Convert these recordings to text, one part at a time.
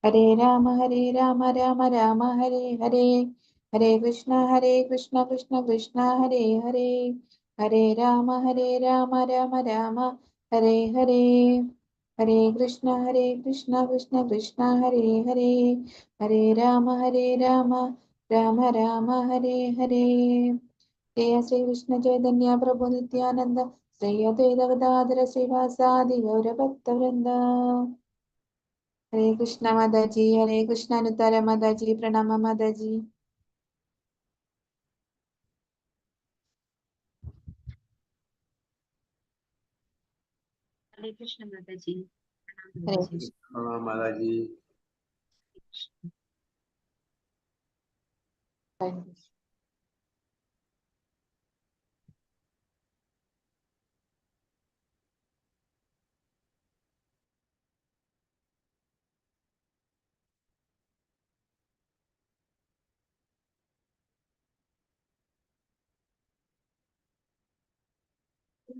ഹരേ രാമ രാമ രാമ ഹരേ ഹരേ, ഹരേ കൃഷ്ണ കൃഷ്ണ കൃഷ്ണ ഹരേ ഹരേ, ഹരേ രാമ രാമ രാമ ഹരേ ഹരേ, ഹരേ കൃഷ്ണ കൃഷ്ണ കൃഷ്ണ ഹരേ ഹരേ, ഹരേ രാമ രാമ രാമ ഹരേ ഹരേ. ജയ ശ്രീകൃഷ്ണ ചൈതന്യ പ്രഭു നിത്യാനന്ദ, ശ്രീ അദ്വൈത ഗദാധര ശ്രീവാസാദി ഗൗരഭക്തവൃന്ദ. ഹരേ കൃഷ്ണ മാതാജി, ഹരേ കൃഷ്ണ അനുത്തര മാതാജി, പ്രണാമ മാതാജി. ഹരേ കൃഷ്ണ മാതാജി. ഹരേ കൃഷ്ണ മാതാജി.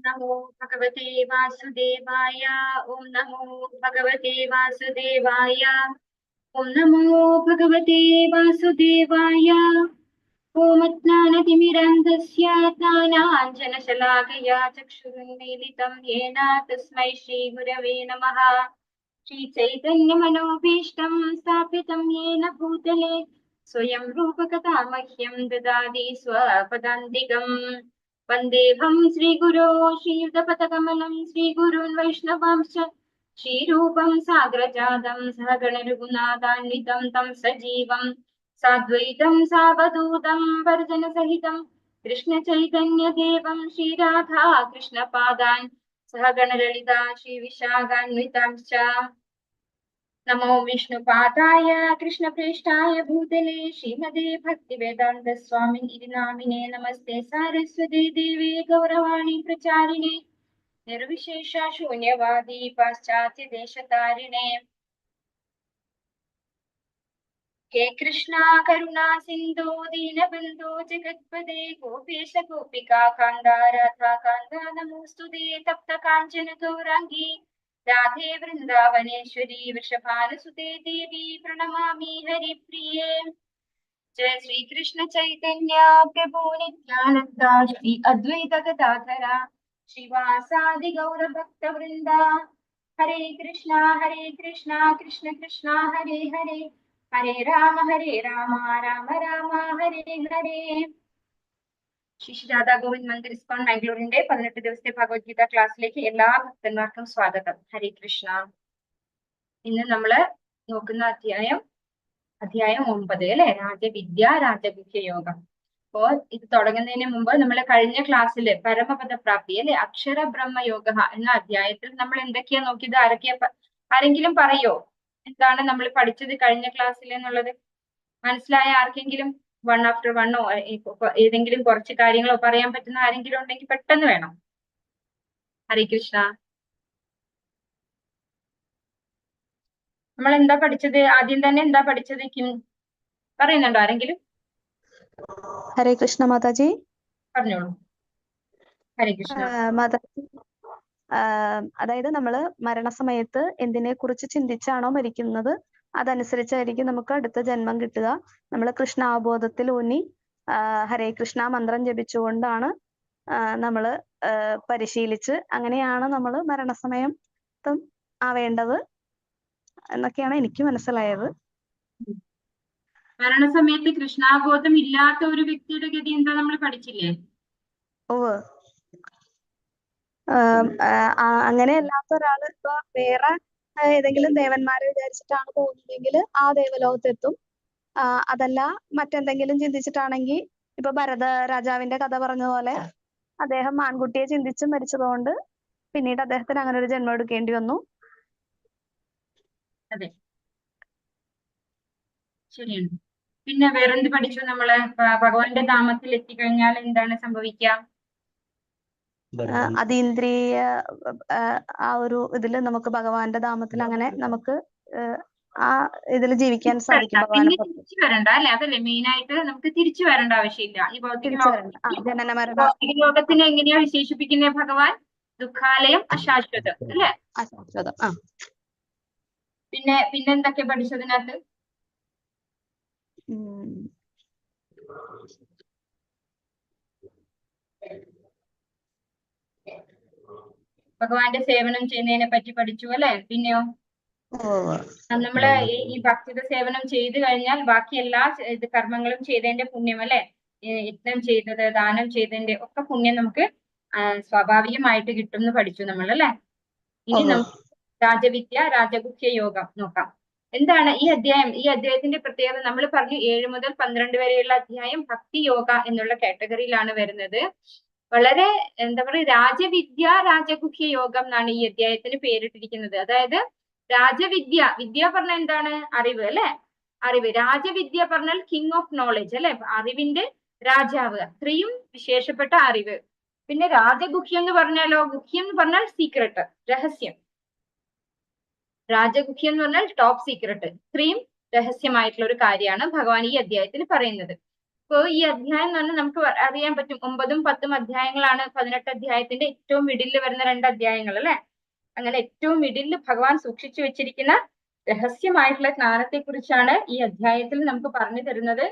നമോ ഭഗവതേ വാസുദേവായ. ഓം നമോ ഭഗവതേ വാസുദേവായ. ഓം നമോ ഭഗവതേ വാസുദേവായ. ഓം അജ്ഞാനതിമിരാന്ധസ്യ ജ്ഞാനാഞ്ജനശലാകയാ ചക്ഷുരുന്മീലിതം യേന തസ്മൈ ശ്രീഗുരവേ നമഃ. ശ്രീചൈതന്യമനോഭീഷ്ടം സ്ഥാപിതം യേന ഭൂതലേ സ്വയം രൂപകഥാ മഹ്യം ദദാതി സ്വപദാന്തികം. വന്ദേഹം ശ്രീഗുരോ ശ്രീയുതപദകമലം ശ്രീഗുരുन् വൈഷ്ണവാംശ്ച ശ്രീരൂപം സാഗ്രജാതം സഹഗണരഘുനാഥാന്വിതം തം സജീവം സാദ്വൈതം സാവധൂതം പരിജനസഹിതം കൃഷ്ണചൈതന്യദേവം ശ്രീരാധാ കൃഷ്ണപാദാൻ സഹഗണലളിതാ ശ്രീവിശാഖാന്വിതാംശ്ച. നമോ വിഷ്ണുപാദായ കൃഷ്ണപ്രേഷ്ഠായ ഭൂതലേ ശ്രീമതേ ഭക്തിവേദാന്ത സ്വാമിൻ ഇതി നാമിനേ. നമസ്തേ സാരസ്വതേ ദേവേ ഗൗരവാണി പ്രചാരിണേ നിർവിശേഷ ശൂന്യവാദി പാശ്ചാത്യ ദേശതാരിണേ. ഹേ കൃഷ്ണ കരുണാ സിന്ധു ദീനബന്ധു ജഗത്പദേ ഗോപേശ ഗോപികാ കാന്ത രാധാ കാന്ത നമോസ്തുതേ. തപ്ത കാഞ്ചന ഗൗരാംഗീ രാധേ വൃന്ദാവനേശ്വരി വൃഷഭാനുസുതേ ദേവി പ്രണമാമി ഹരിപ്രിയേ. ജയ ശ്രീകൃഷ്ണ ചൈതന്യ പ്രഭു നിത്യാനന്ദ ശ്രീ അദ്വൈത ഗദാധര ശ്രീവാസാദി ഗൗരഭക്തവൃന്ദ. ഹരേ കൃഷ്ണ കൃഷ്ണ കൃഷ്ണ ഹരേ ഹരേ, ഹരേ രാമ രാമ രാമ ഹരേ ഹരേ. ശ്രീ രാധാ ഗോവിന്ദ് മന്ദിർ ഇസ്കോൺ ബാംഗ്ലൂരിന്റെ 18 ദിവസത്തെ ഭഗവത്ഗീത ക്ലാസ്സിലേക്ക് എല്ലാ ഭക്തന്മാർക്കും സ്വാഗതം. ഹരേ കൃഷ്ണ. ഇന്ന് നമ്മള് നോക്കുന്ന അധ്യായം 9 അല്ലെ, രാജവിദ്യ രാജഗുഹ്യ യോഗം. അപ്പോ ഇത് തുടങ്ങുന്നതിന് മുമ്പ് നമ്മൾ കഴിഞ്ഞ ക്ലാസ്സില് പരമപദ പ്രാപ്തി അല്ലെ, അക്ഷര ബ്രഹ്മ യോഗ എന്ന അധ്യായത്തിൽ നമ്മൾ എന്തൊക്കെയാ നോക്കിയത്? ആരെങ്കിലും പറയോ എന്താണ് നമ്മൾ പഠിച്ചത് കഴിഞ്ഞ ക്ലാസ്സിൽ എന്നുള്ളത്? മനസ്സിലായ ആർക്കെങ്കിലും? വൺ ആഫ്റ്റർ വണ്ണോ ഏതെങ്കിലും കുറച്ച് കാര്യങ്ങളോ പറയാൻ പറ്റുന്ന ആരെങ്കിലും ഉണ്ടെങ്കിൽ പെട്ടെന്ന് വേണം. ഹരേ കൃഷ്ണ. നമ്മൾ എന്താ പഠിച്ചത്? ആദ്യം തന്നെ എന്താ പഠിച്ചത്? പറയുന്നുണ്ടോ ആരെങ്കിലും? ഹരേ കൃഷ്ണ മാതാജി. പറഞ്ഞോളൂ. ഹരേ കൃഷ്ണ മാതാജി, അതായത് നമ്മള് മരണസമയത്ത് എന്തിനെ കുറിച്ച് ചിന്തിച്ചാണോ മരിക്കുന്നത് അതനുസരിച്ചായിരിക്കും നമുക്ക് അടുത്ത ജന്മം കിട്ടുക. നമ്മൾ കൃഷ്ണാബോധത്തിൽ ഊന്നി ഹരേ കൃഷ്ണ മന്ത്രം ജപിച്ചുകൊണ്ടാണ് നമ്മള് പരിശീലിച്ച് അങ്ങനെയാണ് നമ്മൾ മരണസമയം ആവേണ്ടത് എന്നൊക്കെയാണ് എനിക്ക് മനസ്സിലായത്. മരണസമയത്ത് കൃഷ്ണാബോധം ഇല്ലാത്ത ഒരു വ്യക്തിയുടെ ഗതി എന്താ നമ്മൾ പഠിച്ചില്ലേ? അങ്ങനെ അല്ലാത്ത ഒരാള് ഇപ്പൊ വേറെ ഏതെങ്കിലും ദേവന്മാരെ വിചാരിച്ചിട്ടാണ് പോകുന്നതെങ്കിൽ ആ ദേവലോകത്തെത്തും. അതല്ല മറ്റെന്തെങ്കിലും ചിന്തിച്ചിട്ടാണെങ്കിൽ ഇപ്പൊ ഭരത രാജാവിന്റെ കഥ പറഞ്ഞ പോലെ അദ്ദേഹം ആൺകുട്ടിയെ ചിന്തിച്ച് മരിച്ചതുകൊണ്ട് പിന്നീട് അദ്ദേഹത്തിന് അങ്ങനെ ഒരു ജന്മം എടുക്കേണ്ടി വന്നു. അതെ, ശരിയാണ്. പിന്നെ വേറെന്ത് പഠിച്ചു നമ്മള്? ഭഗവാന്റെ ധാമത്തിൽ എത്തിക്കഴിഞ്ഞാൽ എന്താണ് സംഭവിക്കുക? അതീന്ദ്രിയ ആ ഒരു ഇതില് നമുക്ക് ഭഗവാന്റെ ധാമത്തിൽ അങ്ങനെ നമുക്ക് ആ ഇതിൽ ജീവിക്കാൻ സാധിക്കും. തിരിച്ചു വരണ്ട അല്ലെ? അതല്ലേ മെയിൻ ആയിട്ട്, നമുക്ക് തിരിച്ചു വരേണ്ട ആവശ്യമില്ല. ഈ ഭൗതിക ലോകത്തിനെ എങ്ങനെയാ വിശേഷിപ്പിക്കുന്നത് ഭഗവാൻ? ദുഃഖാലയം, അശാശ്വതം അല്ലെ? അശാശ്വതം. പിന്നെന്തൊക്കെ പഠിച്ചതിനകത്ത്? ഭഗവാന്റെ സേവനം ചെയ്യുന്നതിനെ പറ്റി പഠിച്ചു അല്ലെ? പിന്നെയോ നമ്മള് ഈ ഭക്തിത സേവനം ചെയ്തു കഴിഞ്ഞാൽ ബാക്കി എല്ലാ കർമ്മങ്ങളും ചെയ്തതിന്റെ പുണ്യം അല്ലെ? യജ്ഞം ചെയ്തത്, ദാനം ചെയ്തതിന്റെ ഒക്കെ പുണ്യം നമുക്ക് സ്വാഭാവികമായിട്ട് കിട്ടും എന്ന് പഠിച്ചു നമ്മൾ അല്ലെ? ഇനി നമുക്ക് രാജവിദ്യ രാജഗുഹ്യ യോഗം നോക്കാം. എന്താണ് ഈ അധ്യായം? ഈ അധ്യായത്തിന്റെ പ്രത്യേകത നമ്മൾ പറഞ്ഞു 7 മുതൽ 12 വരെയുള്ള അധ്യായം ഭക്തി യോഗ എന്നുള്ള കാറ്റഗറിയിലാണ് വരുന്നത്. വളരെ എന്താ പറയുക, രാജവിദ്യ രാജഗുഹ്യ യോഗം എന്നാണ് ഈ അധ്യായത്തിന് പേരിട്ടിരിക്കുന്നത്. അതായത് വിദ്യ പറഞ്ഞാൽ എന്താണ്? അറിവ് അല്ലെ? അറിവ്. രാജവിദ്യ പറഞ്ഞാൽ കിങ് ഓഫ് നോളജ് അല്ലെ? അറിവിന്റെ രാജാവ്, അത്രയും വിശേഷപ്പെട്ട അറിവ്. പിന്നെ രാജഗുഹ്യം എന്ന് പറഞ്ഞാലോ, ഗുഹ്യം എന്ന് പറഞ്ഞാൽ സീക്രട്ട്, രഹസ്യം. രാജഗുഹ്യം എന്ന് പറഞ്ഞാൽ ടോപ്പ് സീക്രട്ട്, ഇത്രയും രഹസ്യമായിട്ടുള്ള ഒരു കാര്യമാണ് ഭഗവാൻ ഈ അധ്യായത്തിൽ പറയുന്നത്. അപ്പോ ഈ അധ്യായം എന്ന് പറഞ്ഞാൽ നമുക്ക് അറിയാൻ പറ്റും 9ഉം 10ഉം അധ്യായങ്ങളാണ് 18 അധ്യായത്തിന്റെ ഏറ്റവും മിഡിലിൽ വരുന്ന 2 അധ്യായങ്ങൾ അല്ലെ? അങ്ങനെ ഏറ്റവും മിഡിലിൽ ഭഗവാൻ സൂക്ഷിച്ചു വെച്ചിരിക്കുന്ന രഹസ്യമായിട്ടുള്ള ജ്ഞാനത്തെ കുറിച്ചാണ് ഈ അധ്യായത്തിൽ നമുക്ക് പറഞ്ഞു തരുന്നത്.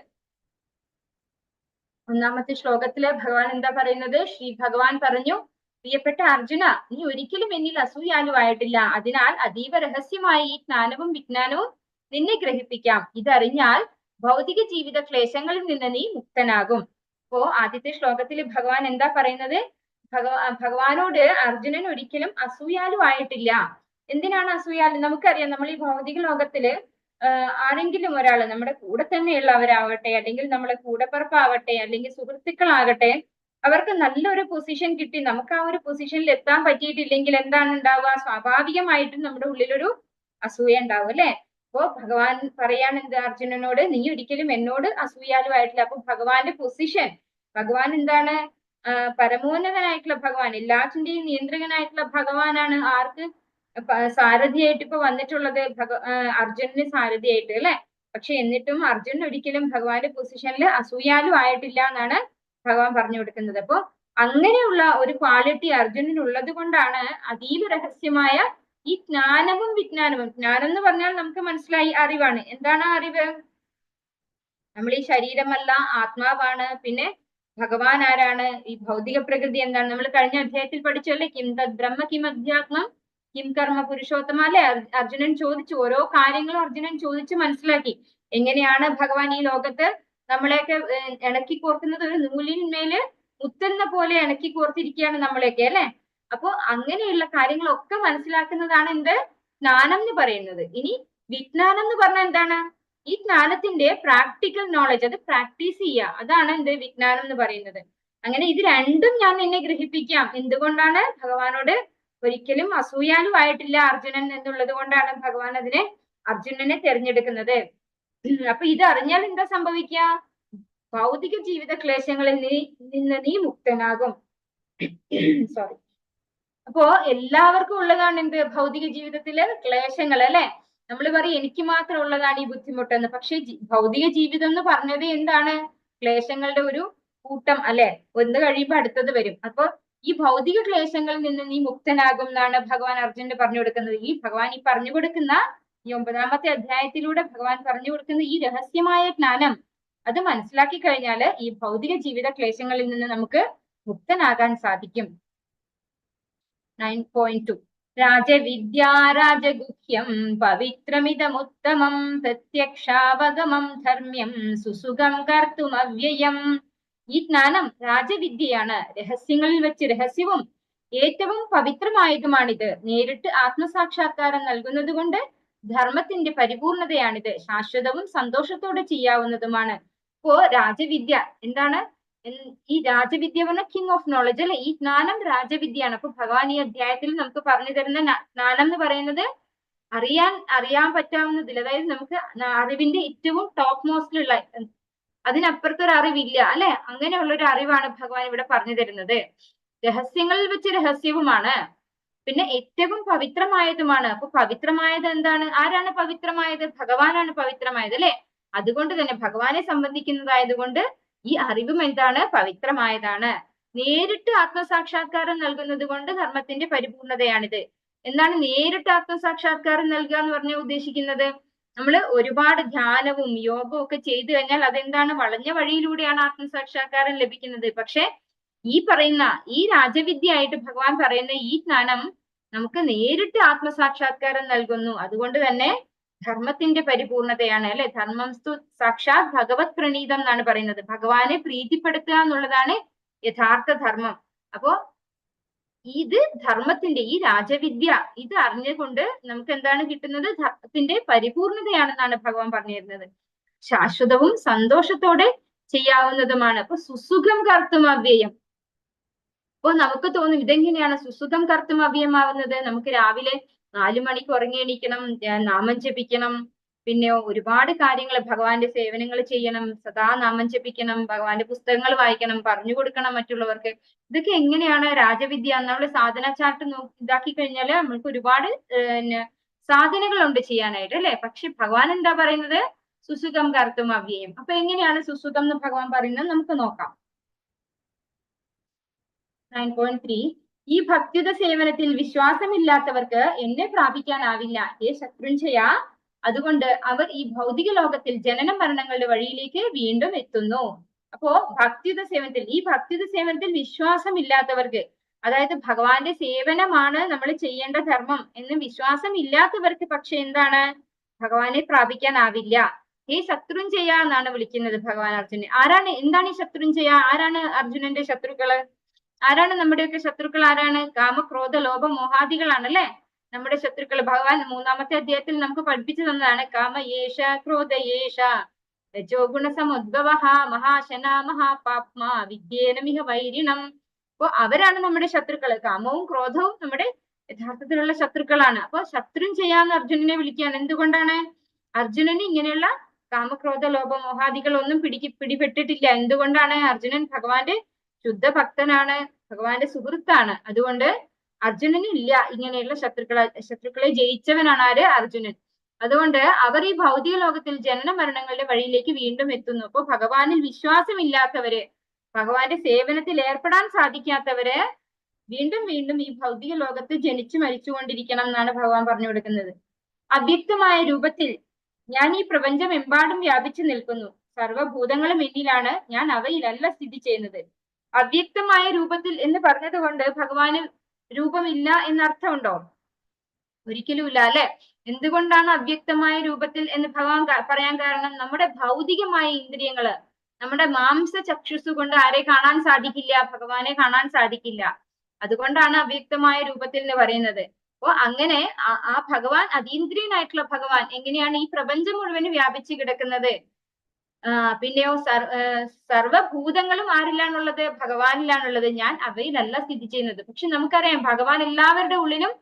1ാമത്തെ ശ്ലോകത്തില് ഭഗവാൻ എന്താ പറയുന്നത്? ശ്രീ ഭഗവാൻ പറഞ്ഞു, പ്രിയപ്പെട്ട അർജുന, നീ ഒരിക്കലും എന്നിൽ അസൂയാലുവായിട്ടില്ല. അതിനാൽ അതീവ രഹസ്യമായ ഈ ജ്ഞാനവും വിജ്ഞാനവും നിന്നെ ഗ്രഹിപ്പിക്കാം. ഇതറിഞ്ഞാൽ ഭൗതിക ജീവിത ക്ലേശങ്ങളിൽ നിന്ന് നീ മുക്തനാകും. അപ്പോ ആദ്യത്തെ ശ്ലോകത്തിൽ ഭഗവാൻ എന്താ പറയുന്നത്? ഭഗവാനോട് അർജുനൻ ഒരിക്കലും അസൂയാലുവായിട്ടില്ല. എന്തിനാണ് അസൂയാലു? നമുക്കറിയാം, നമ്മൾ ഈ ഭൗതിക ലോകത്തില് ആരെങ്കിലും ഒരാള് നമ്മുടെ കൂടെ തന്നെയുള്ളവരാവട്ടെ, അല്ലെങ്കിൽ നമ്മളെ കൂടപ്പിറപ്പാവട്ടെ, അല്ലെങ്കിൽ സുഹൃത്തുക്കളാകട്ടെ, അവർക്ക് നല്ലൊരു പൊസിഷൻ കിട്ടി നമുക്ക് ആ ഒരു പൊസിഷനിൽ എത്താൻ പറ്റിയിട്ടില്ലെങ്കിൽ എന്താണ് ഉണ്ടാവുക? സ്വാഭാവികമായിട്ടും നമ്മുടെ ഉള്ളിലൊരു അസൂയ ഉണ്ടാവും അല്ലെ? അപ്പോ ഭഗവാൻ പറയാണ് എന്ത് അർജുനനോട്, നീ ഒരിക്കലും എന്നോട് അസൂയാലുമായിട്ടില്ല. അപ്പൊ ഭഗവാന്റെ പൊസിഷൻ, ഭഗവാൻ എന്താണ്? പരമോന്നതനായിട്ടുള്ള ഭഗവാൻ, എല്ലാത്തിന്റെയും നിയന്ത്രകനായിട്ടുള്ള ഭഗവാനാണ്. ആർക്ക് സാരഥിയായിട്ട് ഇപ്പൊ വന്നിട്ടുള്ളത്? അർജുനന് സാരഥിയായിട്ട് അല്ലെ? പക്ഷെ എന്നിട്ടും അർജുനൻ ഒരിക്കലും ഭഗവാന്റെ പൊസിഷനിൽ അസൂയാലു ആയിട്ടില്ല എന്നാണ് ഭഗവാൻ പറഞ്ഞു കൊടുക്കുന്നത്. അപ്പൊ അങ്ങനെയുള്ള ഒരു ക്വാളിറ്റി അർജുനൻ ഉള്ളത് കൊണ്ടാണ് അതീവ രഹസ്യമായ ഈ ജ്ഞാനവും വിജ്ഞാനവും. ജ്ഞാനം എന്ന് പറഞ്ഞാൽ നമുക്ക് മനസ്സിലായി, അറിവാണ്. എന്താണ് ആ അറിവ്? നമ്മൾ ഈ ശരീരമല്ല, ആത്മാവാണ്. പിന്നെ ഭഗവാൻ ആരാണ്? ഈ ഭൗതിക പ്രകൃതി എന്താണ്? നമ്മൾ കഴിഞ്ഞ അധ്യായത്തിൽ പഠിച്ചല്ലേ, കിം തദ് ബ്രഹ്മ കിം അധ്യാത്മം കിം കർമ്മ പുരുഷോത്തമ അല്ലെ? അർജുനൻ ചോദിച്ചു, ഓരോ കാര്യങ്ങളും അർജുനൻ ചോദിച്ചു മനസ്സിലാക്കി. എങ്ങനെയാണ് ഭഗവാൻ ഈ ലോകത്ത് നമ്മളെയൊക്കെ ഇണക്കി കോർക്കുന്നത്? ഒരു നൂലിന്മേല് മുത്തുന്ന പോലെ ഇണക്കി കോർത്തിരിക്കുകയാണ് നമ്മളെയൊക്കെ അല്ലെ? അപ്പോ അങ്ങനെയുള്ള കാര്യങ്ങളൊക്കെ മനസ്സിലാക്കുന്നതാണ് എന്ത്? ജ്ഞാനം എന്ന് പറയുന്നത്. ഇനി വിജ്ഞാനം എന്ന് പറഞ്ഞാൽ എന്താണ്? ഈ ജ്ഞാനത്തിന്റെ പ്രാക്ടിക്കൽ നോളജ്, അത് പ്രാക്ടീസ് ചെയ്യുക, അതാണ് എന്ത്? വിജ്ഞാനം എന്ന് പറയുന്നത്. അങ്ങനെ ഇത് രണ്ടും ഞാൻ നിന്നെ ഗ്രഹിപ്പിക്കാം. എന്തുകൊണ്ടാണ്? ഭഗവാനോട് ഒരിക്കലും അസൂയാലുവായിട്ടില്ല അർജുനൻ എന്നുള്ളത് കൊണ്ടാണ് ഭഗവാൻ അർജുനനെ തിരഞ്ഞെടുക്കുന്നത്. അപ്പൊ ഇത് അറിഞ്ഞാൽ എന്താ സംഭവിക്കുക? ഭൗതിക ജീവിത ക്ലേശങ്ങളിൽ നിന്ന് നീ മുക്തനാകും. സോറി. അപ്പോ എല്ലാവർക്കും ഉള്ളതാണ് എന്ത്? ഭൗതിക ജീവിതത്തില് ക്ലേശങ്ങൾ അല്ലെ? നമ്മൾ പറയും എനിക്ക് മാത്രം ഉള്ളതാണ് ഈ ബുദ്ധിമുട്ടെന്ന്. പക്ഷെ ഭൗതിക ജീവിതം എന്ന് പറഞ്ഞത് എന്താണ്? ക്ലേശങ്ങളുടെ ഒരു കൂട്ടം അല്ലെ? ഒന്ന് കഴിയുമ്പോൾ അടുത്തത് വരും. അപ്പൊ ഈ ഭൗതിക ക്ലേശങ്ങളിൽ നിന്ന് നീ മുക്തനാകും എന്നാണ് ഭഗവാൻ അർജുനന് പറഞ്ഞു കൊടുക്കുന്നത്. ഈ ഭഗവാൻ ഈ പറഞ്ഞു കൊടുക്കുന്ന ഈ 9ാമത്തെ അധ്യായത്തിലൂടെ ഭഗവാൻ പറഞ്ഞു കൊടുക്കുന്ന ഈ രഹസ്യമായ ജ്ഞാനം, അത് മനസ്സിലാക്കി കഴിഞ്ഞാൽ ഈ ഭൗതിക ജീവിത ക്ലേശങ്ങളിൽ നിന്ന് നമുക്ക് മുക്തനാകാൻ സാധിക്കും. 9.2 രാജവിദ്യാ രാജഗുഹ്യം പവിത്രമിതമുത്തമം പ്രത്യക്ഷാവഗമം ധർമ്മ്യം സുസുഖം കർത്തുമവ്യയം. ഈ ജ്ഞാനം രാജവിദ്യയാണ്, രഹസ്യങ്ങളിൽ വെച്ച് രഹസ്യവും ഏറ്റവും പവിത്രമായതുമാണിത്. നേരിട്ട് ആത്മസാക്ഷാത്കാരം നൽകുന്നത് കൊണ്ട് ധർമ്മത്തിന്റെ പരിപൂർണതയാണിത്. ശാശ്വതവും സന്തോഷത്തോടെ ചെയ്യാവുന്നതുമാണ്. ഇപ്പോ രാജവിദ്യ എന്താണ്? ഈ രാജവിദ്യ പറഞ്ഞ കിങ് ഓഫ് നോളജ് അല്ലെ? ഈ ജ്ഞാനം രാജവിദ്യയാണ്. അപ്പൊ ഭഗവാൻ ഈ അധ്യായത്തിൽ നമുക്ക് പറഞ്ഞു തരുന്ന ജ്ഞാനം എന്ന് പറയുന്നത് അറിയാൻ പറ്റാവുന്നതിൽ, അതായത് നമുക്ക് അറിവിന്റെ ഏറ്റവും ടോപ്പ് മോസ്റ്റിലുള്ള, അതിനപ്പുറത്തൊരു അറിവില്ല അല്ലെ? അങ്ങനെയുള്ള ഒരു അറിവാണ് ഭഗവാൻ ഇവിടെ പറഞ്ഞു തരുന്നത്. രഹസ്യങ്ങളിൽ വെച്ച് രഹസ്യവുമാണ്, പിന്നെ ഏറ്റവും പവിത്രമായതുമാണ്. അപ്പൊ പവിത്രമായത് എന്താണ്? ആരാണ് പവിത്രമായത്? ഭഗവാനാണ് പവിത്രമായത് അല്ലെ? അതുകൊണ്ട് തന്നെ ഭഗവാനെ സംബന്ധിക്കുന്നതായതുകൊണ്ട് ഈ അറിവും എന്താണ്? പവിത്രമായതാണ്. നേരിട്ട് ആത്മസാക്ഷാത്കാരം നൽകുന്നത് കൊണ്ട് ധർമ്മത്തിന്റെ പരിപൂർണതയാണിത്. എന്താണ് നേരിട്ട് ആത്മസാക്ഷാത്കാരം നൽകുക എന്ന് പറഞ്ഞ ഉദ്ദേശിക്കുന്നത്? നമ്മൾ ഒരുപാട് ധ്യാനവും യോഗവും ഒക്കെ ചെയ്തു കഴിഞ്ഞാൽ അതെന്താണ്, വളഞ്ഞ വഴിയിലൂടെയാണ് ആത്മസാക്ഷാത്കാരം ലഭിക്കുന്നത്. പക്ഷെ ഈ പറയുന്ന ഈ രാജവിദ്യയായിട്ട് ഭഗവാൻ പറയുന്ന ഈ ജ്ഞാനം നമുക്ക് നേരിട്ട് ആത്മസാക്ഷാത്കാരം നൽകുന്നു. അതുകൊണ്ട് തന്നെ ധർമ്മത്തിന്റെ പരിപൂർണതയാണ് അല്ലെ. ധർമ്മംസ്തു സാക്ഷാത് ഭഗവത് പ്രണീതം എന്നാണ് പറയുന്നത്. ഭഗവാനെ പ്രീതിപ്പെടുത്തുക എന്നുള്ളതാണ് യഥാർത്ഥ ധർമ്മം. അപ്പോ ഇത് ധർമ്മത്തിന്റെ ഈ രാജവിദ്യ ഇത് അറിഞ്ഞുകൊണ്ട് നമുക്ക് എന്താണ് കിട്ടുന്നത്? ധർമ്മത്തിന്റെ പരിപൂർണതയാണെന്നാണ് ഭഗവാൻ പറഞ്ഞു തരുന്നത്. ശാശ്വതവും സന്തോഷത്തോടെ ചെയ്യാവുന്നതുമാണ്. അപ്പൊ സുസുഖം കർത്തും അവ്യയം. അപ്പൊ നമുക്ക് തോന്നും ഇതെങ്ങനെയാണ് സുസുഖം കർത്തും അവ്യയമാവുന്നത്? നമുക്ക് രാവിലെ 4 മണിക്ക് ഉറങ്ങി എണീക്കണം, നാമം ജപിക്കണം, പിന്നെ ഒരുപാട് കാര്യങ്ങൾ ഭഗവാന്റെ സേവനങ്ങൾ ചെയ്യണം, സദാ നാമം ജപിക്കണം, ഭഗവാന്റെ പുസ്തകങ്ങൾ വായിക്കണം, പറഞ്ഞു കൊടുക്കണം മറ്റുള്ളവർക്ക്. ഇതൊക്കെ എങ്ങനെയാണ് രാജവിദ്യ? നമ്മൾ സാധന ചാർട്ട് ഇതാക്കി കഴിഞ്ഞാൽ നമുക്ക് ഒരുപാട് സാധനകളുണ്ട് ചെയ്യാനായിട്ട് അല്ലെ. പക്ഷെ ഭഗവാൻ എന്താ പറയുന്നത്? സുസുഖം കർത്തും അവ്യയം. അപ്പൊ എങ്ങനെയാണ് സുസുഖം എന്ന് ഭഗവാൻ പറയുന്നത്? നമുക്ക് നോക്കാം. 9.3 ഈ ഭക്തിയുത സേവനത്തിൽ വിശ്വാസമില്ലാത്തവർക്ക് എന്നെ പ്രാപിക്കാനാവില്ല ഹേ ശത്രുഞ്ജയ. അതുകൊണ്ട് അവർ ഈ ഭൗതിക ലോകത്തിൽ ജനന മരണങ്ങളുടെ വഴിയിലേക്ക് വീണ്ടും എത്തുന്നു. അപ്പോ ഭക്തിയുത സേവനത്തിൽ, ഈ ഭക്തിയുത സേവനത്തിൽ വിശ്വാസമില്ലാത്തവർക്ക്, അതായത് ഭഗവാന്റെ സേവനമാണ് നമ്മൾ ചെയ്യേണ്ട ധർമ്മം എന്ന് വിശ്വാസം ഇല്ലാത്തവർക്ക് പക്ഷെ എന്താണ്, ഭഗവാനെ പ്രാപിക്കാനാവില്ല. ഹേ ശത്രുഞ്ജയ എന്നാണ് വിളിക്കുന്നത് ഭഗവാൻ അർജുനൻ. ആരാണ്, എന്താണ് ഈ ശത്രുഞ്ജയ? ആരാണ് അർജുനന്റെ ശത്രുക്കള്? ആരാണ് നമ്മുടെയൊക്കെ ശത്രുക്കൾ? ആരാണ്? കാമക്രോധ ലോഭ മോഹാദികളാണ് അല്ലെ നമ്മുടെ ശത്രുക്കൾ. ഭഗവാൻ 3-ാമത്തെ അധ്യായത്തിൽ നമുക്ക് പഠിപ്പിച്ചു തന്നതാണ്. കാമയേഷ ക്രോധയേഷ രജോ ഗുണസമുദ്ഭവ മഹാശന മഹാപാപ്മ വിദ്യേനമിഹ വൈരിണം. അപ്പൊ അവരാണ് നമ്മുടെ ശത്രുക്കൾ. കാമവും ക്രോധവും നമ്മുടെ യഥാർത്ഥത്തിലുള്ള ശത്രുക്കളാണ്. അപ്പൊ ശത്രുഞ്ജയാന്ന് അർജുനനെ വിളിക്കുകയാണ്. എന്തുകൊണ്ടാണ്? അർജുനന് ഇങ്ങനെയുള്ള കാമക്രോധ ലോഭ മോഹാദികളൊന്നും പിടിപെട്ടിട്ടില്ല. എന്തുകൊണ്ടാണ്? അർജുനൻ ഭഗവാന്റെ ശുദ്ധ ഭക്തനാണ്, ഭഗവാന്റെ സുഹൃത്താണ്. അതുകൊണ്ട് അർജുനന് ഇല്ല ഇങ്ങനെയുള്ള ശത്രുക്കളെ ജയിച്ചവനാണ് ആര്? അർജുനൻ. അതുകൊണ്ട് അവർ ഈ ഭൗതിക ലോകത്തിൽ ജനന മരണങ്ങളുടെ വഴിയിലേക്ക് വീണ്ടും എത്തുന്നു. അപ്പൊ ഭഗവാനിൽ വിശ്വാസമില്ലാത്തവര്, ഭഗവാന്റെ സേവനത്തിൽ ഏർപ്പെടാൻ സാധിക്കാത്തവര് വീണ്ടും വീണ്ടും ഈ ഭൗതിക ലോകത്ത് ജനിച്ചു മരിച്ചുകൊണ്ടിരിക്കണം എന്നാണ് ഭഗവാൻ പറഞ്ഞു കൊടുക്കുന്നത്. അവ്യക്തമായ രൂപത്തിൽ ഞാൻ ഈ പ്രപഞ്ചം എമ്പാടും വ്യാപിച്ചു നിൽക്കുന്നു. സർവഭൂതങ്ങളും എന്നിലാണ്, ഞാൻ അവയിലല്ല സ്ഥിതി ചെയ്യുന്നത്. അവ്യക്തമായ രൂപത്തിൽ എന്ന് പറഞ്ഞത് കൊണ്ട് ഭഗവാന് രൂപമില്ല എന്നർത്ഥമുണ്ടോ? ഒരിക്കലും ഇല്ല അല്ലെ. എന്തുകൊണ്ടാണ് അവ്യക്തമായ രൂപത്തിൽ എന്ന് ഭഗവാൻ പറയാൻ കാരണം? നമ്മുടെ ഭൗതികമായ ഇന്ദ്രിയങ്ങള്, നമ്മുടെ മാംസ ചക്ഷുസ് കൊണ്ട് ആരെ കാണാൻ സാധിക്കില്ല? ഭഗവാനെ കാണാൻ സാധിക്കില്ല. അതുകൊണ്ടാണ് അവ്യക്തമായ രൂപത്തിൽ എന്ന് പറയുന്നത്. അപ്പൊ അങ്ങനെ ആ ഭഗവാൻ, അതീന്ദ്രിയനായിട്ടുള്ള ഭഗവാൻ എങ്ങനെയാണ് ഈ പ്രപഞ്ചം മുഴുവനും വ്യാപിച്ചു കിടക്കുന്നത്? പിന്നെയോ സർവഭൂതങ്ങളും ആരിലാണുള്ളത്? ഭഗവാനിലാണുള്ളത്. ഞാൻ അവയിലല്ല സ്ഥിതി ചെയ്യുന്നത്. പക്ഷെ നമുക്കറിയാം ഭഗവാൻ എല്ലാവരുടെ ഉള്ളിലും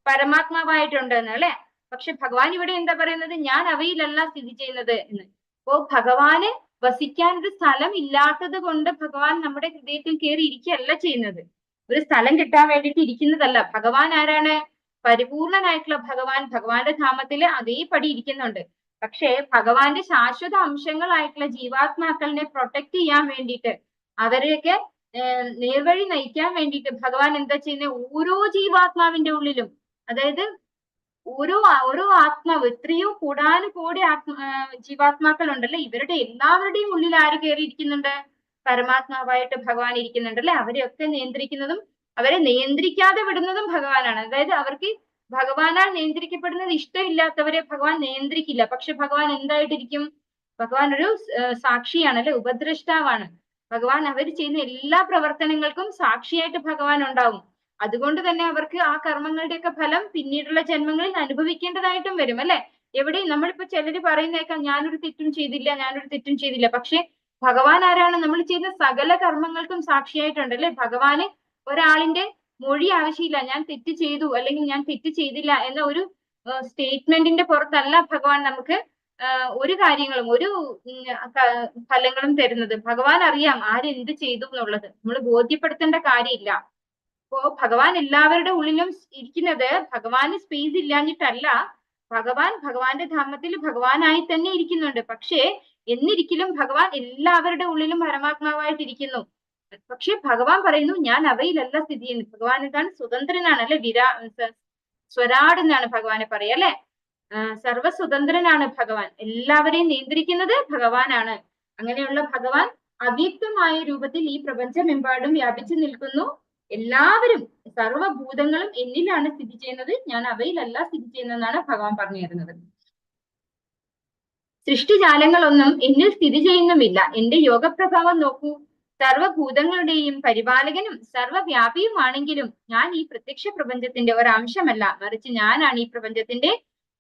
പരമാത്മാവായിട്ടുണ്ട് എന്ന് അല്ലെ. പക്ഷെ ഭഗവാൻ ഇവിടെ എന്താ പറയുന്നത്? ഞാൻ അവയിലല്ല സ്ഥിതി ചെയ്യുന്നത് എന്ന്. അപ്പോ ഭഗവാന് വസിക്കാൻ ഒരു സ്ഥലം ഇല്ലാത്തത് കൊണ്ട് ഭഗവാൻ നമ്മുടെ ഹൃദയത്തിൽ കയറി ഇരിക്കുകയല്ല ചെയ്യുന്നത്. ഒരു സ്ഥലം കിട്ടാൻ വേണ്ടിയിട്ട് ഇരിക്കുന്നതല്ല. ഭഗവാൻ ആരാണ്? പരിപൂർണനായിട്ടുള്ള ഭഗവാൻ ഭഗവാന്റെ ധാമത്തില് അതേപടി ഇരിക്കുന്നുണ്ട്. പക്ഷേ ഭഗവാന്റെ ശാശ്വത അംശങ്ങളായിട്ടുള്ള ജീവാത്മാക്കളെ പ്രൊട്ടക്ട് ചെയ്യാൻ വേണ്ടിയിട്ട്, അവരെയൊക്കെ നേർവഴി നയിക്കാൻ വേണ്ടിയിട്ട് ഭഗവാൻ എന്താ ചെയ്യുന്നത്? ഓരോ ജീവാത്മാവിന്റെ ഉള്ളിലും, അതായത് ഓരോ ആത്മാവ്, എത്രയോ കൂടാനുകൂടി ജീവാത്മാക്കൾ ഉണ്ടല്ലേ, ഇവരുടെ എല്ലാവരുടെയും ഉള്ളിൽ ആര് കയറിയിരിക്കുന്നുണ്ട്? പരമാത്മാവായിട്ട് ഭഗവാൻ ഇരിക്കുന്നുണ്ട് അല്ലെ. അവരെയൊക്കെ നിയന്ത്രിക്കുന്നതും അവരെ നിയന്ത്രിക്കാതെ വിടുന്നതും ഭഗവാനാണ്. അതായത് അവർക്ക് ഭഗവാനാൽ നിയന്ത്രിക്കപ്പെടുന്നത് ഇഷ്ടമില്ലാത്തവരെ ഭഗവാൻ നിയന്ത്രിക്കില്ല. പക്ഷെ ഭഗവാൻ എന്തായിട്ടിരിക്കും? ഭഗവാൻ ഒരു സാക്ഷിയാണ് അല്ലെ, ഉപദ്രഷ്ടാവാണ്. ഭഗവാൻ അവർ ചെയ്യുന്ന എല്ലാ പ്രവർത്തനങ്ങൾക്കും സാക്ഷിയായിട്ട് ഭഗവാൻ ഉണ്ടാവും. അതുകൊണ്ട് തന്നെ അവർക്ക് ആ കർമ്മങ്ങളുടെയൊക്കെ ഫലം പിന്നീടുള്ള ജന്മങ്ങളിൽ അനുഭവിക്കേണ്ടതായിട്ടും വരും അല്ലെ. എവിടെയും നമ്മളിപ്പോ ചിലര് പറയുന്നേക്കാം ഞാനൊരു തെറ്റും ചെയ്തില്ല. പക്ഷെ ഭഗവാൻ ആരാണ്? നമ്മൾ ചെയ്യുന്ന സകല കർമ്മങ്ങൾക്കും സാക്ഷിയായിട്ടുണ്ട് അല്ലെ. ഭഗവാന് ഒരാളിന്റെ മൊഴി ആവശ്യമില്ല. ഞാൻ തെറ്റ് ചെയ്തു അല്ലെങ്കിൽ ഞാൻ തെറ്റ് ചെയ്തില്ല എന്ന ഒരു സ്റ്റേറ്റ്മെന്റിന്റെ പുറത്തല്ല ഭഗവാൻ നമുക്ക് ഒരു കാര്യങ്ങളും ഒരു ഫലങ്ങളും തരുന്നത്. ഭഗവാൻ അറിയാം ആരെന്ത് ചെയ്തു എന്നുള്ളത്. നമ്മൾ ബോധ്യപ്പെടുത്തേണ്ട കാര്യമില്ല. അപ്പോ ഭഗവാൻ എല്ലാവരുടെ ഉള്ളിലും ഇരിക്കുന്നത് ഭഗവാന് സ്പേസ് ഇല്ലാഞ്ഞിട്ടല്ല. ഭഗവാന്റെ ധാമത്തിൽ ഭഗവാനായി തന്നെ ഇരിക്കുന്നുണ്ട്. പക്ഷേ എന്നിരിക്കലും ഭഗവാൻ എല്ലാവരുടെ ഉള്ളിലും പരമാത്മാവായിട്ടിരിക്കുന്നു. പക്ഷെ ഭഗവാൻ പറയുന്നു ഞാൻ അവയിലല്ല സ്ഥിതി ചെയ്യുന്നത്. ഭഗവാൻ എന്താണ്? സ്വതന്ത്രനാണ് അല്ലെ. സ്വരാട് എന്നാണ് ഭഗവാനെ പറയുക അല്ലെ. സർവസ്വതന്ത്രനാണ് ഭഗവാൻ, എല്ലാവരെയും നിയന്ത്രിക്കുന്നത് ഭഗവാനാണ്. അങ്ങനെയുള്ള ഭഗവാൻ അവ്യക്തമായ രൂപത്തിൽ ഈ പ്രപഞ്ചമെമ്പാടും വ്യാപിച്ചു നിൽക്കുന്നു. എല്ലാവരും സർവഭൂതങ്ങളും എന്നിലാണ് സ്ഥിതി ചെയ്യുന്നത്, ഞാൻ അവയിലല്ല സ്ഥിതി ചെയ്യുന്നതെന്നാണ് ഭഗവാൻ പറഞ്ഞു തരുന്നത്. സൃഷ്ടിജാലങ്ങളൊന്നും എന്നിൽ സ്ഥിതി ചെയ്യുന്നുമില്ല. എന്റെ യോഗപ്രഭാവം നോക്കൂ. സർവഭൂതങ്ങളുടെയും പരിപാലകനും സർവവ്യാപിയുമാണെങ്കിലും ഞാൻ ഈ പ്രത്യക്ഷ പ്രപഞ്ചത്തിന്റെ ഒരംശമല്ല, മറിച്ച് ഞാനാണ് ഈ പ്രപഞ്ചത്തിന്റെ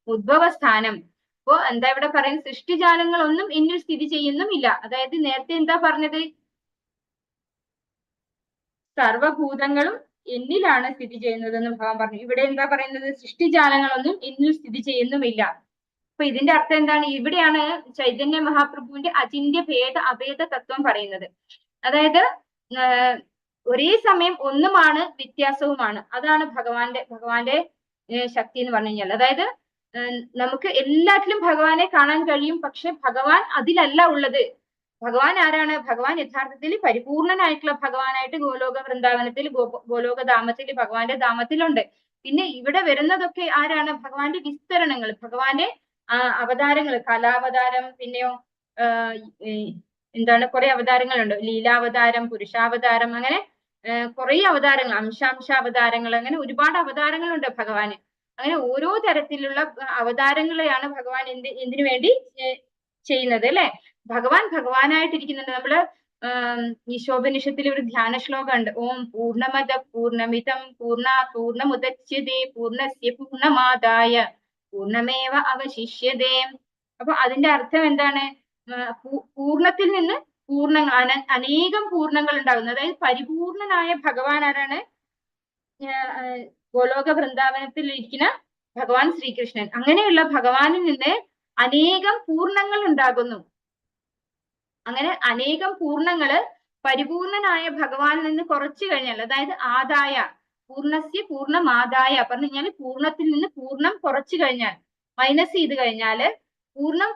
ഉദ്ഭവസ്ഥാനം. അപ്പോ എന്താ ഇവിടെ പറയുന്നത്? സൃഷ്ടിജാലങ്ങളൊന്നും എന്നിൽ സ്ഥിതി ചെയ്യുന്നുമില്ല. അതായത് നേരത്തെ എന്താ പറഞ്ഞത്? സർവഭൂതങ്ങളും എന്നിലാണ് സ്ഥിതി ചെയ്യുന്നതെന്ന് ഭഗവാൻ പറഞ്ഞു. ഇവിടെ എന്താ പറയുന്നത്? സൃഷ്ടിജാലങ്ങളൊന്നും എന്നിൽ സ്ഥിതി ചെയ്യുന്നുമില്ല. അപ്പൊ ഇതിന്റെ അർത്ഥം എന്താണ്? ഇവിടെയാണ് ചൈതന്യ മഹാപ്രഭുവിന്റെ അചിന്യ ഭേദ അഭേദ തത്വം പറയുന്നത്. അതായത് ഒരേ സമയം ഒന്നുമാണ്, വ്യത്യാസവുമാണ്. അതാണ് ഭഗവാന്റെ ശക്തി എന്ന് പറഞ്ഞു കഴിഞ്ഞാൽ. അതായത് നമുക്ക് എല്ലാറ്റിലും ഭഗവാനെ കാണാൻ കഴിയും, പക്ഷെ ഭഗവാൻ അതിലല്ല ഉള്ളത്. ഭഗവാൻ ആരാണ്? ഭഗവാൻ യഥാർത്ഥത്തിൽ പരിപൂർണനായിട്ടുള്ള ഭഗവാനായിട്ട് ഗോലോക വൃന്ദാവനത്തിൽ ഗോലോകധാമത്തിൽ ഭഗവാന്റെ ധാമത്തിലുണ്ട്. പിന്നെ ഇവിടെ വരുന്നതൊക്കെ ആരാണ്? ഭഗവാന്റെ വിസ്തരണങ്ങൾ, ഭഗവാന്റെ അവതാരങ്ങൾ, കലാവതാരം, പിന്നെയോ എന്താണ് കുറെ അവതാരങ്ങളുണ്ട്. ലീലാവതാരം, പുരുഷാവതാരം, അങ്ങനെ കുറെ അവതാരങ്ങൾ, അംശാവതാരങ്ങൾ, അങ്ങനെ ഒരുപാട് അവതാരങ്ങളുണ്ട് ഭഗവാന്. അങ്ങനെ ഓരോ തരത്തിലുള്ള അവതാരങ്ങളെയാണ് ഭഗവാൻ എന്തിനു വേണ്ടി ചെയ്യുന്നത് അല്ലെ. ഭഗവാൻ ഭഗവാനായിട്ടിരിക്കുന്നുണ്ട്. നമ്മള് ഈശോപനിഷത്തിൽ ഒരു ധ്യാന ശ്ലോകം ഉണ്ട്. ഓം പൂർണ്ണമദ പൂർണ്ണമിതം പൂർണ്ണമുദച്യതേ പൂർണ്ണസ്യ പൂർണ്ണമാദായ പൂർണ്ണമേവ അവശിഷ്യതേ. അപ്പൊ അതിന്റെ അർത്ഥം എന്താണ്? പൂർണ്ണത്തിൽ നിന്ന് അനേകം പൂർണ്ണങ്ങൾ ഉണ്ടാകുന്നു. അതായത് പരിപൂർണനായ ഭഗവാൻ ആരാണ്? ഗോലോക വൃന്ദാവനത്തിൽ ഇരിക്കുന്ന ഭഗവാൻ ശ്രീകൃഷ്ണൻ. അങ്ങനെയുള്ള ഭഗവാനിൽ നിന്ന് അനേകം പൂർണ്ണങ്ങൾ ഉണ്ടാകുന്നു. അങ്ങനെ അനേകം പൂർണ്ണങ്ങള് പരിപൂർണനായ ഭഗവാനിൽ നിന്ന് കുറച്ചു കഴിഞ്ഞാൽ, അതായത് ആദായ പൂർണ്ണസ്യ പൂർണ്ണമാദായ പറഞ്ഞു കഴിഞ്ഞാൽ പൂർണ്ണത്തിൽ നിന്ന് പൂർണ്ണം കുറച്ചു കഴിഞ്ഞാൽ, മൈനസ് ചെയ്ത് കഴിഞ്ഞാല്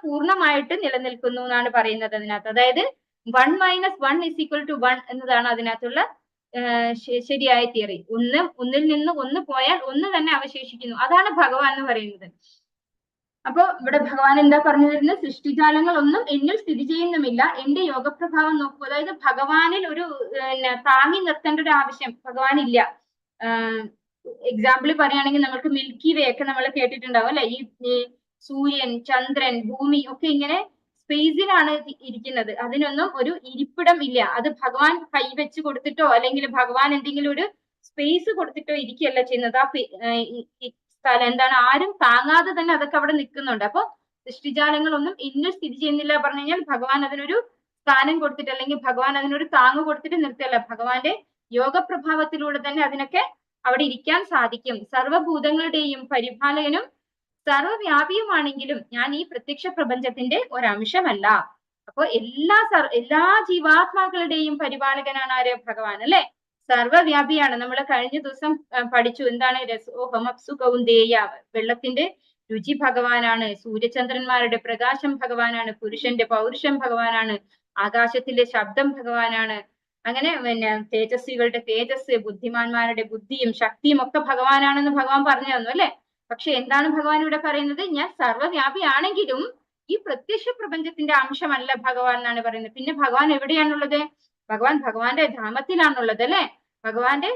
പൂർണ്ണമായിട്ട് നിലനിൽക്കുന്നു എന്നാണ് പറയുന്നത് അതിനകത്ത്. അതായത് 1 - 1 = 1 എന്നതാണ് അതിനകത്തുള്ള ശരിയായ തിയറി. ഒന്നിൽ നിന്ന് ഒന്ന് പോയാൽ ഒന്ന് തന്നെ അവശേഷിക്കുന്നു. അതാണ് ഭഗവാൻ എന്ന് പറയുന്നത്. അപ്പൊ ഇവിടെ ഭഗവാൻ എന്താ പറഞ്ഞു തരുന്നത്? സൃഷ്ടിജാലങ്ങളൊന്നും എന്നിൽ സ്ഥിതി ചെയ്യുന്നുമില്ല, എന്റെ യോഗപ്രഭാവം നോക്കൂ. അതായത് ഭഗവാനിൽ ഒരു താങ്ങി നിർത്തേണ്ട ഒരു ആവശ്യം ഭഗവാനില്ല. എക്സാമ്പിൾ പറയുകയാണെങ്കിൽ നമ്മൾക്ക് മിൽക്കി വേ ഒക്കെ നമ്മൾ കേട്ടിട്ടുണ്ടാവും അല്ലെ. ഈ സൂര്യൻ, ചന്ദ്രൻ, ഭൂമി ഒക്കെ ഇങ്ങനെ സ്പേസിലാണ് ഇരിക്കുന്നത്. അതിനൊന്നും ഒരു ഇരിപ്പിടം ഇല്ല. അത് ഭഗവാൻ കൈവച്ച് കൊടുത്തിട്ടോ അല്ലെങ്കിൽ ഭഗവാൻ എന്തെങ്കിലും ഒരു സ്പേസ് കൊടുത്തിട്ടോ ഇരിക്കുകയല്ല ചെയ്യുന്നത്. ആ സ്ഥലം എന്താണ്? ആരും താങ്ങാതെ തന്നെ അതൊക്കെ അവിടെ നിൽക്കുന്നുണ്ട്. അപ്പൊ സൃഷ്ടിജാലങ്ങളൊന്നും ഇന്ന് സ്ഥിതി ചെയ്യുന്നില്ല പറഞ്ഞു കഴിഞ്ഞാൽ ഭഗവാൻ അതിനൊരു സ്ഥാനം കൊടുത്തിട്ട് അല്ലെങ്കിൽ ഭഗവാൻ അതിനൊരു താങ്ങ് കൊടുത്തിട്ട് നിർത്തിയല്ല. ഭഗവാന്റെ യോഗപ്രഭാവത്തിലൂടെ തന്നെ അതിനൊക്കെ അവിടെ ഇരിക്കാൻ സാധിക്കും. സർവഭൂതങ്ങളുടെയും പരിപാലകനും സർവവ്യാപിയുമാണെങ്കിലും ഞാൻ ഈ പ്രത്യക്ഷ പ്രപഞ്ചത്തിന്റെ ഒരംശമല്ല. അപ്പൊ എല്ലാ ജീവാത്മാക്കളുടെയും പരിപാലകനാണ് ആര്? ഭഗവാൻ അല്ലെ. സർവവ്യാപിയാണ്. നമ്മൾ കഴിഞ്ഞ ദിവസം പഠിച്ചു എന്താണ്? രസോഹമപ്സു കൗന്ദേയ, വെള്ളത്തിന്റെ രുചി ഭഗവാനാണ്, സൂര്യചന്ദ്രന്മാരുടെ പ്രകാശം ഭഗവാനാണ്, പുരുഷന്റെ പൗരുഷം ഭഗവാനാണ്, ആകാശത്തിന്റെ ശബ്ദം ഭഗവാനാണ്. അങ്ങനെ പിന്നെ തേജസ്വികളുടെ തേജസ്, ബുദ്ധിമാന്മാരുടെ ബുദ്ധിയും ശക്തിയും ഒക്കെ ഭഗവാനാണെന്ന് ഭഗവാൻ പറഞ്ഞു തന്നു അല്ലെ. പക്ഷെ എന്താണ് ഭഗവാൻ ഇവിടെ പറയുന്നത്? ഞാൻ സർവ്വവ്യാപിയാണെങ്കിലും ഈ പ്രത്യക്ഷ പ്രപഞ്ചത്തിന്റെ അംശമല്ല ഭഗവാൻ എന്നാണ് പറയുന്നത്. പിന്നെ ഭഗവാൻ എവിടെയാണുള്ളത്? ഭഗവാന്റെ ധാമത്തിലാണുള്ളത് അല്ലെ. ഭഗവാന്റെ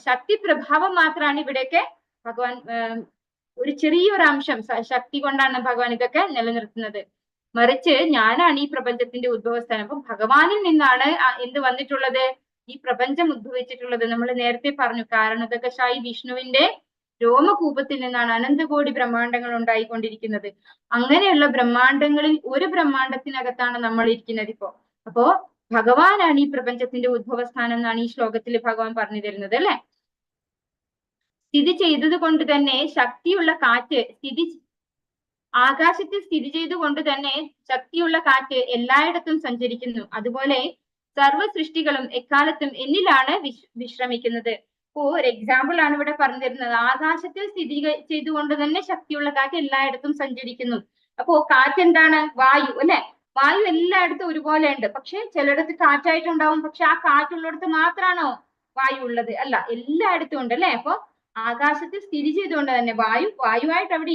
ശക്തി പ്രഭാവം മാത്രമാണ് ഇവിടെയൊക്കെ ഭഗവാൻ ഒരു ചെറിയൊരു അംശം ശക്തി കൊണ്ടാണ് ഭഗവാൻ ഇതൊക്കെ നിലനിർത്തുന്നത്. മറിച്ച് ഞാനാണ് ഈ പ്രപഞ്ചത്തിന്റെ ഉദ്ഭവസ്ഥാനം. അപ്പൊ ഭഗവാനിൽ നിന്നാണ് എന്ത് വന്നിട്ടുള്ളത്? ഈ പ്രപഞ്ചം ഉദ്ഭവിച്ചിട്ടുള്ളത്. നമ്മൾ നേരത്തെ പറഞ്ഞു കാരണോദകശായി വിഷ്ണുവിന്റെ രോമകൂപത്തിൽ നിന്നാണ് അനന്തകോടി ബ്രഹ്മാണ്ടങ്ങൾ ഉണ്ടായിക്കൊണ്ടിരിക്കുന്നത്. അങ്ങനെയുള്ള ബ്രഹ്മാണ്ടങ്ങളിൽ ഒരു ബ്രഹ്മാണ്ടത്തിനകത്താണ് നമ്മൾ ഇരിക്കുന്നത് ഇപ്പോ. അപ്പോ ഭഗവാനാണ് ഈ പ്രപഞ്ചത്തിന്റെ ഉദ്ഭവസ്ഥാനം എന്നാണ് ഈ ശ്ലോകത്തിൽ ഭഗവാൻ പറഞ്ഞു തരുന്നത് അല്ലെ. സ്ഥിതി ചെയ്തത് കൊണ്ട് തന്നെ ശക്തിയുള്ള കാറ്റ് ആകാശത്തിൽ സ്ഥിതി ചെയ്തുകൊണ്ട് തന്നെ ശക്തിയുള്ള കാറ്റ് എല്ലായിടത്തും സഞ്ചരിക്കുന്നു. അതുപോലെ സർവ്വ സൃഷ്ടികളും എക്കാലത്തും എന്നിലാണ് വിശ്രമിക്കുന്നത്. ഇപ്പോ ഒരു എക്സാമ്പിൾ ആണ് ഇവിടെ പറഞ്ഞു തരുന്നത്. ആകാശത്തിൽ സ്ഥിതി ചെയ്തുകൊണ്ട് തന്നെ ശക്തിയുള്ള കാറ്റ് എല്ലായിടത്തും സഞ്ചരിക്കുന്നു. അപ്പോ കാറ്റ് എന്താണ്? വായു അല്ലെ. വായു എല്ലായിടത്തും ഒരുപോലെ ഉണ്ട്. പക്ഷെ ചിലയിടത്ത് കാറ്റായിട്ടുണ്ടാവും. പക്ഷെ ആ കാറ്റുള്ളിടത്ത് മാത്രമാണോ വായു ഉള്ളത്? അല്ല, എല്ലായിടത്തും ഉണ്ട് അല്ലെ. അപ്പൊ ആകാശത്തിൽ സ്ഥിതി ചെയ്തുകൊണ്ട് തന്നെ വായുവായിട്ട് അവിടെ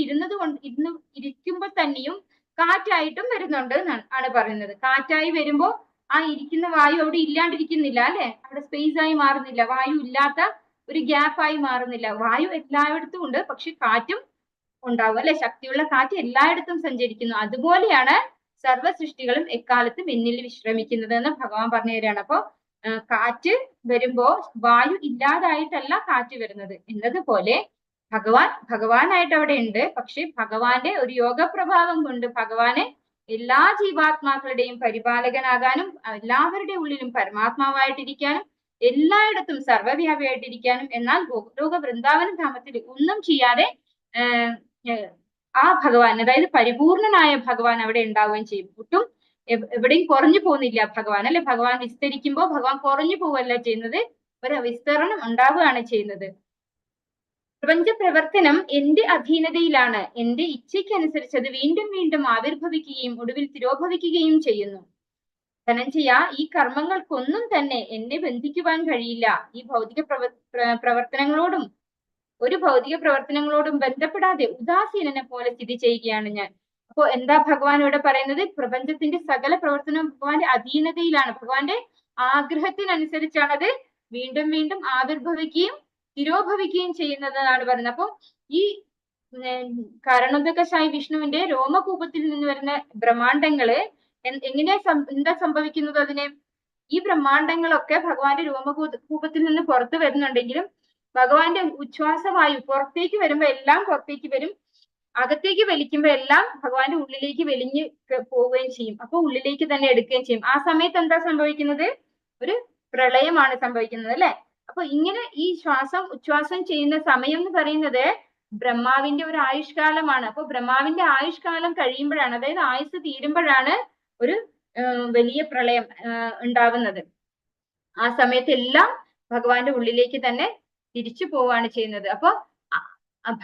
ഇരിക്കുമ്പോൾ തന്നെയും കാറ്റായിട്ടും വരുന്നുണ്ട് ആണ് പറയുന്നത്. കാറ്റായി വരുമ്പോ ആ ഇരിക്കുന്ന വായു അവിടെ ഇല്ലാണ്ടിരിക്കുന്നില്ല അല്ലെ, അവിടെ സ്പേസ് ആയി മാറുന്നില്ല, വായു ഇല്ലാത്ത ഒരു ഗ്യാപ്പായി മാറുന്നില്ല. വായു എല്ലായിടത്തും ഉണ്ട്, പക്ഷെ കാറ്റും ഉണ്ടാവും അല്ലെ, ശക്തിയുള്ള കാറ്റ് എല്ലായിടത്തും സഞ്ചരിക്കുന്നു. അതുപോലെയാണ് സർവ്വ സൃഷ്ടികളും എക്കാലത്തും എന്നിൽ വിശ്രമിക്കുന്നത് എന്ന് ഭഗവാൻ പറഞ്ഞു തരികയാണ്. അപ്പൊ കാറ്റ് വരുമ്പോ വായു ഇല്ലാതായിട്ടല്ല കാറ്റ് വരുന്നത് എന്നതുപോലെ ഭഗവാനായിട്ട് അവിടെ ഉണ്ട്. പക്ഷെ ഭഗവാന്റെ ഒരു യോഗപ്രഭാവം കൊണ്ട് ഭഗവാനെ എല്ലാ ജീവാത്മാക്കളുടെയും പരിപാലകനാകാനും എല്ലാവരുടെ ഉള്ളിലും പരമാത്മാവായിട്ടിരിക്കാനും എല്ലായിടത്തും സർവ്വവ്യാപിയായിട്ടിരിക്കാനും, എന്നാൽ ഗോലോക വൃന്ദാവന ധാമത്തിൽ ഒന്നും ചെയ്യാതെ ആ ഭഗവാൻ, അതായത് പരിപൂർണനായ ഭഗവാൻ അവിടെ ഉണ്ടാവുകയും ചെയ്യും. ഒട്ടും എവിടെയും കുറഞ്ഞു പോകുന്നില്ല ഭഗവാൻ അല്ലെ. ഭഗവാൻ വിസ്തരിക്കുമ്പോൾ ഭഗവാൻ കുറഞ്ഞു പോവല്ല ചെയ്യുന്നത്, ഒരു വിസ്തരണം ഉണ്ടാവുകയാണ് ചെയ്യുന്നത്. പ്രപഞ്ച പ്രവർത്തനം എന്റെ അധീനതയിലാണ്. എന്റെ ഇച്ഛയ്ക്കനുസരിച്ച് അത് വീണ്ടും വീണ്ടും ആവിർഭവിക്കുകയും ഒടുവിൽ തിരോഭവിക്കുകയും ചെയ്യുന്നു. ധനഞ്ജയ, ഈ കർമ്മങ്ങൾക്കൊന്നും തന്നെ എന്നെ ബന്ധിക്കുവാൻ കഴിയില്ല. ഈ ഭൗതിക പ്രവർത്തനങ്ങളോടും ഒരു ഭൗതിക പ്രവർത്തനങ്ങളോടും ബന്ധപ്പെടാതെ ഉദാസീനനെ പോലെ സ്ഥിതി ചെയ്യുകയാണ് ഞാൻ. അപ്പോ എന്താ ഭഗവാൻ ഇവിടെ പറയുന്നത്? പ്രപഞ്ചത്തിന്റെ സകല പ്രവർത്തനവും ഭഗവാന്റെ അധീനതയിലാണ്, ഭഗവാന്റെ ആഗ്രഹത്തിനനുസരിച്ചാണ് അത് വീണ്ടും വീണ്ടും ആവിർഭവിക്കുകയും തിരോഭവിക്കുകയും ചെയ്യുന്നതെന്നാണ് പറയുന്നത്. അപ്പൊ ഈ കാരണോദകശായി വിഷ്ണുവിന്റെ രോമകൂപത്തിൽ നിന്ന് വരുന്ന ബ്രഹ്മാണ്ടങ്ങള് എന്താ സംഭവിക്കുന്നത്? അതിന് ഈ ബ്രഹ്മാണ്ടങ്ങളൊക്കെ ഭഗവാന്റെ രോമകൂപത്തിൽ നിന്ന് പുറത്തു വരുന്നുണ്ടെങ്കിലും ഭഗവാന്റെ ഉച്ഛ്വാസവായു പുറത്തേക്ക് വരുമ്പോ എല്ലാം പുറത്തേക്ക് വരും, അകത്തേക്ക് വലിക്കുമ്പോ എല്ലാം ഭഗവാന്റെ ഉള്ളിലേക്ക് വലിഞ്ഞ് പോവുകയും ചെയ്യും. അപ്പൊ ഉള്ളിലേക്ക് തന്നെ എടുക്കുകയും ചെയ്യും. ആ സമയത്ത് എന്താ സംഭവിക്കുന്നത്? ഒരു പ്രളയമാണ് സംഭവിക്കുന്നത് അല്ലെ. അപ്പൊ ഇങ്ങനെ ഈ ഉച്ഛ്വാസം ചെയ്യുന്ന സമയം എന്ന് പറയുന്നത് ബ്രഹ്മാവിന്റെ ഒരു ആയുഷ്കാലമാണ്. അപ്പൊ ബ്രഹ്മാവിന്റെ ആയുഷ്കാലം കഴിയുമ്പോഴാണ്, അതായത് ആയുസ് തീരുമ്പോഴാണ് ഒരു വലിയ പ്രളയം ഉണ്ടാവുന്നത്. ആ സമയത്ത് എല്ലാം ഭഗവാന്റെ ഉള്ളിലേക്ക് തന്നെ തിരിച്ചു പോവുകയാണ് ചെയ്യുന്നത്. അപ്പൊ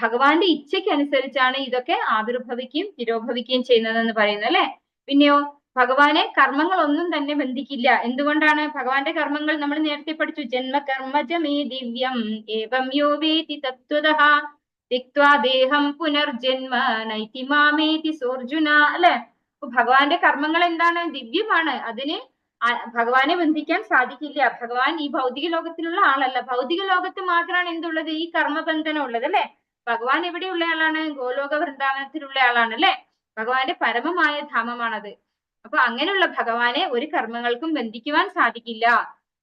ഭഗവാന്റെ ഇച്ഛയ്ക്കനുസരിച്ചാണ് ഇതൊക്കെ ആവിർഭവിക്കുകയും തിരോഭവിക്കുകയും ചെയ്യുന്നതെന്ന് പറയുന്നത് അല്ലെ. പിന്നെയോ ഭഗവാനെ കർമ്മങ്ങളൊന്നും തന്നെ ബന്ധിക്കില്ല. എന്തുകൊണ്ടാണ്? ഭഗവാന്റെ കർമ്മങ്ങൾ നമ്മൾ നേരത്തെ പഠിച്ചു. ജന്മകർമ്മജമേ ദിവ്യം ഏവം യോ വേതി തത്വതഃ തിക്ത്വാ ദേഹം പുനർജന്മ നൈതി മാമേതി സോർജുന അല്ലെ. അപ്പൊ ഭഗവാന്റെ കർമ്മങ്ങൾ എന്താണ്? ദിവ്യമാണ്. അതിന് ഭഗവാനെ ബന്ധിക്കാൻ സാധിക്കില്ല. ഭഗവാൻ ഈ ഭൗതിക ലോകത്തിലുള്ള ആളല്ല. ഭൗതിക ലോകത്ത് മാത്രമാണ് എന്തുള്ളത്? ഈ കർമ്മബന്ധനം ഉള്ളത് അല്ലെ. ഭഗവാൻ എവിടെയുള്ള ആളാണ്? ഗോലോക വൃന്ദാവനത്തിലുള്ള ആളാണ് അല്ലെ. ഭഗവാന്റെ പരമമായ ധാമമാണത്. അപ്പൊ അങ്ങനെയുള്ള ഭഗവാനെ ഒരു കർമ്മങ്ങൾക്കും ബന്ധിക്കുവാൻ സാധിക്കില്ല.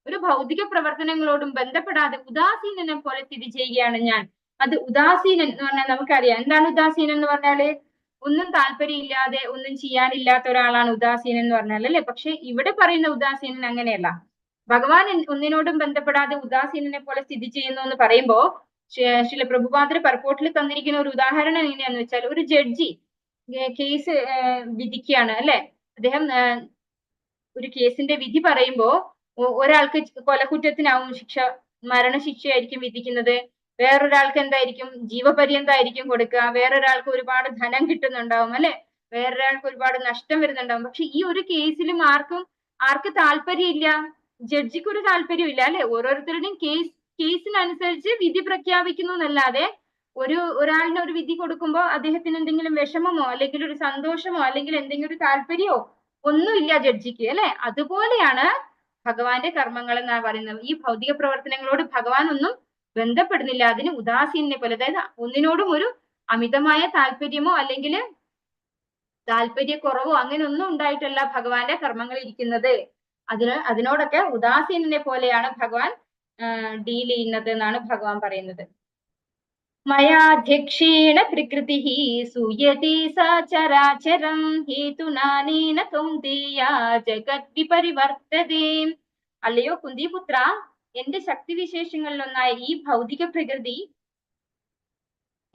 ഒരു ഭൗതിക പ്രവർത്തനങ്ങളോടും ബന്ധപ്പെടാതെ ഉദാസീനനെ പോലെ സ്ഥിതി ചെയ്യുകയാണ് ഞാൻ. അത് ഉദാസീനൻ എന്ന് പറഞ്ഞാൽ നമുക്കറിയാം. എന്താണ് ഉദാസീനൻ എന്ന് പറഞ്ഞാല്? ഒന്നും താല്പര്യമില്ലാതെ ഒന്നും ചെയ്യാനില്ലാത്ത ഒരാളാണ് ഉദാസീനൻ എന്ന് പറഞ്ഞാൽ അല്ലെ. പക്ഷെ ഇവിടെ പറയുന്ന ഉദാസീനൻ അങ്ങനെയല്ല. ഭഗവാൻ ഒന്നിനോടും ബന്ധപ്പെടാതെ ഉദാസീനനെ പോലെ സ്ഥിതി ചെയ്യുന്നു എന്ന് പറയുമ്പോ ശ്രീല പ്രഭുപാദർ പർപ്പോട്ടിൽ തന്നിരിക്കുന്ന ഒരു ഉദാഹരണം എങ്ങനെയാന്ന് വെച്ചാൽ, ഒരു ജഡ്ജി കേസ് വിധിക്കുകയാണ് അല്ലെ. അദ്ദേഹം ഒരു കേസിന്റെ വിധി പറയുമ്പോ ഒരാൾക്ക് കൊലക്കുറ്റത്തിനാവും ശിക്ഷ, മരണശിക്ഷയായിരിക്കും വിധിക്കുന്നത്. വേറൊരാൾക്ക് എന്തായിരിക്കും? ജീവപര്യന്തമായിരിക്കും കൊടുക്കുക. വേറൊരാൾക്ക് ഒരുപാട് ധനം കിട്ടുന്നുണ്ടാവും അല്ലെ. വേറൊരാൾക്ക് ഒരുപാട് നഷ്ടം വരുന്നുണ്ടാവും. പക്ഷെ ഈ ഒരു കേസിലും ആർക്ക് താല്പര്യമില്ല? ജഡ്ജിക്ക് ഒരു താല്പര്യമില്ല അല്ലെ. ഓരോരുത്തരുടെയും കേസിനനുസരിച്ച് വിധി പ്രഖ്യാപിക്കുന്നു എന്നല്ലാതെ ഒരാളിന് ഒരു വിധി കൊടുക്കുമ്പോൾ അദ്ദേഹത്തിന് എന്തെങ്കിലും വിഷമമോ അല്ലെങ്കിൽ ഒരു സന്തോഷമോ അല്ലെങ്കിൽ എന്തെങ്കിലും ഒരു താല്പര്യമോ ഒന്നുമില്ല ജഡ്ജിക്ക് അല്ലെ. അതുപോലെയാണ് ഭഗവാന്റെ കർമ്മങ്ങൾ എന്നാണ് പറയുന്നത്. ഈ ഭൗതിക പ്രവർത്തനങ്ങളോട് ഭഗവാൻ ഒന്നും ബന്ധപ്പെടുന്നില്ല. അതിന് ഉദാസീനെ പോലെ, അതായത് ഒന്നിനോടും ഒരു അമിതമായ താല്പര്യമോ അല്ലെങ്കിൽ താല്പര്യക്കുറവോ അങ്ങനെ ഒന്നും ഉണ്ടായിട്ടല്ല ഭഗവാന്റെ കർമ്മങ്ങൾ ഇരിക്കുന്നത്. അതിനോടൊക്കെ ഉദാസീനെ പോലെയാണ് ഭഗവാൻ ഡീൽ ചെയ്യുന്നത് എന്നാണ് ഭഗവാൻ പറയുന്നത്. മയാധ്യക്ഷേണ പ്രകൃതി സൂയതി സചരാചരം ഹേതുനാനേന കൗന്ദേയ ജഗത് വിപരിവർത്തതേ. അല്ലയോ കുന്തിപുത്ര, എന്റെ ശക്തിവിശേഷങ്ങളിലൊന്നായ ഈ ഭൗതിക പ്രകൃതി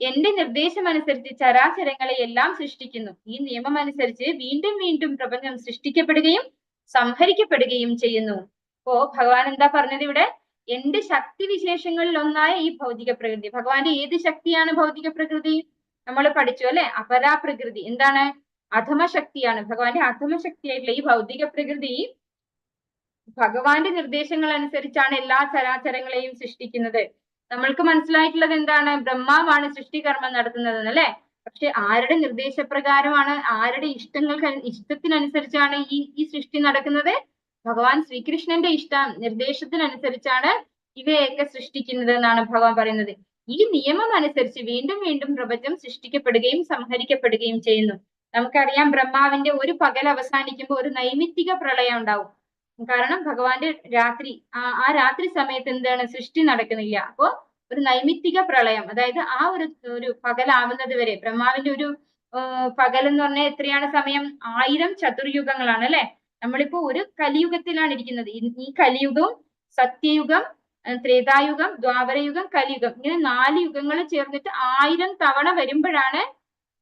എന്റെ നിർദ്ദേശമനുസരിച്ച് ചരാചരങ്ങളെ എല്ലാം സൃഷ്ടിക്കുന്നു. ഈ നിയമം അനുസരിച്ച് വീണ്ടും വീണ്ടും പ്രപഞ്ചം സൃഷ്ടിക്കപ്പെടുകയും സംഹരിക്കപ്പെടുകയും ചെയ്യുന്നു. അപ്പോ ഭഗവാൻ എന്താ പറഞ്ഞത് ഇവിടെ? എന്റെ ശക്തിവിശേഷങ്ങളിൽ ഒന്നായ ഈ ഭൗതിക പ്രകൃതി. ഭഗവാന്റെ ഏത് ശക്തിയാണ് ഭൗതിക പ്രകൃതി? നമ്മൾ പഠിച്ചു അല്ലെ. അപരാപ്രകൃതി. എന്താണ്? അധമശക്തിയാണ്. ഭഗവാന്റെ അധമശക്തിയായിട്ടുള്ള ഈ ഭൗതിക പ്രകൃതി ഭഗവാന്റെ നിർദ്ദേശങ്ങൾ അനുസരിച്ചാണ് എല്ലാ ചരാചരങ്ങളെയും സൃഷ്ടിക്കുന്നത്. നമ്മൾക്ക് മനസ്സിലായിട്ടുള്ളത് എന്താണ്? ബ്രഹ്മാവാണ് സൃഷ്ടികർമ്മം നടത്തുന്നത് അല്ലെ? പക്ഷെ ആരുടെ നിർദ്ദേശപ്രകാരമാണ്, ആരുടെ ഇഷ്ടത്തിനനുസരിച്ചാണ് ഈ സൃഷ്ടി നടക്കുന്നത്? ഭഗവാൻ ശ്രീകൃഷ്ണന്റെ നിർദ്ദേശത്തിനനുസരിച്ചാണ് ഇവയൊക്കെ സൃഷ്ടിക്കുന്നത് എന്നാണ് ഭഗവാൻ പറയുന്നത്. ഈ നിയമം അനുസരിച്ച് വീണ്ടും വീണ്ടും പ്രപഞ്ചം സൃഷ്ടിക്കപ്പെടുകയും സംഹരിക്കപ്പെടുകയും ചെയ്യുന്നു. നമുക്കറിയാം, ബ്രഹ്മാവിന്റെ ഒരു പകൽ അവസാനിക്കുമ്പോൾ ഒരു നൈമിത്തിക പ്രളയം ഉണ്ടാവും. കാരണം ഭഗവാന്റെ രാത്രി, ആ രാത്രി സമയത്ത് എന്താണ്, സൃഷ്ടി നടക്കുന്നില്ല. അപ്പോ ഒരു നൈമിത്തിക പ്രളയം, അതായത് ആ ഒരു പകലാവുന്നത് വരെ, ബ്രഹ്മാവിന്റെ ഒരു പകൽ എന്ന് പറഞ്ഞാൽ എത്രയാണ് സമയം? 1000 ചതുർയുഗങ്ങളാണ് അല്ലെ? നമ്മളിപ്പോ ഒരു കലിയുഗത്തിലാണ് ഇരിക്കുന്നത്. ഈ കലിയുഗവും സത്യയുഗം, ത്രേതായുഗം, ദ്വാപരയുഗം, കലിയുഗം, ഇങ്ങനെ 4 യുഗങ്ങൾ ചേർന്നിട്ട് 1000 തവണ വരുമ്പോഴാണ്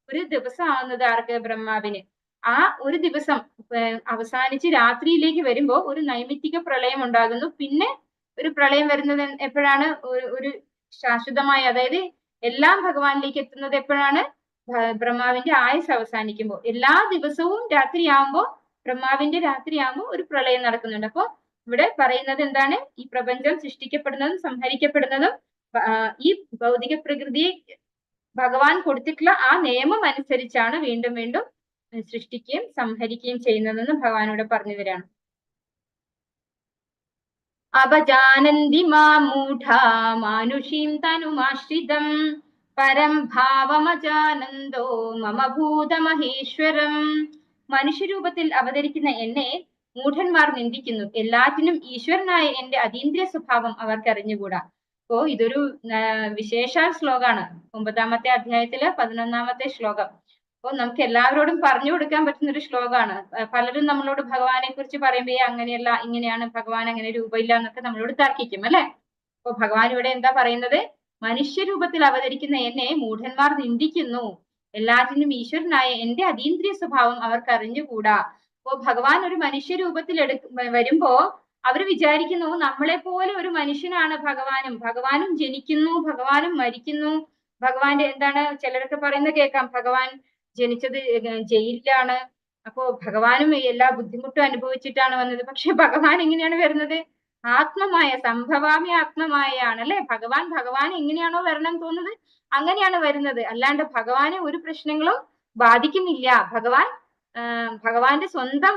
ഒരു ദിവസം ആവുന്നത് ആർക്ക്? ബ്രഹ്മാവിന്. ആ ഒരു ദിവസം അവസാനിച്ച് രാത്രിയിലേക്ക് വരുമ്പോ ഒരു നൈമിത്തിക പ്രളയം ഉണ്ടാകുന്നു. പിന്നെ ഒരു പ്രളയം വരുന്നത് എപ്പോഴാണ്? ഒരു ശാശ്വതമായ, അതായത് എല്ലാം ഭഗവാനിലേക്ക് എത്തുന്നത് എപ്പോഴാണ്? ബ്രഹ്മാവിന്റെ ആയുസ് അവസാനിക്കുമ്പോൾ. എല്ലാ ദിവസവും രാത്രിയാവുമ്പോ, ബ്രഹ്മാവിന്റെ രാത്രിയാവുമ്പോ ഒരു പ്രളയം നടക്കുന്നുണ്ട്. അപ്പോ ഇവിടെ പറയുന്നത് എന്താണ്? ഈ പ്രപഞ്ചം സൃഷ്ടിക്കപ്പെടുന്നതും സംഹരിക്കപ്പെടുന്നതും ഈ ഭൗതിക പ്രകൃതിയെ ഭഗവാൻ കൊടുത്തിട്ടുള്ള ആ നിയമം അനുസരിച്ചാണ് വീണ്ടും വീണ്ടും സൃഷ്ടിക്കുകയും സംഹരിക്കുകയും ചെയ്യുന്നതെന്ന് ഭഗവാനോട് പറഞ്ഞു തരാണ്. അപജാനന്തി മാമൂഢാ മാനുഷീം തനുമാശ്രിതം പരം ഭാവമജാനന്ദോ മമ ഭൂതമഹേശ്വരം. മനുഷ്യരൂപത്തിൽ അവതരിക്കുന്ന എന്നെ മൂഢന്മാർ നിന്ദിക്കുന്നു. എല്ലാറ്റിനും ഈശ്വരനായ എന്റെ അതീന്ദ്രിയ സ്വഭാവം അവർക്ക് അറിഞ്ഞുകൂടാ. അപ്പോ ഇതൊരു വിശേഷാൽ ശ്ലോകാണ്. 9ാമത്തെ അധ്യായത്തിലെ 11ാമത്തെ ശ്ലോകം. അപ്പോൾ നമുക്ക് എല്ലാവരോടും പറഞ്ഞു കൊടുക്കാൻ പറ്റുന്ന ഒരു ശ്ലോകമാണ്. പലരും നമ്മളോട് ഭഗവാനെ കുറിച്ച് പറയുമ്പോ അങ്ങനെയല്ല, ഇങ്ങനെയാണ്, ഭഗവാൻ അങ്ങനെ രൂപമില്ല എന്നൊക്കെ നമ്മളോട് തർക്കിക്കും അല്ലെ? അപ്പൊ ഭഗവാൻ ഇവിടെ എന്താ പറയുന്നത്? മനുഷ്യരൂപത്തിൽ അവതരിക്കുന്ന എന്നെ മൂഢന്മാർ നിന്ദിക്കുന്നു. എല്ലാറ്റിനും ഈശ്വരനായ എന്റെ അതീന്ദ്രിയ സ്വഭാവം അവർക്ക് അറിഞ്ഞുകൂടാ. അപ്പോ ഭഗവാൻ ഒരു മനുഷ്യരൂപത്തിൽ വരുമ്പോ അവർ വിചാരിക്കുന്നു നമ്മളെ പോലെ ഒരു മനുഷ്യനാണ് ഭഗവാനും. ഭഗവാനും ജനിക്കുന്നു, ഭഗവാനും മരിക്കുന്നു. ഭഗവാന്റെ എന്താണ്, ചിലരൊക്കെ പറയുന്നത് കേൾക്കാം, ഭഗവാൻ ജനിച്ചത് ജയിലിലാണ്. അപ്പോ ഭഗവാനും എല്ലാ ബുദ്ധിമുട്ടും അനുഭവിച്ചിട്ടാണ് വന്നത്. പക്ഷെ ഭഗവാൻ എങ്ങനെയാണ് വരുന്നത്? ആത്മമായ, സംഭവാമി ആത്മമായാണ് അല്ലെ? ഭഗവാൻ എങ്ങനെയാണോ വരണം തോന്നുന്നത് അങ്ങനെയാണ് വരുന്നത്. അല്ലാണ്ട് ഭഗവാനെ ഒരു പ്രശ്നങ്ങളും ബാധിക്കുന്നില്ല. ഭഗവാന്റെ സ്വന്തം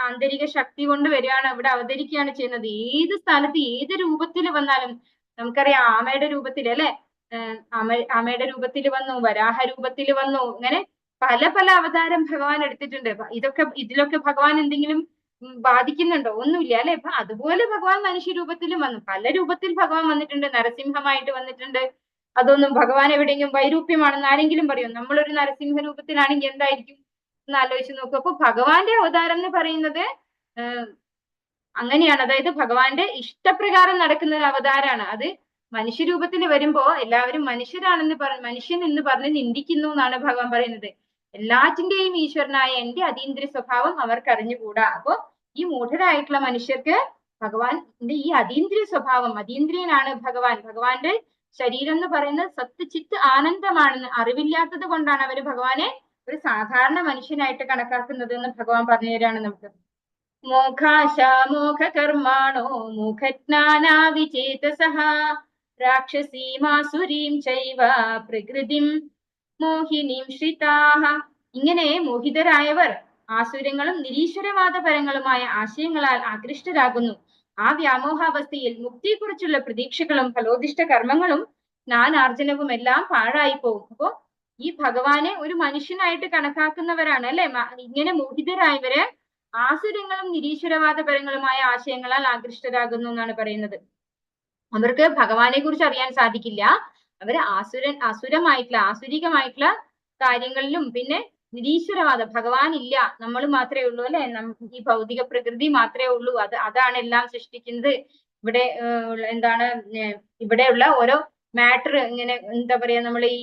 ആന്തരിക ശക്തി കൊണ്ട് വരികയാണ്, ഇവിടെ അവതരിക്കുകയാണ് ചെയ്യുന്നത്. ഏത് സ്ഥലത്ത് ഏത് രൂപത്തിൽ വന്നാലും, നമുക്കറിയാം ആമയുടെ രൂപത്തിൽ അല്ലെ, ആമയുടെ രൂപത്തിൽ വന്നു, വരാഹ രൂപത്തിൽ വന്നു, ഇങ്ങനെ പല പല അവതാരം ഭഗവാൻ എടുത്തിട്ടുണ്ട്. ഇതിലൊക്കെ ഭഗവാൻ എന്തെങ്കിലും ബാധിക്കുന്നുണ്ടോ? ഒന്നുമില്ല അല്ലെ? അപ്പൊ അതുപോലെ ഭഗവാൻ മനുഷ്യരൂപത്തിലും വന്നു, പല രൂപത്തിൽ ഭഗവാൻ വന്നിട്ടുണ്ട്. നരസിംഹമായിട്ട് വന്നിട്ടുണ്ട്. അതൊന്നും ഭഗവാൻ എവിടെയെങ്കിലും വൈരൂപ്യമാണെന്ന് ആരെങ്കിലും പറയും? നമ്മളൊരു നരസിംഹ രൂപത്തിലാണെങ്കിൽ എന്തായിരിക്കും എന്ന് ആലോചിച്ച് നോക്കും. അപ്പൊ ഭഗവാന്റെ അവതാരം എന്ന് പറയുന്നത് അങ്ങനെയാണ്. അതായത് ഭഗവാന്റെ ഇഷ്ടപ്രകാരം നടക്കുന്ന അവതാരമാണ്. അത് മനുഷ്യരൂപത്തിൽ വരുമ്പോ എല്ലാവരും മനുഷ്യൻ എന്ന് പറഞ്ഞ് നിന്ദിക്കുന്നു എന്നാണ് ഭഗവാൻ പറയുന്നത്. എല്ലാറ്റിന്റെയും ഈശ്വരനായ എന്റെ അതീന്ദ്രിയ സ്വഭാവം അവർക്ക് അറിഞ്ഞുകൂടാ. അപ്പോ ഈ മൂഢരായിട്ടുള്ള മനുഷ്യർക്ക് ഭഗവാന്റെ ഈ അതീന്ദ്രിയ സ്വഭാവം, അതീന്ദ്രിയനാണ് ഭഗവാന്റെ ശരീരം എന്ന് പറയുന്നത് സത്ത് ചിത്ത് ആനന്ദമാണെന്ന് അറിവില്ലാത്തത് കൊണ്ടാണ് അവര് ഭഗവാനെ ഒരു സാധാരണ മനുഷ്യനായിട്ട് കണക്കാക്കുന്നത് എന്ന് ഭഗവാൻ പറഞ്ഞു തരാണ് നമുക്ക്. മോഘകർമാണോ മൂഖജ്ഞാനാവിചേതസഃ രാക്ഷസീമാസുരീം ചൈവ പ്രകൃതിം മോഹിനീം ശ്രിതാഃ. ഇങ്ങനെ മോഹിതരായവർ ആസുരങ്ങളും നിരീശ്വരവാദപരങ്ങളുമായ ആശയങ്ങളാൽ ആകൃഷ്ടരാകുന്നു. ആ വ്യാമോഹാവസ്ഥയിൽ മുക്തിയെക്കുറിച്ചുള്ള പ്രതീക്ഷകളും ഫലോദിഷ്ട കർമ്മങ്ങളും ജ്ഞാനാർജനവും എല്ലാം പാഴായി പോകും. അപ്പോ ഈ ഭഗവാനെ ഒരു മനുഷ്യനായിട്ട് കണക്കാക്കുന്നവരാണ് അല്ലെ ഇങ്ങനെ മോഹിതരായവര് ആസുരങ്ങളും നിരീശ്വരവാദപരങ്ങളുമായ ആശയങ്ങളാൽ ആകൃഷ്ടരാകുന്നു എന്നാണ് പറയുന്നത്. അവർക്ക് ഭഗവാനെ കുറിച്ച് അറിയാൻ സാധിക്കില്ല. അവര് ആസുരികമായിട്ടുള്ള കാര്യങ്ങളിലും പിന്നെ നിരീശ്വരവാദം, ഭഗവാൻ ഇല്ല, നമ്മൾ മാത്രമേ ഉള്ളൂ അല്ലെ, ഈ ഭൗതിക പ്രകൃതി മാത്രമേ ഉള്ളൂ, അതാണ് എല്ലാം സൃഷ്ടിക്കുന്നത്. ഇവിടെ എന്താണ് ഇവിടെയുള്ള ഓരോ മാറ്റർ ഇങ്ങനെ എന്താ പറയാ, നമ്മൾ ഈ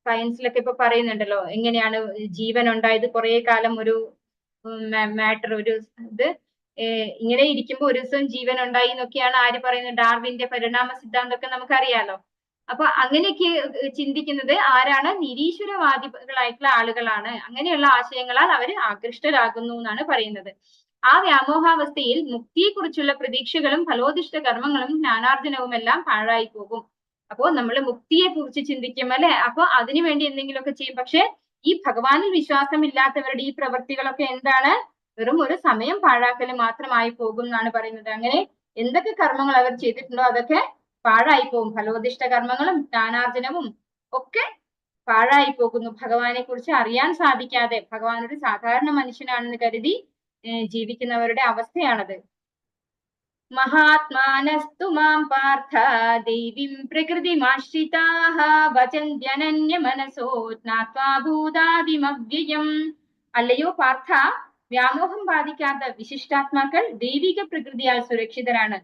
സയൻസിലൊക്കെ ഇപ്പൊ പറയുന്നുണ്ടല്ലോ എങ്ങനെയാണ് ജീവൻ ഉണ്ടായത്, കുറെ കാലം ഒരു മാറ്റർ ഒരു ഇത് ഇങ്ങനെ ഇരിക്കുമ്പോ ഒരു ദിവസം ജീവൻ ഉണ്ടായി എന്നൊക്കെയാണ് ആര് പറയുന്നത്? ഡാർവിന്റെ പരിണാമ സിദ്ധാന്തമൊക്കെ നമുക്കറിയാലോ. അപ്പൊ അങ്ങനെയൊക്കെ ചിന്തിക്കുന്നത് ആരാണ്? നിരീശ്വരവാദികളായിട്ടുള്ള ആളുകളാണ്. അങ്ങനെയുള്ള ആശയങ്ങളാൽ അവര് ആകൃഷ്ടരാകുന്നു എന്നാണ് പറയുന്നത്. ആ വ്യാമോഹാവസ്ഥയിൽ മുക്തിയെക്കുറിച്ചുള്ള പ്രതീക്ഷകളും ഫലോദിഷ്ട കർമ്മങ്ങളും ജ്ഞാനാർജനവും എല്ലാം പാഴായി പോകും. അപ്പോ നമ്മൾ മുക്തിയെ കുറിച്ച് ചിന്തിക്കും അല്ലെ, അപ്പൊ അതിനുവേണ്ടി എന്തെങ്കിലുമൊക്കെ ചെയ്യും. പക്ഷെ ഈ ഭഗവാനിൽ വിശ്വാസമില്ലാത്തവരുടെ ഈ പ്രവൃത്തികളൊക്കെ എന്താണ്, വെറും ഒരു സമയം പാഴാക്കൽ മാത്രമായി പോകും എന്നാണ് പറയുന്നത്. അങ്ങനെ എന്തൊക്കെ കർമ്മങ്ങൾ അവർ ചെയ്തിട്ടുണ്ടോ അതൊക്കെ പാഴായി പോകും. ഫലോദിഷ്ട കർമ്മങ്ങളും ജ്ഞാനാർജനവും ഒക്കെ പാഴായി പോകുന്നു. ഭഗവാനെ കുറിച്ച് അറിയാൻ സാധിക്കാതെ ഭഗവാൻ ഒരു സാധാരണ മനുഷ്യനാണെന്ന് കരുതി ജീവിക്കുന്നവരുടെ അവസ്ഥയാണത്. മഹാത്മാനസ്തു മാം പാർത്ഥ ദേവീം പ്രകൃതിമാശ്രിതാഃ ഭജന്ത്യനന്യ മനസോ ജ്ഞാത്വാ ഭൂതാദിമവ്യയം. അല്ലയോ പാർത്ഥ, വ്യാമോഹം ബാധിക്കാത്ത വിശിഷ്ടാത്മാക്കൾ ദൈവിക പ്രകൃതിയാൽ സുരക്ഷിതരാണ്.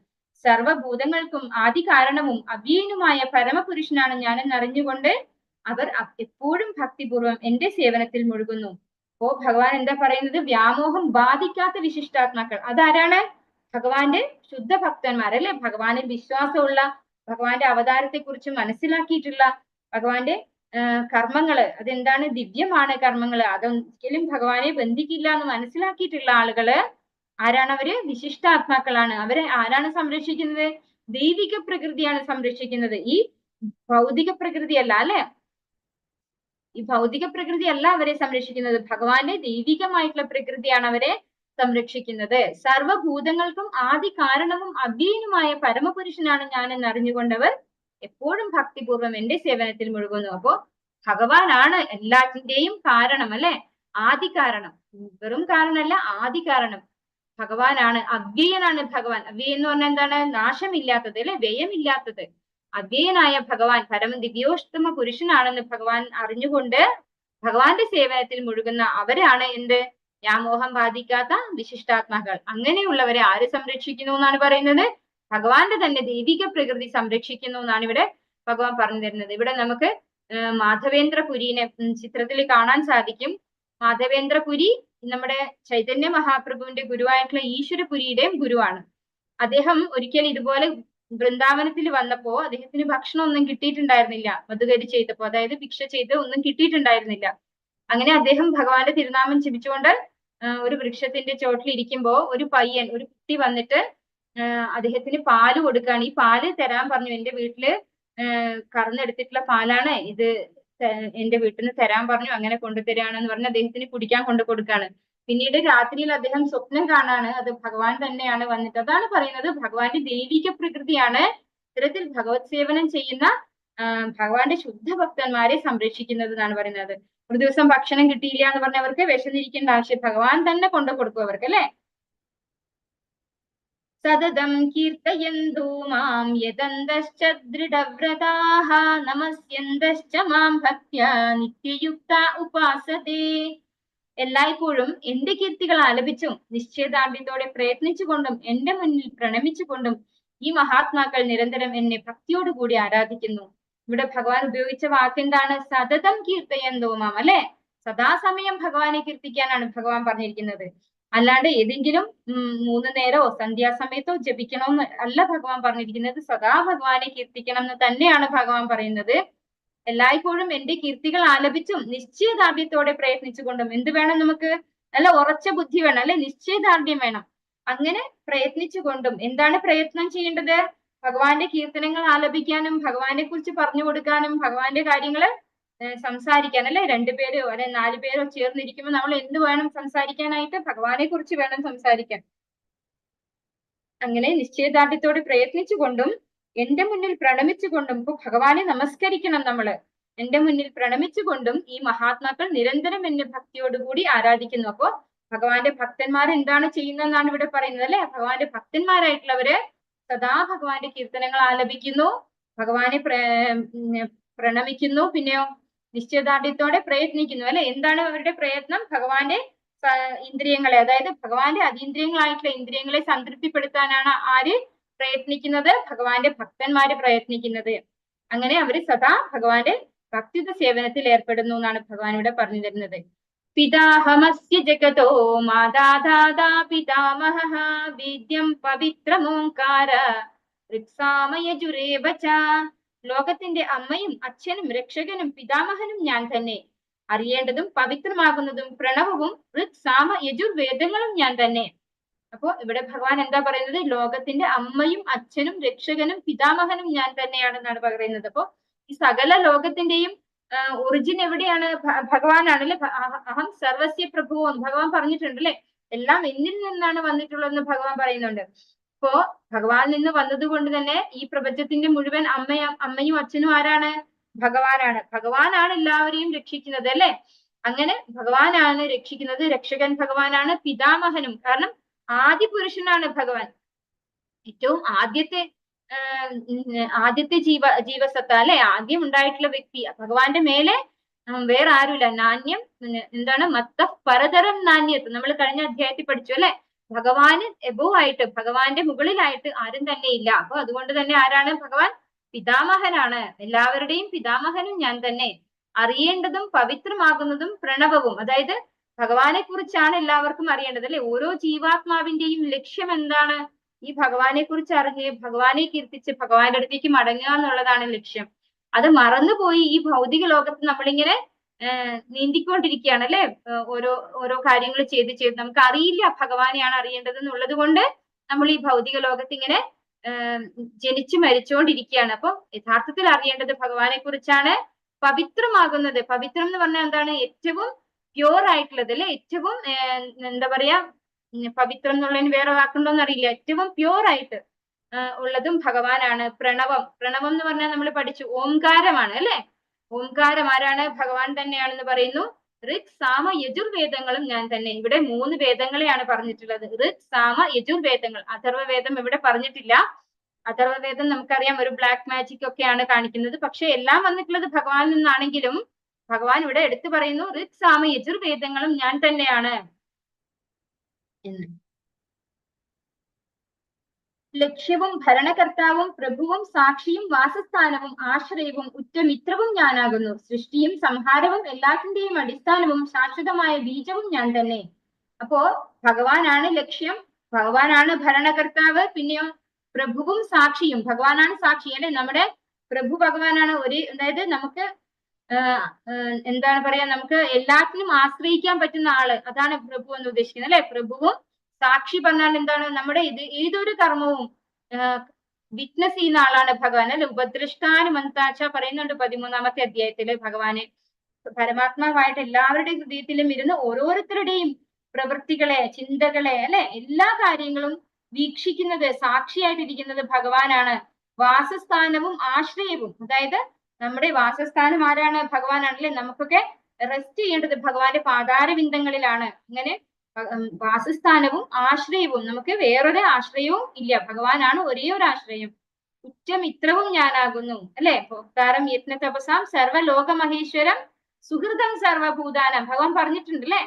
സർവഭൂതങ്ങൾക്കും ആദി കാരണവും അവ്യയനുമായ പരമപുരുഷനാണ് ഞാനെന്നറിഞ്ഞുകൊണ്ട് അവർ എപ്പോഴും ഭക്തിപൂർവം എന്റെ സേവനത്തിൽ മുഴുകുന്നു. അപ്പോ ഭഗവാൻ എന്താ പറയുന്നത്, വ്യാമോഹം ബാധിക്കാത്ത വിശിഷ്ടാത്മാക്കൾ അതാരാണ്? ഭഗവാന്റെ ശുദ്ധ ഭക്തന്മാർ അല്ലെ, ഭഗവാനിൽ വിശ്വാസമുള്ള, ഭഗവാന്റെ അവതാരത്തെ കുറിച്ച് മനസ്സിലാക്കിയിട്ടുള്ള, ഭഗവാന്റെ കർമ്മങ്ങള് അതെന്താണ്, ദിവ്യമാണ് കർമ്മങ്ങള്, അതൊരിക്കലും ഭഗവാനെ ബന്ധിക്കില്ല എന്ന് മനസ്സിലാക്കിയിട്ടുള്ള ആളുകള് ആരാണ്? അവര് വിശിഷ്ടാത്മാക്കളാണ്. അവരെ ആരാണ് സംരക്ഷിക്കുന്നത്? ദൈവിക പ്രകൃതിയാണ് സംരക്ഷിക്കുന്നത്, ഈ ഭൗതിക പ്രകൃതിയല്ല അല്ലെ. ഈ ഭൗതിക പ്രകൃതിയല്ല അവരെ സംരക്ഷിക്കുന്നത്, ഭഗവാന്റെ ദൈവികമായിട്ടുള്ള പ്രകൃതിയാണ് അവരെ സംരക്ഷിക്കുന്നത്. സർവഭൂതങ്ങൾക്കും ആദി കാരണവും അവ്യയനുമായ പരമപുരുഷനാണ് ഞാൻ എന്നറിഞ്ഞുകൊണ്ടവർ എപ്പോഴും ഭക്തിപൂർവ്വം എന്റെ സേവനത്തിൽ മുഴുകുന്നു. അപ്പോ ഭഗവാനാണ് എല്ലാറ്റിന്റെയും കാരണം അല്ലെ, ആദി കാരണം, വെറും കാരണമല്ല, ആദി കാരണം ഭഗവാനാണ്. അവ്യയനാണ് ഭഗവാൻ. അവ്യയം എന്ന് പറഞ്ഞാൽ എന്താണ്? നാശമില്ലാത്തത് അല്ലെ, വ്യയമില്ലാത്തത്. അവ്യയനായ ഭഗവാൻ പരമ ദിവ്യോത്തമ പുരുഷനാണെന്ന് ഭഗവാൻ അറിഞ്ഞുകൊണ്ട് ഭഗവാന്റെ സേവനത്തിൽ മുഴുകുന്ന അവരാണ് എന്ത്? വ്യാമോഹം ബാധിക്കാത്ത വിശിഷ്ടാത്മാക്കൾ. അങ്ങനെയുള്ളവരെ ആര് സംരക്ഷിക്കുന്നു എന്നാണ് പറയുന്നത്? ഭഗവാന്റെ തന്നെ ദൈവിക പ്രകൃതി സംരക്ഷിക്കുന്നു എന്നാണ് ഇവിടെ ഭഗവാൻ പറഞ്ഞു തരുന്നത്. ഇവിടെ നമുക്ക് മാധവേന്ദ്രപുരീനെ ചിത്രത്തിൽ കാണാൻ സാധിക്കും. മാധവേന്ദ്രപുരി നമ്മുടെ ചൈതന്യ മഹാപ്രഭുവിന്റെ ഗുരുവായിട്ടുള്ള ഈശ്വരപുരിയുടെയും ഗുരുവാണ്. അദ്ദേഹം ഒരിക്കൽ ഇതുപോലെ വൃന്ദാവനത്തിൽ വന്നപ്പോ അദ്ദേഹത്തിന് ഭക്ഷണം ഒന്നും കിട്ടിയിട്ടുണ്ടായിരുന്നില്ല. മധുകരി ചെയ്തപ്പോ, അതായത് ഭിക്ഷ ചെയ്ത് ഒന്നും കിട്ടിയിട്ടുണ്ടായിരുന്നില്ല. അങ്ങനെ അദ്ദേഹം ഭഗവാന്റെ തിരുനാമം ജപിച്ചുകൊണ്ട് ഒരു വൃക്ഷത്തിന്റെ ചോട്ടിൽ ഇരിക്കുമ്പോ ഒരു പയ്യൻ, ഒരു കുട്ടി വന്നിട്ട് അദ്ദേഹത്തിന് പാല് കൊടുക്കുകയാണ്. ഈ പാല് തരാൻ പറഞ്ഞു, എന്റെ വീട്ടില് കറന്നെടുത്തിട്ടുള്ള പാലാണ് ഇത്, എന്റെ വീട്ടിൽ നിന്ന് തരാൻ പറഞ്ഞു, അങ്ങനെ കൊണ്ടുതരാണെന്ന് പറഞ്ഞ് അദ്ദേഹത്തിന് കുടിക്കാൻ കൊണ്ടു കൊടുക്കാണ്. പിന്നീട് രാത്രിയിൽ അദ്ദേഹം സ്വപ്നം കാണാണ്, അത് ഭഗവാൻ തന്നെയാണ് വന്നിട്ട്. അതാണ് പറയുന്നത്, ഭഗവാന്റെ ദൈവിക പ്രകൃതിയാണ് ഇത്തരത്തിൽ ഭഗവത് സേവനം ചെയ്യുന്ന ഭഗവാന്റെ ശുദ്ധ ഭക്തന്മാരെ സംരക്ഷിക്കുന്നത് എന്നാണ് പറയുന്നത്. ഒരു ദിവസം ഭക്ഷണം കിട്ടിയില്ല എന്ന് പറഞ്ഞവർക്ക് വിശന്നിരിക്കേണ്ട ആവശ്യം, ഭഗവാൻ തന്നെ കൊണ്ടു കൊടുക്കും അവർക്ക് അല്ലെ. സതതം കീർത്തയന്തോ മാം യദന്തശ്ച ദൃഢവ്രതാഃ നമസ്യന്തശ്ച മാം ഭക്ത്യാ നിത്യയുക്ത ഉപാസതേ. എല്ലായ്പ്പോഴും എന്റെ കീർത്തികൾ ആലപിച്ചും നിശ്ചയദാർഢ്യത്തോടെ പ്രയത്നിച്ചുകൊണ്ടും എന്റെ മുന്നിൽ പ്രണമിച്ചുകൊണ്ടും ഈ മഹാത്മാക്കൾ നിരന്തരം എന്നെ ഭക്തിയോടുകൂടി ആരാധിക്കുന്നു. ഇവിടെ ഭഗവാൻ ഉപയോഗിച്ച വാക്കെന്താണ്? സതതം കീർത്തയന്തോ മാം അല്ലെ, സദാസമയം ഭഗവാനെ കീർത്തിക്കാനാണ് ഭഗവാൻ പറഞ്ഞിരിക്കുന്നത്. അല്ലാണ്ട് ഏതെങ്കിലും 3 നേരമോ സന്ധ്യാസമയത്തോ ജപിക്കണമെന്ന് അല്ല ഭഗവാൻ പറഞ്ഞിരിക്കുന്നത്. സദാ ഭഗവാനെ കീർത്തിക്കണം എന്ന് തന്നെയാണ് ഭഗവാൻ പറയുന്നത്. എല്ലായ്പ്പോഴും എന്റെ കീർത്തികൾ ആലപിച്ചും നിശ്ചയദാർഢ്യത്തോടെ പ്രയത്നിച്ചുകൊണ്ടും. എന്ത് വേണം നമുക്ക്? നല്ല ഉറച്ച ബുദ്ധി വേണം അല്ലെ, നിശ്ചയദാർഢ്യം വേണം. അങ്ങനെ പ്രയത്നിച്ചുകൊണ്ടും. എന്താണ് പ്രയത്നം ചെയ്യേണ്ടത്? ഭഗവാന്റെ കീർത്തനങ്ങൾ ആലപിക്കാനും ഭഗവാനെ കുറിച്ച് പറഞ്ഞു കൊടുക്കാനും ഭഗവാന്റെ കാര്യങ്ങള് സംസാരിക്കാൻ അല്ലെ. 2 പേരോ അല്ലെ 4 പേരോ ചേർന്നിരിക്കുമ്പോൾ നമ്മൾ എന്ത് വേണം സംസാരിക്കാനായിട്ട്? ഭഗവാനെ കുറിച്ച് വേണം സംസാരിക്കാൻ. അങ്ങനെ നിശ്ചയദാർഢ്യത്തോടെ പ്രയത്നിച്ചുകൊണ്ടും എന്റെ മുന്നിൽ പ്രണമിച്ചുകൊണ്ടും, ഇപ്പൊ ഭഗവാനെ നമസ്കരിക്കണം നമ്മള്. എന്റെ മുന്നിൽ പ്രണമിച്ചുകൊണ്ടും ഈ മഹാത്മാക്കൾ നിരന്തരം എന്നെ ഭക്തിയോടുകൂടി ആരാധിക്കുന്നു. അപ്പോ ഭഗവാന്റെ ഭക്തന്മാർ എന്താണ് ചെയ്യുന്നതെന്നാണ് ഇവിടെ പറയുന്നത് അല്ലെ. ഭഗവാന്റെ ഭക്തന്മാരായിട്ടുള്ളവര് സദാ ഭഗവാന്റെ കീർത്തനങ്ങൾ ആലപിക്കുന്നു, ഭഗവാനെ പ്രണമിക്കുന്നു, പിന്നെയോ നിശ്ചയദാർഢ്യത്തോടെ പ്രയത്നിക്കുന്നു അല്ലെ. എന്താണ് അവരുടെ പ്രയത്നം? ഭഗവാന്റെ ഇന്ദ്രിയങ്ങളെ, അതായത് ഭഗവാന്റെ അതീന്ദ്രിയങ്ങളായിട്ടുള്ള ഇന്ദ്രിയങ്ങളെ സംതൃപ്തിപ്പെടുത്താനാണ് ആര് പ്രയത്നിക്കുന്നത്? ഭഗവാന്റെ ഭക്തന്മാര് പ്രയത്നിക്കുന്നത്. അങ്ങനെ അവര് സദാ ഭഗവാന്റെ ഭക്തിയുത സേവനത്തിൽ ഏർപ്പെടുന്നു എന്നാണ് ഭഗവാൻ ഇവിടെ പറഞ്ഞു തരുന്നത്. പിതാഹമസ്യ ജഗതോ മാതാദാതാ പിതാമഹഃ വേദ്യം പവിത്രമോംകാര ഋക്സാമയജുരേവ ച. ലോകത്തിന്റെ അമ്മയും അച്ഛനും രക്ഷകനും പിതാമഹനും ഞാൻ തന്നെ. അറിയേണ്ടതും പവിത്രമാകുന്നതും പ്രണവവും ഋക് സാമ യജുർവേദങ്ങളും ഞാൻ തന്നെ. അപ്പൊ ഇവിടെ ഭഗവാൻ എന്താ പറയുന്നത്? ലോകത്തിന്റെ അമ്മയും അച്ഛനും രക്ഷകനും പിതാമഹനും ഞാൻ തന്നെയാണെന്നാണ് പറയുന്നത്. അപ്പൊ ഈ സകല ലോകത്തിന്റെയും ഒറിജിൻ എവിടെയാണ്? ഭഗവാനാണല്ലേ. അഹം സർവസ്യ പ്രഭുവും ഭഗവാൻ പറഞ്ഞിട്ടുണ്ട് അല്ലെ. എല്ലാം എന്നിൽ നിന്നാണ് വന്നിട്ടുള്ളതെന്ന് ഭഗവാൻ പറയുന്നുണ്ട്. അപ്പോ ഭഗവാൻ നിന്ന് വന്നത് കൊണ്ട് തന്നെ ഈ പ്രപഞ്ചത്തിന്റെ മുഴുവൻ അമ്മയും അച്ഛനും ആരാണ്? ഭഗവാനാണ്. ഭഗവാനാണ് എല്ലാവരെയും രക്ഷിക്കുന്നത് അല്ലെ. അങ്ങനെ ഭഗവാനാണ് രക്ഷിക്കുന്നത്. രക്ഷകൻ ഭഗവാനാണ്. പിതാമഹനും, കാരണം ആദി പുരുഷനാണ് ഭഗവാൻ. ഏറ്റവും ആദ്യത്തെ ജീവസത്ത അല്ലെ, ആദ്യം ഉണ്ടായിട്ടുള്ള വ്യക്തി. ഭഗവാന്റെ മേലെ വേറെ ആരുമില്ല. നാണ്യം എന്താണ്? മത്ത പരതരം നാണ്യത്ത് നമ്മൾ കഴിഞ്ഞ അധ്യായത്തിൽ പഠിച്ചു അല്ലെ. ഭഗവാന് എബോവ് ആയിട്ട്, ഭഗവാന്റെ മുകളിലായിട്ട് ആരും തന്നെ ഇല്ല. അപ്പൊ അതുകൊണ്ട് തന്നെ ആരാണ് ഭഗവാൻ? പിതാമഹനാണ്. എല്ലാവരുടെയും പിതാമഹനും ഞാൻ തന്നെ. അറിയേണ്ടതും പവിത്രമാകുന്നതും പ്രണവവും, അതായത് ഭഗവാനെ കുറിച്ചാണ് എല്ലാവർക്കും അറിയേണ്ടത് അല്ലെ. ഓരോ ജീവാത്മാവിന്റെയും ലക്ഷ്യം എന്താണ്? ഈ ഭഗവാനെ കുറിച്ച് അറിഞ്ഞ് ഭഗവാനെ കീർത്തിച്ച് ഭഗവാന്റെ അടുത്തേക്ക് മടങ്ങുക എന്നുള്ളതാണ് ലക്ഷ്യം. അത് മറന്നുപോയി ഈ ഭൗതിക ലോകത്ത് നമ്മളിങ്ങനെ നീന്തിക്കൊണ്ടിരിക്കുകയാണ് അല്ലെ. ഓരോ കാര്യങ്ങൾ ചെയ്ത് നമുക്ക് അറിയില്ല ഭഗവാനെയാണ് അറിയേണ്ടത് എന്നുള്ളത് കൊണ്ട് നമ്മൾ ഈ ഭൗതിക ലോകത്ത് ഇങ്ങനെ ജനിച്ചു മരിച്ചുകൊണ്ടിരിക്കുകയാണ്. അപ്പൊ യഥാർത്ഥത്തിൽ അറിയേണ്ടത് ഭഗവാനെ കുറിച്ചാണ്. പവിത്രമാകുന്നത്, പവിത്രം എന്ന് പറഞ്ഞാൽ എന്താണ്? ഏറ്റവും പ്യൂർ ആയിട്ടുള്ളത് അല്ലെ. ഏറ്റവും എന്താ പറയാ, പവിത്രം എന്നുള്ളതിന് വേറെ വാക്കുണ്ടോന്ന് അറിയില്ല. ഏറ്റവും പ്യൂർ ആയിട്ട് ഉള്ളതും ഭഗവാനാണ്. പ്രണവം എന്ന് പറഞ്ഞാൽ നമ്മൾ പഠിച്ചു ഓംകാരമാണ് അല്ലെ. ഓംകാരം ആരാണ്? ഭഗവാൻ തന്നെയാണെന്ന് പറയുന്നു. ഋക് സാമ യജുർവേദങ്ങളും ഞാൻ തന്നെ. ഇവിടെ 3 വേദങ്ങളെയാണ് പറഞ്ഞിട്ടുള്ളത്. ഋക് സാമ യജുർവേദങ്ങൾ. അഥർവവേദം ഇവിടെ പറഞ്ഞിട്ടില്ല. അഥർവവേദം നമുക്കറിയാം ഒരു ബ്ലാക്ക് മാജിക് ഒക്കെയാണ് കാണിക്കുന്നത്. പക്ഷെ എല്ലാം വന്നിട്ടുള്ളത് ഭഗവാനിൽ നിന്നാണെങ്കിലും ഭഗവാൻ ഇവിടെ എടുത്തു പറയുന്നു ഋക് സാമ യജുർവേദങ്ങളും ഞാൻ തന്നെയാണ് എന്ന്. ലക്ഷ്യവും ഭരണകർത്താവും പ്രഭുവും സാക്ഷിയും വാസസ്ഥാനവും ആശ്രയവും ഉറ്റമിത്രവും ഞാനാകുന്നു. സൃഷ്ടിയും സംഹാരവും എല്ലാത്തിന്റെയും അടിസ്ഥാനവും ശാശ്വതമായ ബീജവും ഞാൻ തന്നെ. അപ്പോ ഭഗവാനാണ് ലക്ഷ്യം, ഭഗവാനാണ് ഭരണകർത്താവ്, പിന്നെയോ പ്രഭുവും സാക്ഷിയും. ഭഗവാനാണ് സാക്ഷി അല്ലെ. നമ്മുടെ പ്രഭു ഭഗവാനാണ്. അതായത് നമുക്ക് എന്താണ് പറയാ, നമുക്ക് എല്ലാത്തിനും ആശ്രയിക്കാൻ പറ്റുന്ന ആള്, അതാണ് പ്രഭു എന്ന് ഉദ്ദേശിക്കുന്നത് അല്ലെ. പ്രഭുവും സാക്ഷി പറഞ്ഞാൽ എന്താണ്? നമ്മുടെ ഏതൊരു കർമ്മവും വിറ്റ്നസ് ചെയ്യുന്ന ആളാണ് ഭഗവാൻ അല്ലെ. ഉപദ്രഷ്ടാനുമന്താച്ച പറയുന്നുണ്ട് 13ാമത്തെ അധ്യായത്തില്. ഭഗവാന് പരമാത്മാവായിട്ട് എല്ലാവരുടെയും ഹൃദയത്തിലും ഇരുന്ന് ഓരോരുത്തരുടെയും പ്രവൃത്തികളെ, ചിന്തകളെ അല്ലെ, എല്ലാ കാര്യങ്ങളും വീക്ഷിക്കുന്നത്, സാക്ഷിയായിട്ടിരിക്കുന്നത് ഭഗവാനാണ്. വാസസ്ഥാനവും ആശ്രയവും, അതായത് നമ്മുടെ വാസസ്ഥാനം ആരാണ്? ഭഗവാനാണല്ലേ. നമുക്കൊക്കെ റെസ്റ്റ് ചെയ്യേണ്ടത് ഭഗവാന്റെ പാതാരവിന്ദങ്ങളിലാണ്. അങ്ങനെ വാസസ്ഥാനവും ആശ്രയവും, നമുക്ക് വേറൊരു ആശ്രയവും ഇല്ല. ഭഗവാനാണ് ഒരേ ഒരു ആശ്രയം. ഉറ്റമിത്രവും ഞാനാകുന്നു അല്ലെ. ഭോക്താരം യത്ന തപസാം സർവലോക മഹേശ്വരം സുഹൃതം സർവഭൂതാനം. ഭഗവാൻ പറഞ്ഞിട്ടുണ്ട് അല്ലെ.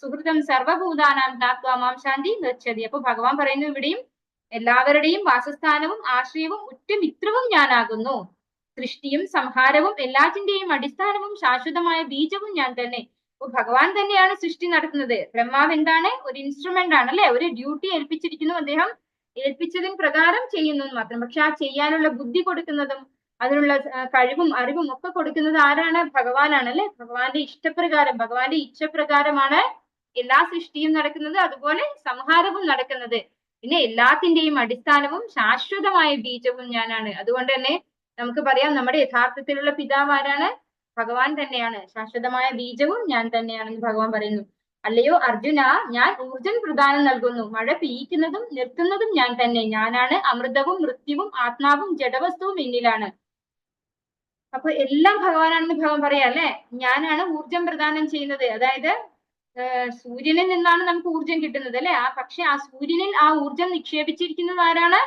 സുഹൃതം സർവഭൂതാനാം മാം ശാന്തി ഗച്ഛതി. അപ്പൊ ഭഗവാൻ പറയുന്നു ഇവിടെയും എല്ലാവരുടെയും വാസസ്ഥാനവും ആശ്രയവും ഉറ്റമിത്രവും ഞാനാകുന്നു. സൃഷ്ടിയും സംഹാരവും എല്ലാറ്റിന്റെയും അടിസ്ഥാനവും ശാശ്വതമായ ബീജവും ഞാൻ തന്നെ. അപ്പൊ ഭഗവാൻ തന്നെയാണ് സൃഷ്ടി നടത്തുന്നത്. ബ്രഹ്മാവ് എന്താണ്? ഒരു ഇൻസ്ട്രുമെന്റ് ആണ് അല്ലെ. ഒരു ഡ്യൂട്ടി ഏൽപ്പിച്ചിരിക്കുന്നു. അദ്ദേഹം ഏൽപ്പിച്ചതിന് പ്രകാരം ചെയ്യുന്നു മാത്രം. പക്ഷെ ആ ചെയ്യാനുള്ള ബുദ്ധി കൊടുക്കുന്നതും അതിനുള്ള കഴിവും അറിവും ഒക്കെ കൊടുക്കുന്നത് ആരാണ്? ഭഗവാനാണ് അല്ലെ. ഭഗവാന്റെ ഇഷ്ടപ്രകാരം, ഭഗവാന്റെ ഇച്ഛപ്രകാരമാണ് എല്ലാ സൃഷ്ടിയും നടക്കുന്നത്, അതുപോലെ സംഹാരവും നടക്കുന്നത്. പിന്നെ എല്ലാത്തിന്റെയും അടിസ്ഥാനവും ശാശ്വതമായ ബീജവും ഞാനാണ്. അതുകൊണ്ട് തന്നെ നമുക്ക് പറയാം നമ്മുടെ യഥാർത്ഥത്തിലുള്ള പിതാവ് ആരാണ്? ഭഗവാൻ തന്നെയാണ്. ശാശ്വതമായ ബീജവും ഞാൻ തന്നെയാണെന്ന് ഭഗവാൻ പറയുന്നു. അല്ലയോ അർജുന, ഞാൻ ഊർജം പ്രദാനം നൽകുന്നു. മഴ പെയ്യിക്കുന്നതും നിർത്തുന്നതും ഞാൻ തന്നെ. ഞാനാണ് അമൃതവും മൃത്യുവും ആത്മാവും ജഡവസ്തുവും എന്നിലാണ്. അപ്പൊ എല്ലാം ഭഗവാനാണെന്ന് ഭഗവാൻ പറയാം അല്ലെ. ഞാനാണ് ഊർജം പ്രദാനം ചെയ്യുന്നത്. അതായത് സൂര്യനിൽ നിന്നാണ് നമുക്ക് ഊർജം കിട്ടുന്നത് അല്ലെ. പക്ഷെ ആ സൂര്യനിൽ ആ ഊർജം നിക്ഷേപിച്ചിരിക്കുന്നത് ആരാണ്?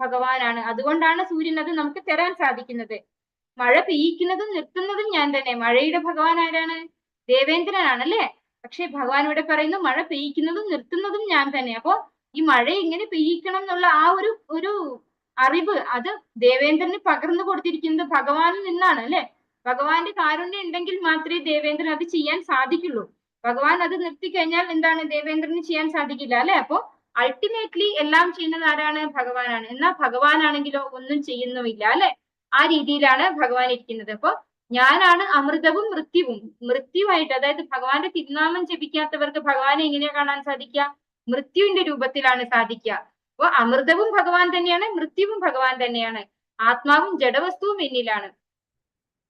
ഭഗവാനാണ്. അതുകൊണ്ടാണ് സൂര്യൻ അത് നമുക്ക് തരാൻ സാധിക്കുന്നത്. മഴ പെയ്യിക്കുന്നതും നിർത്തുന്നതും ഞാൻ തന്നെ. മഴയുടെ ഭഗവാൻ ആരാണ്? ദേവേന്ദ്രനാണ് അല്ലെ. പക്ഷെ ഭഗവാൻ ഇവിടെ പറയുന്നു മഴ പെയ്യിക്കുന്നതും നിർത്തുന്നതും ഞാൻ തന്നെ. അപ്പോ ഈ മഴ എങ്ങനെ പെയ്യിക്കണം എന്നുള്ള ആ ഒരു അറിവ് അത് ദേവേന്ദ്രന് പകർന്നു കൊടുത്തിരിക്കുന്നത് ഭഗവാനിൽ നിന്നാണ് അല്ലെ. ഭഗവാന്റെ കാരുണ്യം ഉണ്ടെങ്കിൽ മാത്രമേ ദേവേന്ദ്രൻ അത് ചെയ്യാൻ സാധിക്കുള്ളൂ. ഭഗവാൻ അത് നിർത്തിക്കഴിഞ്ഞാൽ എന്താണ്? ദേവേന്ദ്രന് ചെയ്യാൻ സാധിക്കില്ല അല്ലെ. അപ്പോ അൾട്ടിമേറ്റ്ലി എല്ലാം ചെയ്യുന്നത് ആരാണ്? ഭഗവാനാണ്. എന്നാൽ ഭഗവാനാണെങ്കിലോ ഒന്നും ചെയ്യുന്നുമില്ല അല്ലെ. ആ രീതിയിലാണ് ഭഗവാൻ ഇരിക്കുന്നത്. അപ്പൊ ഞാനാണ് അമൃതവും മൃത്യുവും. മൃത്യുവായിട്ട്, അതായത് ഭഗവാന്റെ തിരുനാമം ജപിക്കാത്തവർക്ക് ഭഗവാനെ എങ്ങനെയാ കാണാൻ സാധിക്കുക? മൃത്യുവിന്റെ രൂപത്തിലാണ് സാധിക്കുക. അപ്പൊ അമൃതവും ഭഗവാൻ തന്നെയാണ്, മൃത്യുവും ഭഗവാൻ തന്നെയാണ്, ആത്മാവും ജഡവസ്തുവും എന്നിലാണ്.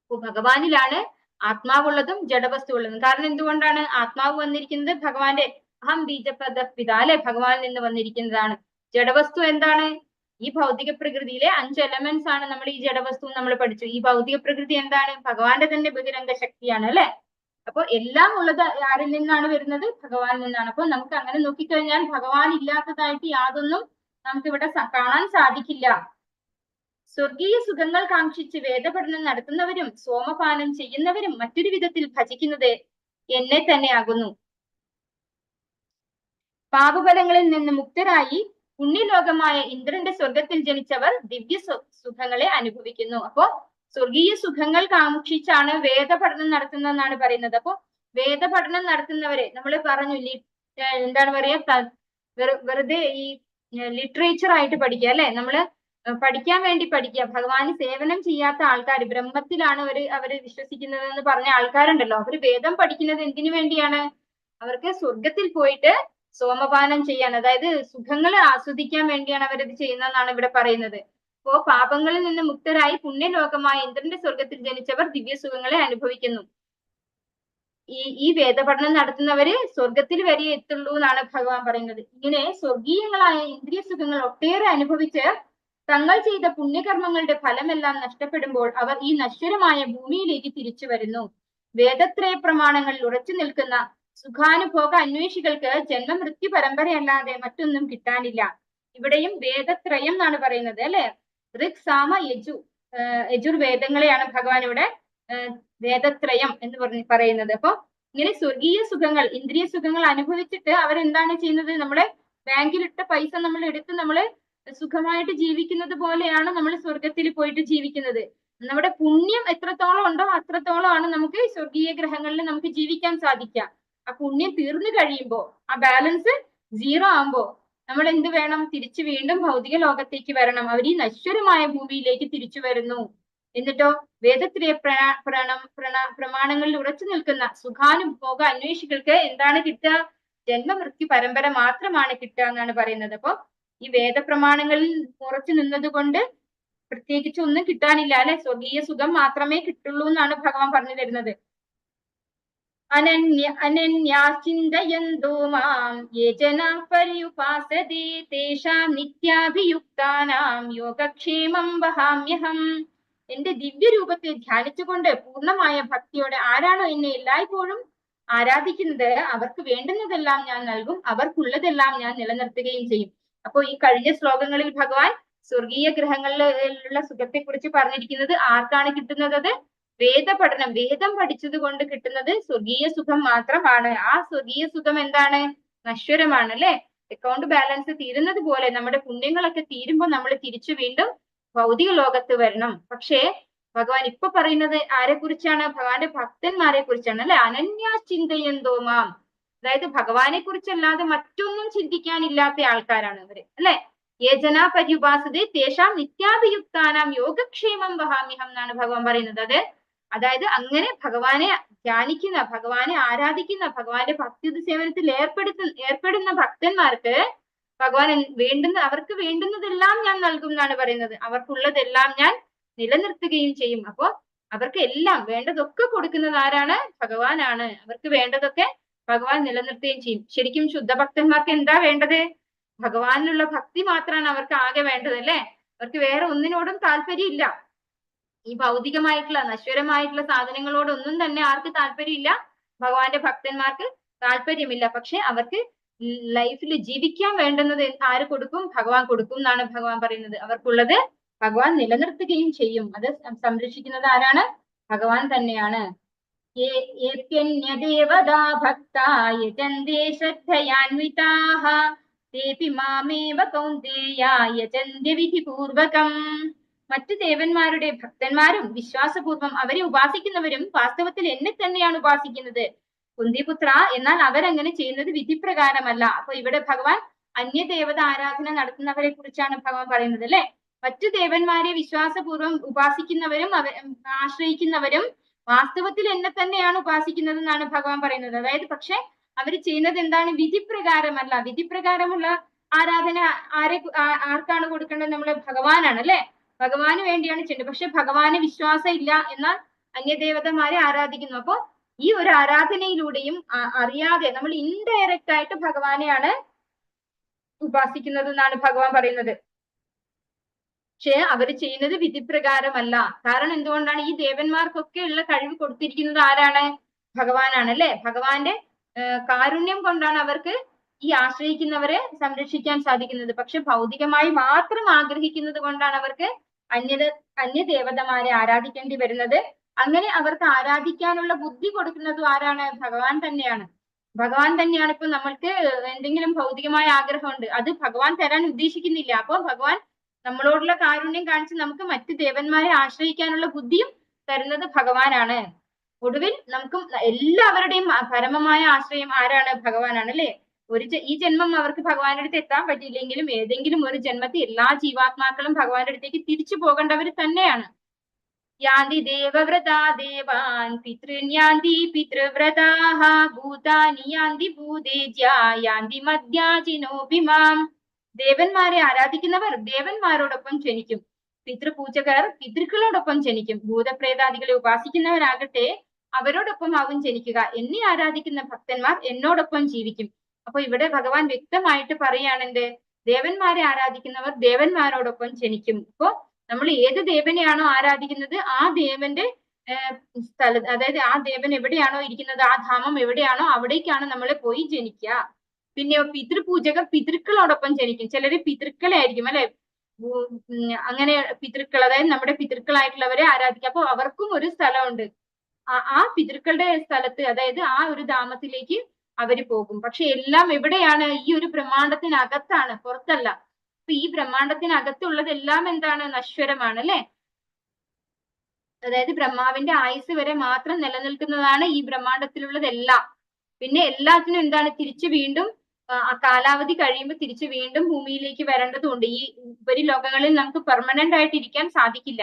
അപ്പൊ ഭഗവാനിലാണ് ആത്മാവുള്ളതും ജഡവസ്തു ഉള്ളതും. കാരണം എന്തുകൊണ്ടാണ്? ആത്മാവ് വന്നിരിക്കുന്നത് ഭഗവാന്റെ അഹം ബീജപദ പിത അല്ലെ, ഭഗവാനിൽ നിന്ന് വന്നിരിക്കുന്നതാണ്. ജഡവസ്തു എന്താണ്? ഈ ഭൗതിക പ്രകൃതിയിലെ 5 എലമെന്റ്സ് ആണ് നമ്മൾ ഈ ജഡവസ്തു നമ്മൾ പഠിച്ചു. ഈ ഭൗതിക പ്രകൃതി എന്താണ്? ഭഗവാന്റെ തന്നെ ബഹിരംഗ ശക്തിയാണ് അല്ലെ. അപ്പൊ എല്ലാം ഉള്ളത് ആരിൽ നിന്നാണ് വരുന്നത്? ഭഗവാനിൽ നിന്നാണ്. അപ്പൊ നമുക്ക് അങ്ങനെ നോക്കിക്കഴിഞ്ഞാൽ ഭഗവാൻ ഇല്ലാത്തതായിട്ട് യാതൊന്നും നമുക്ക് ഇവിടെ കാണാൻ സാധിക്കില്ല. സ്വർഗീയ സുഖങ്ങൾ കാക്ഷിച്ച് വേദപഠനം നടത്തുന്നവരും സോമപാനം ചെയ്യുന്നവരും മറ്റൊരു വിധത്തിൽ ഭജിക്കുന്നത് എന്നെ തന്നെ ആകുന്നു. പാപഫലങ്ങളിൽ നിന്ന് മുക്തരായി പുണ്യലോകമായ ഇന്ദ്രന്റെ സ്വർഗത്തിൽ ജനിച്ചവർ ദിവ്യ സുഖങ്ങളെ അനുഭവിക്കുന്നു. അപ്പോ സ്വർഗീയ സുഖങ്ങൾ കാക്ഷിച്ചാണ് വേദപഠനം നടത്തുന്നതെന്നാണ് പറയുന്നത്. അപ്പോ വേദപഠനം നടത്തുന്നവരെ നമ്മൾ പറഞ്ഞു, എന്താണ് പറയാ, വെറുതെ ഈ ലിറ്ററേച്ചർ ആയിട്ട് പഠിക്കുക അല്ലെ, നമ്മള് പഠിക്കാൻ വേണ്ടി പഠിക്കുക. ഭഗവാന് സേവനം ചെയ്യാത്ത ആൾക്കാർ, ബ്രഹ്മത്തിലാണ് അവര് വിശ്വസിക്കുന്നത് എന്ന് പറഞ്ഞ ആൾക്കാരുണ്ടല്ലോ, അവര് വേദം പഠിക്കുന്നത് എന്തിനു വേണ്ടിയാണ്? അവർക്ക് സ്വർഗത്തിൽ പോയിട്ട് സോമപാനം ചെയ്യാൻ, അതായത് സുഖങ്ങൾ ആസ്വദിക്കാൻ വേണ്ടിയാണ് അവരത് ചെയ്യുന്നതെന്നാണ് ഇവിടെ പറയുന്നത്. അപ്പോ പാപങ്ങളിൽ നിന്ന് മുക്തരായി പുണ്യലോകമായ ഇന്ദ്രന്റെ സ്വർഗത്തിൽ ജനിച്ചവർ ദിവ്യസുഖങ്ങളെ അനുഭവിക്കുന്നു. ഈ വേദപഠനം നടത്തുന്നവര് സ്വർഗത്തിൽ വരെ എത്തുള്ളൂ എന്നാണ് ഭഗവാൻ പറയുന്നത്. ഇങ്ങനെ സ്വർഗീയങ്ങളായ ഇന്ദ്രിയ സുഖങ്ങൾ ഒട്ടേറെ അനുഭവിച്ച് തങ്ങൾ ചെയ്ത പുണ്യകർമ്മങ്ങളുടെ ഫലമെല്ലാം നഷ്ടപ്പെടുമ്പോൾ അവർ ഈ നശ്വരമായ ഭൂമിയിലേക്ക് തിരിച്ചു വരുന്നു. വേദത്രയ പ്രമാണങ്ങളിൽ ഉറച്ചു നിൽക്കുന്ന സുഖാനുഭോഗ അന്വേഷികൾക്ക് ജന്മമൃത്യു പരമ്പരയല്ലാതെ മറ്റൊന്നും കിട്ടാനില്ല. ഇവിടെയും വേദത്രയം എന്നാണ് പറയുന്നത് അല്ലെ. ഋക് സാമ യജുർവേദങ്ങളെയാണ് ഭഗവാൻ ഇവിടെ വേദത്രയം എന്ന് പറയുന്നത്. അപ്പൊ ഇങ്ങനെ സ്വർഗീയ സുഖങ്ങൾ, ഇന്ദ്രിയ സുഖങ്ങൾ അനുഭവിച്ചിട്ട് അവരെന്താണ് ചെയ്യുന്നത്? നമ്മളെ ബാങ്കിലിട്ട പൈസ നമ്മൾ എടുത്ത് നമ്മള് സുഖമായിട്ട് ജീവിക്കുന്നത് പോലെയാണ് നമ്മൾ സ്വർഗത്തിൽ പോയിട്ട് ജീവിക്കുന്നത്. നമ്മുടെ പുണ്യം എത്രത്തോളം ഉണ്ടോ അത്രത്തോളമാണ് നമുക്ക് സ്വർഗീയ ഗ്രഹങ്ങളിൽ നമുക്ക് ജീവിക്കാൻ സാധിക്കുക. ആ പുണ്യം തീർന്നു കഴിയുമ്പോ, ആ ബാലൻസ് 0 ആകുമ്പോ നമ്മൾ എന്ത് വേണം? തിരിച്ചു വീണ്ടും ഭൗതിക ലോകത്തേക്ക് വരണം. അവർ ഈ നശ്വരമായ ഭൂമിയിലേക്ക് തിരിച്ചു വരുന്നു. എന്നിട്ടോ വേദത്രയ പ്രമാണങ്ങളിൽ ഉറച്ചു നിൽക്കുന്ന സുഖാനുഭോഗ അന്വേഷികൾക്ക് എന്താണ് കിട്ടുക? ജന്മമൃത്യു പരമ്പര മാത്രമാണ് കിട്ടുക എന്നാണ് പറയുന്നത്. അപ്പൊ ഈ വേദപ്രമാണങ്ങളിൽ ഉറച്ചു നിന്നത് കൊണ്ട് പ്രത്യേകിച്ച് ഒന്നും കിട്ടാനില്ല അല്ലെ, സ്വർഗീയ സുഖം മാത്രമേ കിട്ടുള്ളൂ എന്നാണ് ഭഗവാൻ പറഞ്ഞു തരുന്നത്. അനന്യാചിന്തയന്തോ മാം യേ ജനാഃ പര്യുപാസതേ തേഷാം നിത്യാഭിയുക്താനാം യോഗക്ഷേമം വഹാമ്യഹം. എന്റെ ദിവ്യരൂപത്തെ ധ്യാനിച്ചുകൊണ്ട് പൂർണ്ണമായ ഭക്തിയോടെ ആരാണോ എന്നെ എല്ലായ്പ്പോഴും ആരാധിക്കുന്നത് അവർക്ക് വേണ്ടുന്നതെല്ലാം ഞാൻ നൽകും, അവർക്കുള്ളതെല്ലാം ഞാൻ നിലനിർത്തുകയും ചെയ്യും. അപ്പോ ഈ കഴിഞ്ഞ ശ്ലോകങ്ങളിൽ ഭഗവാൻ സ്വർഗീയ ഗ്രഹങ്ങളിലുള്ള സുഖത്തെ കുറിച്ച് പറഞ്ഞിരിക്കുന്നത് ആർക്കാണ് കിട്ടുന്നത്? അത് വേദപഠനം, വേദം പഠിച്ചത് കൊണ്ട് കിട്ടുന്നത് സ്വർഗീയ സുഖം മാത്രമാണ്. ആ സ്വർഗീയ സുഖം എന്താണ്? നശ്വരമാണ് അല്ലെ. അക്കൗണ്ട് ബാലൻസ് തീരുന്നത് പോലെ നമ്മുടെ പുണ്യങ്ങളൊക്കെ തീരുമ്പോൾ നമ്മൾ തിരിച്ചു വീണ്ടും ഭൗതിക ലോകത്ത് വരണം. പക്ഷേ ഭഗവാൻ ഇപ്പൊ പറയുന്നത് ആരെ കുറിച്ചാണ്? ഭഗവാന്റെ ഭക്തന്മാരെ കുറിച്ചാണ് അല്ലെ. അനന്യാചിന്തയന്തോ മാം, അതായത് ഭഗവാനെ കുറിച്ചല്ലാതെ മറ്റൊന്നും ചിന്തിക്കാനില്ലാത്ത ആൾക്കാരാണ് അവര് അല്ലെ. യേജനാ പര്യുപാസതേ തേഷാം നിത്യാഭിയുക്താനാം യോഗക്ഷേമം വഹാമ്യഹം എന്നാണ് ഭഗവാൻ പറയുന്നത്. അതായത് അങ്ങനെ ഭഗവാനെ ധ്യാനിക്കുന്ന, ഭഗവാനെ ആരാധിക്കുന്ന, ഭഗവാന്റെ ഭക്തി സേവനത്തിൽ ഏർപ്പെടുന്ന ഭക്തന്മാർക്ക് ഭഗവാൻ അവർക്ക് വേണ്ടുന്നതെല്ലാം ഞാൻ നൽകും എന്നാണ് പറയുന്നത്. അവർക്കുള്ളതെല്ലാം ഞാൻ നിലനിർത്തുകയും ചെയ്യും. അപ്പോ അവർക്ക് എല്ലാം വേണ്ടതൊക്കെ കൊടുക്കുന്നത് ആരാണ്? ഭഗവാനാണ്. അവർക്ക് വേണ്ടതൊക്കെ ഭഗവാൻ നിലനിർത്തുകയും ചെയ്യും. ശരിക്കും ശുദ്ധഭക്തന്മാർക്ക് എന്താ വേണ്ടത്? ഭഗവാനിലുള്ള ഭക്തി മാത്രമാണ് അവർക്ക് ആകെ വേണ്ടത് അല്ലെ. അവർക്ക് വേറെ ഒന്നിനോടും താല്പര്യമില്ല. ഈ ഭൗതികമായിട്ടുള്ള നശ്വരമായിട്ടുള്ള സാധനങ്ങളോടൊന്നും തന്നെ ആർക്ക് താല്പര്യമില്ല? ഭഗവാന്റെ ഭക്തന്മാർക്ക് താല്പര്യമില്ല. പക്ഷെ അവർക്ക് ലൈഫിൽ ജീവിക്കാൻ വേണ്ടുന്നത് ആര് കൊടുക്കും? ഭഗവാൻ കൊടുക്കും എന്നാണ് ഭഗവാൻ പറയുന്നത്. അവർക്കുള്ളത് ഭഗവാൻ നിലനിർത്തുകയും ചെയ്യും. അത് സംരക്ഷിക്കുന്നത് ആരാണ്? ഭഗവാൻ തന്നെയാണ്. ദേവതാ ഭക്താ യജന്തേ ശ്രദ്ധയാന്വിതാഃ തേപി മാമേവ കൗന്ദേയ യജന്ത്യ വിധിപൂർവകം. മറ്റു ദേവന്മാരുടെ ഭക്തന്മാരും വിശ്വാസപൂർവം അവരെ ഉപാസിക്കുന്നവരും വാസ്തവത്തിൽ എന്നെ തന്നെയാണ് ഉപാസിക്കുന്നത്. കുന്തിപുത്ര, എന്നാൽ അവരങ്ങനെ ചെയ്യുന്നത് വിധിപ്രകാരമല്ല. അപ്പൊ ഇവിടെ ഭഗവാൻ അന്യദേവത ആരാധന നടത്തുന്നവരെ കുറിച്ചാണ് ഭഗവാൻ പറയുന്നത് അല്ലെ. മറ്റു ദേവന്മാരെ വിശ്വാസപൂർവം ഉപാസിക്കുന്നവരും ആശ്രയിക്കുന്നവരും വാസ്തവത്തിൽ എന്നെ തന്നെയാണ് ഉപാസിക്കുന്നത് എന്നാണ് ഭഗവാൻ പറയുന്നത്. അതായത് പക്ഷെ അവർ ചെയ്യുന്നത് എന്താണ്? വിധിപ്രകാരമല്ല. വിധിപ്രകാരമുള്ള ആരാധന ആർക്കാണ് കൊടുക്കേണ്ടത്? നമ്മള് ഭഗവാനാണ് അല്ലെ? ഭഗവാന് വേണ്ടിയാണ് ചെയ്യുന്നത്. പക്ഷെ ഭഗവാന് വിശ്വാസം ഇല്ല, എന്നാൽ അന്യദേവതമാരെ ആരാധിക്കുന്നു. അപ്പൊ ഈ ഒരു ആരാധനയിലൂടെയും അറിയാതെ നമ്മൾ ഇൻഡയറക്റ്റ് ആയിട്ട് ഭഗവാനെയാണ് ഉപാസിക്കുന്നത് എന്നാണ് ഭഗവാൻ പറയുന്നത്. പക്ഷെ അവര് ചെയ്യുന്നത് വിധിപ്രകാരമല്ല. കാരണം എന്തുകൊണ്ടാണ്? ഈ ദേവന്മാർക്കൊക്കെ ഉള്ള കഴിവ് കൊടുത്തിരിക്കുന്നത് ആരാണ്? ഭഗവാനാണ് അല്ലെ? ഭഗവാന്റെ കാരുണ്യം കൊണ്ടാണ് അവർക്ക് ഈ ആശ്രയിക്കുന്നവരെ സംരക്ഷിക്കാൻ സാധിക്കുന്നത്. പക്ഷെ ഭൗതികമായി മാത്രം ആഗ്രഹിക്കുന്നത് കൊണ്ടാണ് അവർക്ക് അന്യദേവതമാരെ ആരാധിക്കേണ്ടി വരുന്നത്. അങ്ങനെ അവർക്ക് ആരാധിക്കാനുള്ള ബുദ്ധി കൊടുക്കുന്നതും ആരാണ്? ഭഗവാൻ തന്നെയാണ്. ഭഗവാൻ തന്നെയാണ്. ഇപ്പൊ നമ്മൾക്ക് എന്തെങ്കിലും ഭൗതികമായ ആഗ്രഹമുണ്ട്, അത് ഭഗവാൻ തരാൻ ഉദ്ദേശിക്കുന്നില്ല. അപ്പൊ ഭഗവാൻ നമ്മളോടുള്ള കാരുണ്യം കാണിച്ച് നമുക്ക് മറ്റു ദേവന്മാരെ ആശ്രയിക്കാനുള്ള ബുദ്ധിയും തരുന്നത് ഭഗവാനാണ്. ഒടുവിൽ നമുക്ക് എല്ലാവരുടെയും പരമമായ ആശ്രയം ആരാണ്? ഭഗവാനാണ് അല്ലെ? ഈ ജന്മം അവർക്ക് ഭഗവാന്റെ അടുത്ത് എത്താൻ പറ്റിയില്ലെങ്കിലും ഏതെങ്കിലും ഒരു ജന്മത്തിൽ എല്ലാ ജീവാത്മാക്കളും ഭഗവാന്റെ അടുത്തേക്ക് തിരിച്ചു പോകേണ്ടവർ തന്നെയാണ്. യാന്തി ദേവവ്രതാ ദേവാൻ പിതൃന്യാന്തി പിതൃവ്രതാഃ ഭൂതാനി യാന്തി ഭൂതേജ്യാ യാന്തി മദ്യാജിനോഭിമാം. ദേവന്മാരെ ആരാധിക്കുന്നവർ ദേവന്മാരോടൊപ്പം ജനിക്കും, പിതൃപൂജകർ പിതൃക്കളോടൊപ്പം ജനിക്കും, ഭൂതപ്രേതാദികളെ ഉപാസിക്കുന്നവരാകട്ടെ അവരോടൊപ്പം ആവും ജനിക്കുക. എന്നെ ആരാധിക്കുന്ന ഭക്തന്മാർ എന്നോടൊപ്പം ജീവിക്കും. അപ്പൊ ഇവിടെ ഭഗവാൻ വ്യക്തമായിട്ട് പറയുകയാണെന്ത്? ദേവന്മാരെ ആരാധിക്കുന്നവർ ദേവന്മാരോടൊപ്പം ജനിക്കും. അപ്പോ നമ്മൾ ഏത് ദേവനെയാണോ ആരാധിക്കുന്നത് ആ ദേവന്റെ സ്ഥലത്ത്, അതായത് ആ ദേവൻ എവിടെയാണോ ഇരിക്കുന്നത്, ആ ധാമം എവിടെയാണോ അവിടേക്കാണ് നമ്മൾ പോയി ജനിക്കുക. പിന്നെയോ പിതൃപൂജകർ പിതൃക്കളോടൊപ്പം ജനിക്കും. ചിലര് പിതൃക്കളെ ആയിരിക്കും അല്ലെ, അങ്ങനെ പിതൃക്കൾ, അതായത് നമ്മുടെ പിതൃക്കളായിട്ടുള്ളവരെ ആരാധിക്കുക. അപ്പൊ അവർക്കും ഒരു സ്ഥലമുണ്ട്. ആ പിതൃക്കളുടെ സ്ഥലത്ത്, അതായത് ആ ഒരു ധാമത്തിലേക്ക് അവര് പോകും. പക്ഷെ എല്ലാം എവിടെയാണ്? ഈ ഒരു ബ്രഹ്മാണ്ടത്തിനകത്താണ്, പുറത്തല്ല. അപ്പൊ ഈ ബ്രഹ്മാണ്ടത്തിനകത്തുള്ളതെല്ലാം എന്താണ്? നശ്വരമാണ് അല്ലെ? അതായത് ബ്രഹ്മാവിന്റെ ആയുസ് വരെ മാത്രം നിലനിൽക്കുന്നതാണ് ഈ ബ്രഹ്മാണ്ടത്തിലുള്ളതെല്ലാം. പിന്നെ എല്ലാത്തിനും എന്താണ്? തിരിച്ചു വീണ്ടും ആ കാലാവധി കഴിയുമ്പോൾ തിരിച്ചു വീണ്ടും ഭൂമിയിലേക്ക് വരേണ്ടതുണ്ട്. ഈ ഉപരിലോകങ്ങളിൽ നമുക്ക് പെർമനന്റ് ആയിട്ട് ഇരിക്കാൻ സാധിക്കില്ല.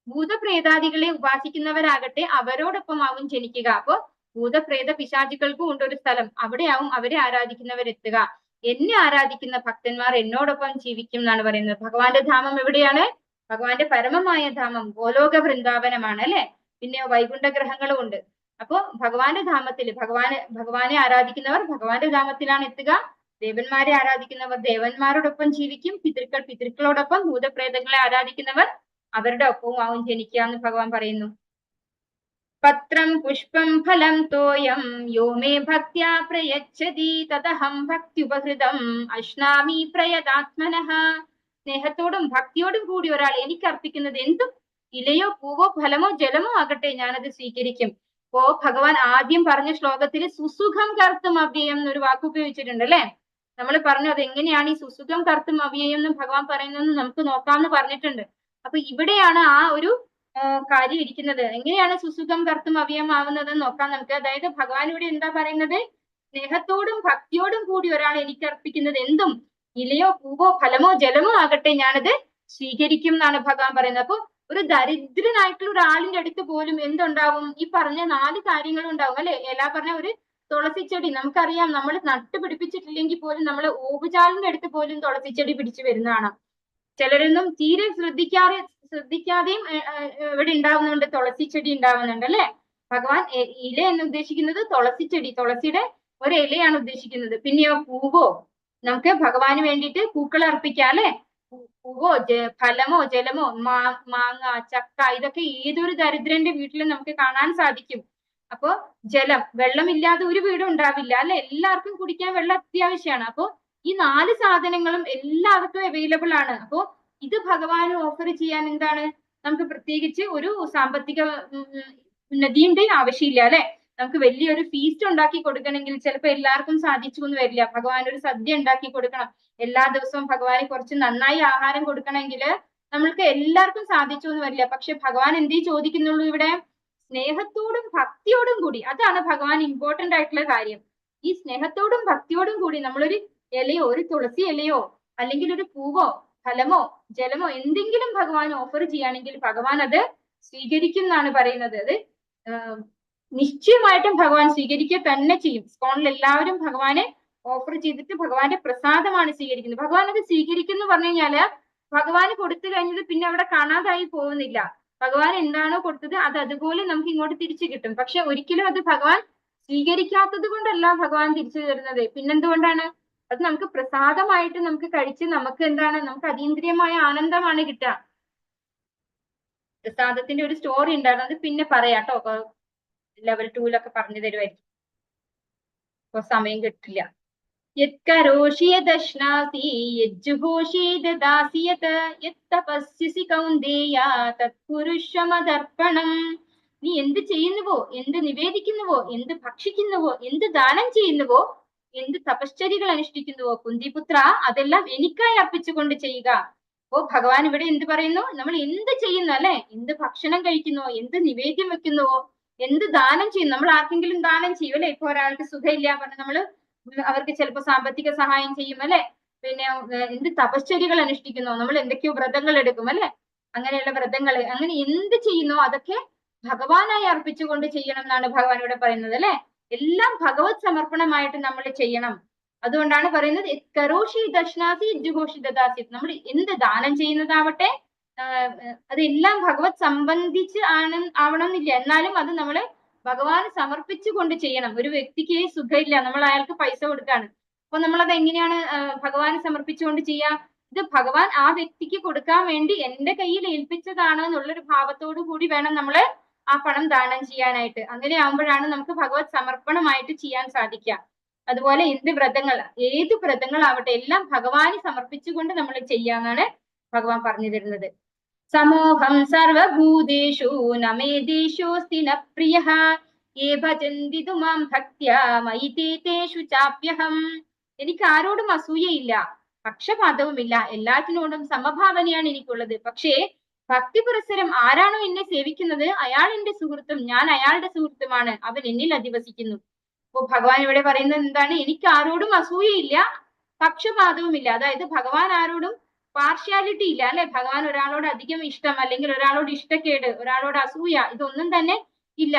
ഭൂതപ്രേതാദികളെ ഉപാസിക്കുന്നവരാകട്ടെ അവരോടൊപ്പം ആവും ജനിക്കുക. അപ്പോ ഭൂതപ്രേത പിശാചുക്കൾക്കും ഉണ്ട് ഒരു സ്ഥലം, അവിടെയാവും അവരെ ആരാധിക്കുന്നവരെത്തുക. എന്നെ ആരാധിക്കുന്ന ഭക്തന്മാർ എന്നോടൊപ്പം ജീവിക്കും എന്നാണ് പറയുന്നത്. ഭഗവാന്റെ ധാമം എവിടെയാണ്? ഭഗവാന്റെ പരമമായ ധാമം ഗോലോക വൃന്ദാവനമാണ് അല്ലെ? പിന്നെ വൈകുണ്ഠ ഗ്രഹങ്ങളും ഉണ്ട്. അപ്പോ ഭഗവാന്റെ ധാമത്തിൽ ഭഗവാനെ ആരാധിക്കുന്നവർ ഭഗവാന്റെ ധാമത്തിലാണ് എത്തുക. ദേവന്മാരെ ആരാധിക്കുന്നവർ ദേവന്മാരോടൊപ്പം ജീവിക്കും, പിതൃക്കൾ പിതൃക്കളോടൊപ്പം, ഭൂതപ്രേതങ്ങളെ ആരാധിക്കുന്നവർ അവരുടെ ഒപ്പവും ആവും ജനിക്കുക എന്ന് ഭഗവാൻ പറയുന്നു. പത്രം പുഷ്പം ഫലം തോയം യോ മേ ഭക്ത്യാ പ്രയച്ഛതി തദഹം ഭക്ത്യുപഹൃതം അശ്നാമി പ്രയതാത്മനഃ. സ്നേഹത്തോടും ഭക്തിയോടും കൂടി ഒരാൾ എനിക്ക് അർപ്പിക്കുന്നത് എന്തും, ഇലയോ പൂവോ ഫലമോ ജലമോ ആകട്ടെ, ഞാനത് സ്വീകരിക്കും. അപ്പോ ഭഗവാൻ ആദ്യം പറഞ്ഞ ശ്ലോകത്തിൽ സുസുഖം കർത്തും അവ്യയം എന്നൊരു വാക്ക് ഉപയോഗിച്ചിട്ടുണ്ട് അല്ലെ? നമ്മൾ പറഞ്ഞു അത് എങ്ങനെയാണ് ഈ സുസുഖം കർത്തും അവ്യയം എന്ന് ഭഗവാൻ പറയുന്നതെന്ന് നമുക്ക് നോക്കാമെന്ന് പറഞ്ഞിട്ടുണ്ട്. അപ്പൊ ഇവിടെയാണ് ആ ഒരു കാര്യം ഇരിക്കുന്നത്. എങ്ങനെയാണ് സുസുഖം കർത്തും അവ്യയം ആവുന്നത് നോക്കാം നമുക്ക്. അതായത് ഭഗവാൻ ഇവിടെ എന്താ പറയുന്നത്? സ്നേഹത്തോടും ഭക്തിയോടും കൂടി ഒരാൾ എനിക്ക് അർപ്പിക്കുന്നത് എന്തും, ഇലയോ പൂവോ ഫലമോ ജലമോ ആകട്ടെ, ഞാനത് സ്വീകരിക്കും എന്നാണ് ഭഗവാൻ പറയുന്നത്. അപ്പൊ ഒരു ദരിദ്രനായിട്ടുള്ള ഒരാളിന്റെ അടുത്ത് പോലും എന്തുണ്ടാവും? ഈ പറഞ്ഞ 4 കാര്യങ്ങളും ഉണ്ടാവും അല്ലെ? എല്ലാ പറഞ്ഞ ഒരു തുളസിച്ചെടി നമുക്കറിയാം, നമ്മൾ നട്ടുപിടിപ്പിച്ചിട്ടില്ലെങ്കിൽ പോലും നമ്മൾ ഓവുചാലിന്റെ അടുത്ത് പോലും തുളസിച്ചെടി പിടിച്ചു വരുന്നതാണ്. ചിലരൊന്നും തീരെ ശ്രദ്ധിക്കാതെയും ഇവിടെ ഉണ്ടാവുന്നുണ്ട്, തുളസിച്ചെടി ഉണ്ടാവുന്നുണ്ട് അല്ലെ? ഭഗവാൻ ഇല എന്ന് ഉദ്ദേശിക്കുന്നത് തുളസിച്ചെടി, തുളസിയുടെ ഒരു ഇലയാണ് ഉദ്ദേശിക്കുന്നത്. പിന്നെയോ പൂവോ, നമുക്ക് ഭഗവാന് വേണ്ടിയിട്ട് പൂക്കൾ അർപ്പിക്കാം അല്ലെ? പൂവോ ഫലമോ ജലമോ, മാങ്ങ ചക്ക, ഇതൊക്കെ ഏതൊരു ദരിദ്രന്റെ വീട്ടിലും നമുക്ക് കാണാൻ സാധിക്കും. അപ്പോ ജലം, വെള്ളമില്ലാതെ ഒരു വീടും ഉണ്ടാവില്ല അല്ലെ? എല്ലാവർക്കും കുടിക്കാൻ വെള്ളം അത്യാവശ്യമാണ്. അപ്പോ ഈ 4 സാധനങ്ങളും എല്ലാവർക്കും അവൈലബിൾ ആണ്. അപ്പോ ഇത് ഭഗവാന് ഓഫർ ചെയ്യാൻ എന്താണ്, നമുക്ക് പ്രത്യേകിച്ച് ഒരു സാമ്പത്തിക ഉന്നതിയുടെ ആവശ്യമില്ല അല്ലെ? നമുക്ക് വലിയൊരു ഫീസ്റ്റ് ഉണ്ടാക്കി കൊടുക്കണമെങ്കിൽ ചിലപ്പോൾ എല്ലാവർക്കും സാധിച്ചു എന്ന് വരില്ല. ഭഗവാൻ ഒരു സദ്യ ഉണ്ടാക്കി കൊടുക്കണം, എല്ലാ ദിവസവും ഭഗവാന് കുറച്ച് നന്നായി ആഹാരം കൊടുക്കണമെങ്കിൽ നമ്മൾക്ക് എല്ലാവർക്കും സാധിച്ചു എന്ന് വരില്ല. പക്ഷെ ഭഗവാൻ എന്തേ ചോദിക്കുന്നുള്ളൂ ഇവിടെ? സ്നേഹത്തോടും ഭക്തിയോടും കൂടി. അതാണ് ഭഗവാൻ ഇമ്പോർട്ടന്റ് ആയിട്ടുള്ള കാര്യം. ഈ സ്നേഹത്തോടും ഭക്തിയോടും കൂടി നമ്മളൊരു ഇലയോ, ഒരു തുളസി ഇലയോ അല്ലെങ്കിൽ ഒരു പൂവോ ഫലമോ ജലമോ എന്തെങ്കിലും ഭഗവാൻ ഓഫർ ചെയ്യുകയാണെങ്കിൽ ഭഗവാൻ അത് സ്വീകരിക്കും എന്നാണ് പറയുന്നത്. അത് നിശ്ചയമായിട്ടും ഭഗവാൻ സ്വീകരിക്കുക തന്നെ ചെയ്യും. സ്കോണിൽ എല്ലാവരും ഭഗവാനെ ഓഫർ ചെയ്തിട്ട് ഭഗവാന്റെ പ്രസാദമാണ് സ്വീകരിക്കുന്നത്. ഭഗവാൻ അത് സ്വീകരിക്കുന്നു പറഞ്ഞു കഴിഞ്ഞാല് ഭഗവാന് കൊടുത്തു കഴിഞ്ഞത് പിന്നെ അവിടെ കാണാതായി പോകുന്നില്ല. ഭഗവാൻ എന്താണോ കൊടുത്തത് അത് അതുപോലെ നമുക്ക് ഇങ്ങോട്ട് തിരിച്ചു കിട്ടും. പക്ഷെ ഒരിക്കലും അത് ഭഗവാൻ സ്വീകരിക്കാത്തത് കൊണ്ടല്ല ഭഗവാൻ തിരിച്ചു തരുന്നത്. പിന്നെന്തുകൊണ്ടാണ്? അത് നമുക്ക് പ്രസാദമായിട്ട് നമുക്ക് കഴിച്ച് നമുക്ക് എന്താണ്, നമുക്ക് അതീന്ദ്രിയമായ ആനന്ദമാണ് കിട്ടുക. പ്രസാദത്തിന്റെ ഒരു സ്റ്റോറി ഉണ്ടായിരുന്നു, അത് പിന്നെ പറയാട്ടോ. ലെവൽ 2 പറഞ്ഞു തരുമായിരിക്കും, ഇപ്പൊ സമയം കിട്ടില്ല. യത്കരോഷി യദശ്നാസി യജ്ജുഹോഷി ദദാസി യത് യത്തപസ്യസി കൗന്ദേയ തത്പുരുഷമദർപ്പണം. നീ എന്ത് ചെയ്യുന്നുവോ, എന്ത് നിവേദിക്കുന്നുവോ, എന്ത് ഭക്ഷിക്കുന്നുവോ, എന്ത് ദാനം ചെയ്യുന്നുവോ, എന്ത് തപശ്ചര്യകൾ അനുഷ്ഠിക്കുന്നുവോ കുന്തിപുത്ര, അതെല്ലാം എനിക്കായി അർപ്പിച്ചുകൊണ്ട് ചെയ്യുക. അപ്പോ ഭഗവാൻ ഇവിടെ എന്ത് പറയുന്നു? നമ്മൾ എന്ത് ചെയ്യുന്നു അല്ലെ, എന്ത് ഭക്ഷണം കഴിക്കുന്നുവോ, എന്ത് നിവേദ്യം വെക്കുന്നുവോ, എന്ത് ദാനം ചെയ്യുന്നു. നമ്മൾ ആർക്കെങ്കിലും ദാനം ചെയ്യും അല്ലെ. ഇപ്പൊ ഒരാൾക്ക് സുഖമില്ല പറഞ്ഞ് നമ്മള് അവർക്ക് ചിലപ്പോൾ സാമ്പത്തിക സഹായം ചെയ്യും അല്ലെ. പിന്നെ എന്ത് തപശ്ചര്യകൾ അനുഷ്ഠിക്കുന്നു, നമ്മൾ എന്തൊക്കെയോ വ്രതങ്ങൾ എടുക്കും അല്ലെ. അങ്ങനെയുള്ള വ്രതങ്ങൾ, അങ്ങനെ എന്ത് ചെയ്യുന്നോ അതൊക്കെ ഭഗവാനായി അർപ്പിച്ചുകൊണ്ട് ചെയ്യണം എന്നാണ് ഭഗവാൻ ഇവിടെ പറയുന്നത് അല്ലെ. എല്ലാം ഭഗവത് സമർപ്പണമായിട്ട് നമ്മൾ ചെയ്യണം. അതുകൊണ്ടാണ് പറയുന്നത് കരോഷി ദക്ഷിണാസി ജുഹോഷി ദദാസി. നമ്മൾ എന്ത് ദാനം ചെയ്യുന്നതാവട്ടെ അതെല്ലാം ഭഗവത് സംബന്ധിച്ച് ആവണമെന്നില്ല. എന്നാലും അത് നമ്മള് ഭഗവാന് സമർപ്പിച്ചുകൊണ്ട് ചെയ്യണം. ഒരു വ്യക്തിക്ക് സുഖമില്ല, നമ്മൾ അയാൾക്ക് പൈസ കൊടുക്കാണ്, അപ്പൊ നമ്മളത് എങ്ങനെയാണ് ഭഗവാന് സമർപ്പിച്ചുകൊണ്ട് ചെയ്യാ? ഇത് ഭഗവാൻ ആ വ്യക്തിക്ക് കൊടുക്കാൻ വേണ്ടി എന്റെ കയ്യിൽ ഏൽപ്പിച്ചതാണ് എന്നുള്ളൊരു ഭാവത്തോടു കൂടി വേണം നമ്മള് ആ പണം ദാനം ചെയ്യാനായിട്ട്. അങ്ങനെ ആവുമ്പോഴാണ് നമുക്ക് ഭഗവത് സമർപ്പണമായിട്ട് ചെയ്യാൻ സാധിക്കുക. അതുപോലെ എന്ത് വ്രതങ്ങൾ, ഏത് വ്രതങ്ങളാവട്ടെ എല്ലാം ഭഗവാന് സമർപ്പിച്ചുകൊണ്ട് നമ്മൾ ചെയ്യാന്നാണ് ഭഗവാൻ പറഞ്ഞു തരുന്നത്. സമോഹം സർവഭൂതേഷു നമേദേശോസ്തി ന പ്രിയഃ യേ ഭജന്തി തു മാം ഭക്ത്യാ മയി തേഷു ചാപ്യഹം. എനിക്ക് ആരോടും അസൂയയില്ല, പക്ഷപാതവുമില്ല, എല്ലാറ്റിനോടും സമഭാവനയാണ് എനിക്കുള്ളത്. പക്ഷേ ഭക്തി പുരസ്സരം ആരാണോ എന്നെ സേവിക്കുന്നത് അയാൾ എന്റെ സുഹൃത്തും ഞാൻ അയാളുടെ സുഹൃത്തുമാണ്, അവൻ എന്നിൽ അധിവസിക്കുന്നു. അപ്പൊ ഭഗവാൻ ഇവിടെ പറയുന്നത് എന്താണ്? എനിക്ക് ആരോടും അസൂയയില്ല, പക്ഷപാതവുമില്ല. അതായത് ഭഗവാൻ ആരോടും പാർഷ്യാലിറ്റി ഇല്ല അല്ലെ. ഭഗവാൻ ഒരാളോട് അധികം ഇഷ്ടം അല്ലെങ്കിൽ ഒരാളോട് ഇഷ്ടക്കേട്, ഒരാളോട് അസൂയ, ഇതൊന്നും തന്നെ ഇല്ല.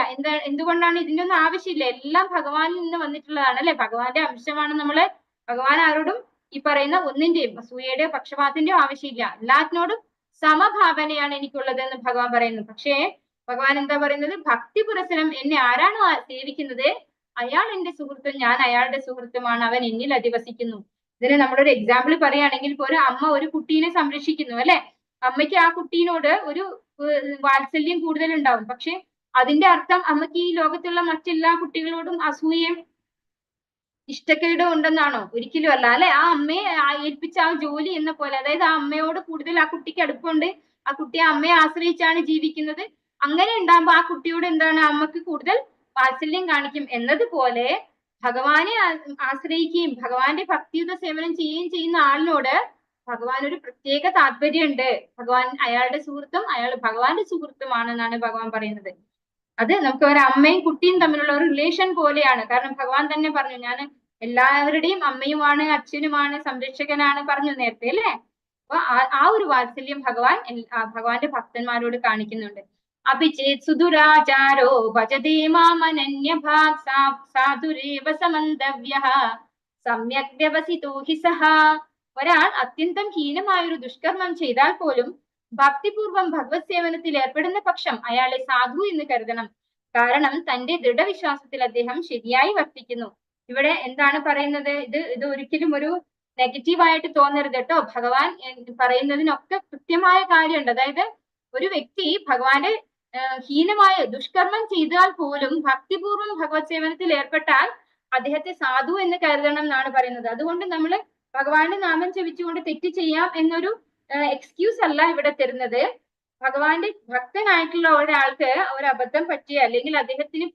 എന്തുകൊണ്ടാണ്? ഇതിന്റെ ഒന്നും ആവശ്യമില്ല. എല്ലാം ഭഗവാനിൽ നിന്ന് വന്നിട്ടുള്ളതാണ് അല്ലെ. ഭഗവാന്റെ അംശമാണ് നമ്മള്. ഭഗവാൻ ആരോടും ഈ പറയുന്ന ഒന്നിന്റെയും അസൂയയുടെയോ പക്ഷപാതത്തിന്റെയോ ആവശ്യമില്ല. എല്ലാത്തിനോടും സമഭാവനയാണ് എനിക്കുള്ളത് എന്ന് ഭഗവാൻ പറയുന്നു. പക്ഷേ ഭഗവാൻ എന്താ പറയുന്നത്? ഭക്തി പുരസ്സരം എന്നെ ആരാണോ സേവിക്കുന്നത് അയാൾ എന്റെ സുഹൃത്തും ഞാൻ അയാളുടെ സുഹൃത്തുമാണ്, അവൻ എന്നിൽ അധിവസിക്കുന്നു. ഇതിന് നമ്മളൊരു എക്സാമ്പിൾ പറയുകയാണെങ്കിൽ, ഇപ്പൊ ഒരു അമ്മ ഒരു കുട്ടീനെ സംരക്ഷിക്കുന്നു അല്ലെ. അമ്മയ്ക്ക് ആ കുട്ടീനോട് ഒരു വാത്സല്യം കൂടുതൽ ഉണ്ടാവും. പക്ഷെ അതിന്റെ അർത്ഥം അമ്മയ്ക്ക് ഈ ലോകത്തുള്ള മറ്റെല്ലാ കുട്ടികളോടും അസൂയയും ഇഷ്ടക്കേടും ഉണ്ടെന്നാണോ? ഒരിക്കലും അല്ല അല്ലെ. ആ അമ്മയെ ഏൽപ്പിച്ച ആ ജോലി എന്ന പോലെ, അതായത് ആ അമ്മയോട് കൂടുതൽ ആ കുട്ടിക്ക് അടുപ്പമുണ്ട്, ആ കുട്ടി ആ അമ്മയെ ആശ്രയിച്ചാണ് ജീവിക്കുന്നത്. അങ്ങനെ ഉണ്ടാകുമ്പോ ആ കുട്ടിയോട് എന്താണ്, അമ്മക്ക് കൂടുതൽ വാത്സല്യം കാണിക്കും. എന്നതുപോലെ ഭഗവാനെ ആശ്രയിക്കുകയും ഭഗവാന്റെ ഭക്തിയുത സേവനം ചെയ്യുകയും ചെയ്യുന്ന ആളിനോട് ഭഗവാൻ ഒരു പ്രത്യേക താല്പര്യമുണ്ട്. ഭഗവാൻ അയാളുടെ സുഹൃത്തും അയാൾ ഭഗവാന്റെ സുഹൃത്തുമാണെന്നാണ് ഭഗവാൻ പറയുന്നത്. അത് നമുക്ക് ഒരു അമ്മയും കുട്ടിയും തമ്മിലുള്ള ഒരു റിലേഷൻ പോലെയാണ്. കാരണം ഭഗവാൻ തന്നെ പറഞ്ഞു, ഞാൻ എല്ലാവരുടെയും അമ്മയുമാണ്, അച്ഛനുമാണ്, സംരക്ഷകനാണ് പറഞ്ഞു നേരത്തെ അല്ലെ. അപ്പൊ ആ ഒരു വാത്സല്യം ഭഗവാന്റെ ഭക്തന്മാരോട് കാണിക്കുന്നുണ്ട്. അഭിചേത് സുദുരാചാരോ ഭജതേ മാമനന്യഭാഗ് സാധുരേവ സമന്തവ്യഃ സമ്യക് വ്യവസിതോ ഹി സഹ. ഒരാൾ അത്യന്തം ഹീനമായൊരു ദുഷ്കർമ്മം ചെയ്താൽ പോലും ഭക്തിപൂർവം ഭഗവത് സേവനത്തിൽ ഏർപ്പെടുന്ന പക്ഷം അയാളെ സാധു എന്ന് കരുതണം. കാരണം തന്റെ ദൃഢവിശ്വാസത്തിൽ അദ്ദേഹം ശരിയായി വർത്തിക്കുന്നു. ഇവിടെ എന്താണ് പറയുന്നത്? ഇത് ഒരിക്കലും ഒരു നെഗറ്റീവായിട്ട് തോന്നരുത് കേട്ടോ. ഭഗവാൻ പറയുന്നതിനൊക്കെ കൃത്യമായ കാര്യമുണ്ട്. അതായത് ഒരു വ്യക്തി ഭഗവാന്റെ ഹീനമായ ദുഷ്കർമ്മം ചെയ്താൽ പോലും ഭക്തിപൂർവം ഭഗവത് സേവനത്തിൽ ഏർപ്പെട്ടാൽ അദ്ദേഹത്തെ സാധു എന്ന് കരുതണം എന്നാണ് പറയുന്നത്. അതുകൊണ്ട് നമ്മൾ ഭഗവാന്റെ നാമം ജപിച്ചുകൊണ്ട് തെറ്റ് ചെയ്യാം എന്നൊരു എക്സ്ക്യൂസ് അല്ല ഇവിടെ തരുന്നത്. ഭഗവാന്റെ ഭക്തനായിട്ടുള്ള ഒരാൾക്ക് ഒരു അബദ്ധം പറ്റിയ അല്ലെങ്കിൽ അദ്ദേഹത്തിന്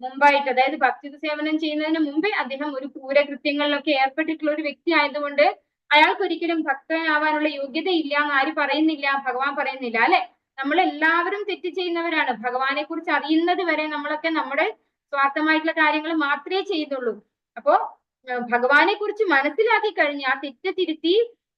മുമ്പായിട്ട്, അതായത് ഭക്തി സേവനം ചെയ്യുന്നതിന് മുമ്പേ അദ്ദേഹം ഒരു ക്രൂരകൃത്യങ്ങളിലൊക്കെ ഏർപ്പെട്ടിട്ടുള്ള ഒരു വ്യക്തി ആയതുകൊണ്ട് അയാൾക്ക് ഒരിക്കലും ഭക്തനാവാനുള്ള യോഗ്യത ഇല്ല എന്ന് ആര് പറയുന്നില്ല? ഭഗവാൻ പറയുന്നില്ല അല്ലെ. നമ്മളെല്ലാവരും തെറ്റ് ചെയ്യുന്നവരാണ്. ഭഗവാനെ കുറിച്ച് അറിയുന്നത് വരെ നമ്മളൊക്കെ നമ്മുടെ സ്വാർത്ഥമായിട്ടുള്ള കാര്യങ്ങൾ മാത്രമേ ചെയ്യുന്നുള്ളൂ. അപ്പോ ഭഗവാനെ കുറിച്ച് മനസ്സിലാക്കി കഴിഞ്ഞ് ആ തെറ്റ് തിരുത്തി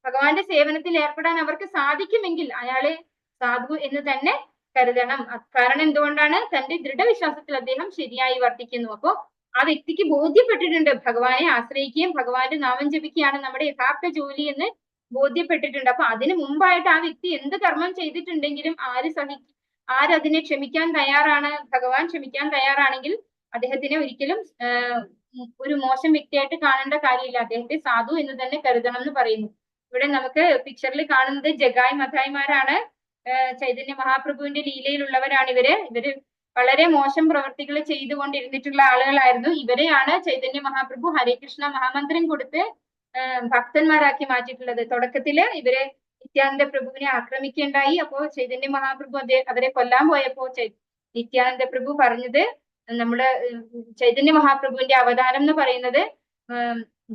ഭഗവാന്റെ സേവനത്തിൽ ഏർപ്പെടാൻ അവർക്ക് സാധിക്കുമെങ്കിൽ അയാളെ സാധു എന്ന് തന്നെ കരുതണം. കാരണം എന്തുകൊണ്ടാണ്? തന്റെ ദൃഢവിശ്വാസത്തിൽ അദ്ദേഹം ശരിയായി വർത്തിക്കുന്നു. അപ്പോ ആ വ്യക്തിക്ക് ബോധ്യപ്പെട്ടിട്ടുണ്ട് ഭഗവാനെ ആശ്രയിക്കുകയും ഭഗവാന്റെ നാമം ജപിക്കുകയാണ് നമ്മുടെ യഥാർത്ഥ ജോലി എന്ന് ബോധ്യപ്പെട്ടിട്ടുണ്ട്. അപ്പൊ അതിനു മുമ്പായിട്ട് ആ വ്യക്തി എന്ത് കർമ്മം ചെയ്തിട്ടുണ്ടെങ്കിലും ആരതിനെ ക്ഷമിക്കാൻ തയ്യാറാണ്, ഭഗവാൻ ക്ഷമിക്കാൻ തയ്യാറാണെങ്കിൽ അദ്ദേഹത്തിനെ ഒരിക്കലും ഒരു മോശം വ്യക്തിയായിട്ട് കാണേണ്ട കാര്യമില്ല. അദ്ദേഹത്തെ സാധു എന്ന് തന്നെ കരുതണം എന്ന് പറയുന്നു. ഇവിടെ നമുക്ക് പിക്ചറിൽ കാണുന്നത് ജഗായ് മഥായിമാരാണ്. ചൈതന്യ മഹാപ്രഭുവിന്റെ ലീലയിലുള്ളവരാണ് ഇവര്. വളരെ മോശം പ്രവർത്തികൾ ചെയ്തുകൊണ്ടിരുന്നിട്ടുള്ള ആളുകളായിരുന്നു. ഇവരെയാണ് ചൈതന്യ മഹാപ്രഭു ഹരേ കൃഷ്ണ മഹാമന്ത്രം കൊടുത്ത് ഭക്തന്മാരാക്കി മാറ്റിയിട്ടുള്ളത്. തുടക്കത്തില് ഇവരെ നിത്യാനന്ദ പ്രഭുവിനെ ആക്രമിക്കുകയുണ്ടായി. അപ്പോ ചൈതന്യ മഹാപ്രഭു അവരെ കൊല്ലാൻ പോയപ്പോ നിത്യാനന്ദ പ്രഭു പറഞ്ഞത്, നമ്മുടെ ചൈതന്യ മഹാപ്രഭുവിന്റെ അവതാരം എന്ന് പറയുന്നത്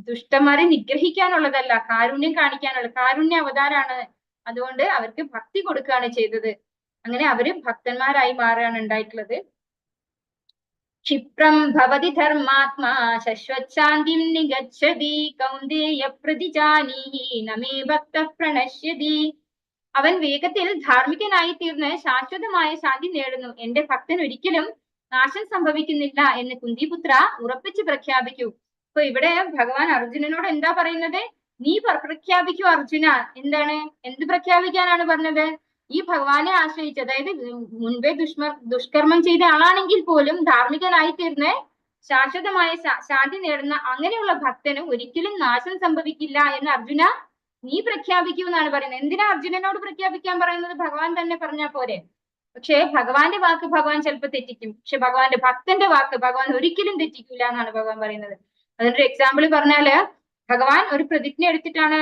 ദുഷ്ടന്മാരെ നിഗ്രഹിക്കാനുള്ളതല്ല, കാരുണ്യം കാണിക്കാനുള്ള കാരുണ്യ അവതാരാണ്. അതുകൊണ്ട് അവർക്ക് ഭക്തി കൊടുക്കുകയാണ് ചെയ്തത്. അങ്ങനെ അവര് ഭക്തന്മാരായി മാറുകയാണ് ഉണ്ടായിട്ടുള്ളത്. ക്ഷിപ്രം ഭവതി ധർമാത്മാ ശശ്വത്ശാന്തിം നിഗച്ഛതി കൗന്ദേയ പ്രതിജാനീഹി നമേ ഭക്ത പ്രണശ്യതി. അവൻ വേഗത്തിൽ ധാർമ്മികനായി തീർന്ന് ശാശ്വതമായ ശാന്തി നേടുന്നു. എന്റെ ഭക്തൻ ഒരിക്കലും നാശം സംഭവിക്കുന്നില്ല എന്ന് കുന്തിപുത്ര ഉറപ്പിച്ച് പ്രഖ്യാപിക്കൂ. അപ്പൊ ഇവിടെ ഭഗവാൻ അർജുനനോട് എന്താ പറയുന്നത്? നീ പ്രഖ്യാപിക്കൂ അർജുന. എന്ത് പ്രഖ്യാപിക്കാനാണ് പറഞ്ഞത്? ഈ ഭഗവാനെ ആശ്രയിച്ച്, അതായത് മുൻപേ ദുഷ്കർമ്മം ചെയ്ത ആളാണെങ്കിൽ പോലും ധാർമ്മികനായി തീർന്ന് ശാശ്വതമായ ശാന്തി നേടുന്ന അങ്ങനെയുള്ള ഭക്തന് ഒരിക്കലും നാശം സംഭവിക്കില്ല എന്ന് അർജുന നീ പ്രഖ്യാപിക്കൂ എന്നാണ് പറയുന്നത്. എന്തിനാ അർജുനനോട് പ്രഖ്യാപിക്കാൻ പറയുന്നത്? ഭഗവാൻ തന്നെ പറഞ്ഞാൽ പോരെ. പക്ഷെ ഭഗവാന്റെ വാക്ക് ഭഗവാൻ ചിലപ്പോൾ തെറ്റിക്കും. പക്ഷെ ഭഗവാന്റെ ഭക്തന്റെ വാക്ക് ഭഗവാൻ ഒരിക്കലും തെറ്റിക്കില്ല എന്നാണ് ഭഗവാൻ പറയുന്നത്. അതിനൊരു എക്സാമ്പിൾ പറഞ്ഞാല്, ഭഗവാൻ ഒരു പ്രതിജ്ഞ എടുത്തിട്ടാണ്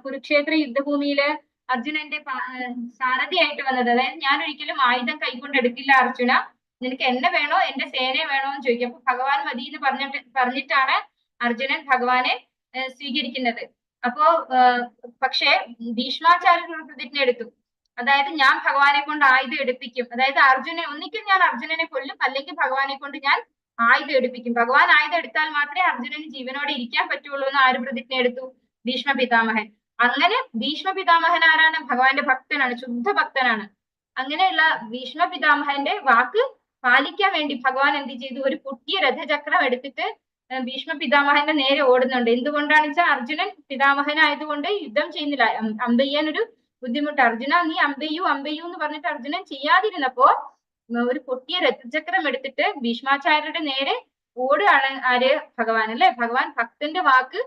കുരുക്ഷേത്ര യുദ്ധഭൂമിയില് അർജുനന്റെ സാരഥിയായിട്ട് വന്നത്. അതായത് ഞാൻ ഒരിക്കലും ആയുധം കൈകൊണ്ട് എടുക്കില്ല അർജുന, നിനക്ക് എന്നെ വേണോ എന്റെ സേനയെ വേണോ എന്ന് ചോദിക്കും. അപ്പൊ ഭഗവാൻ മതി എന്ന് പറഞ്ഞിട്ടാണ് അർജുനൻ ഭഗവാനെ സ്വീകരിക്കുന്നത്. അപ്പോ പക്ഷേ ഭീഷ്മാചാര്യർ ഒരു പ്രതിജ്ഞ എടുത്തു. അതായത് ഞാൻ ഭഗവാനെ കൊണ്ട് ആയുധം എടുപ്പിക്കും. അതായത് ഒന്നിക്കൽ ഞാൻ അർജുനനെ കൊല്ലും, അല്ലെങ്കിൽ ഭഗവാനെ കൊണ്ട് ഞാൻ ആയുധം എടുപ്പിക്കും. ഭഗവാൻ ആയുധം എടുത്താൽ മാത്രമേ അർജുനന് ജീവനോടെ ഇരിക്കാൻ പറ്റുള്ളൂ എന്ന് ആര് പ്രതിജ്ഞ എടുത്തു? ഭീഷ്മ പിതാമഹൻ. അങ്ങനെ ഭീഷ്മ പിതാമഹൻ ആരാണ്? ഭഗവാന്റെ ഭക്തനാണ്, ശുദ്ധ ഭക്തനാണ്. അങ്ങനെയുള്ള ഭീഷ്മ പിതാമഹന്റെ വാക്ക് പാലിക്കാൻ വേണ്ടി ഭഗവാൻ എന്ത് ചെയ്തു? ഒരു പൊട്ടിയ രഥചക്രം എടുത്തിട്ട് ഭീഷ്മ പിതാമഹന്റെ നേരെ ഓടുന്നുണ്ട്. എന്തുകൊണ്ടാണെന്ന് വെച്ചാൽ അർജുനൻ പിതാമഹനായതുകൊണ്ട് യുദ്ധം ചെയ്യുന്നില്ല, അമ്പെയ്യാൻ ഒരു ബുദ്ധിമുട്ട്. അർജുന നീ അമ്പെയ്യൂ എന്ന് പറഞ്ഞിട്ട് അർജുനൻ ചെയ്യാതിരുന്നപ്പോ ഒരു പൊട്ടിയ രഥചക്രം എടുത്തിട്ട് ഭീഷ്മാചാര്യരുടെ നേരെ ഓടുകയാണ് ആര്? ഭഗവാൻ. അല്ലെ? ഭഗവാൻ ഭക്തന്റെ വാക്ക്,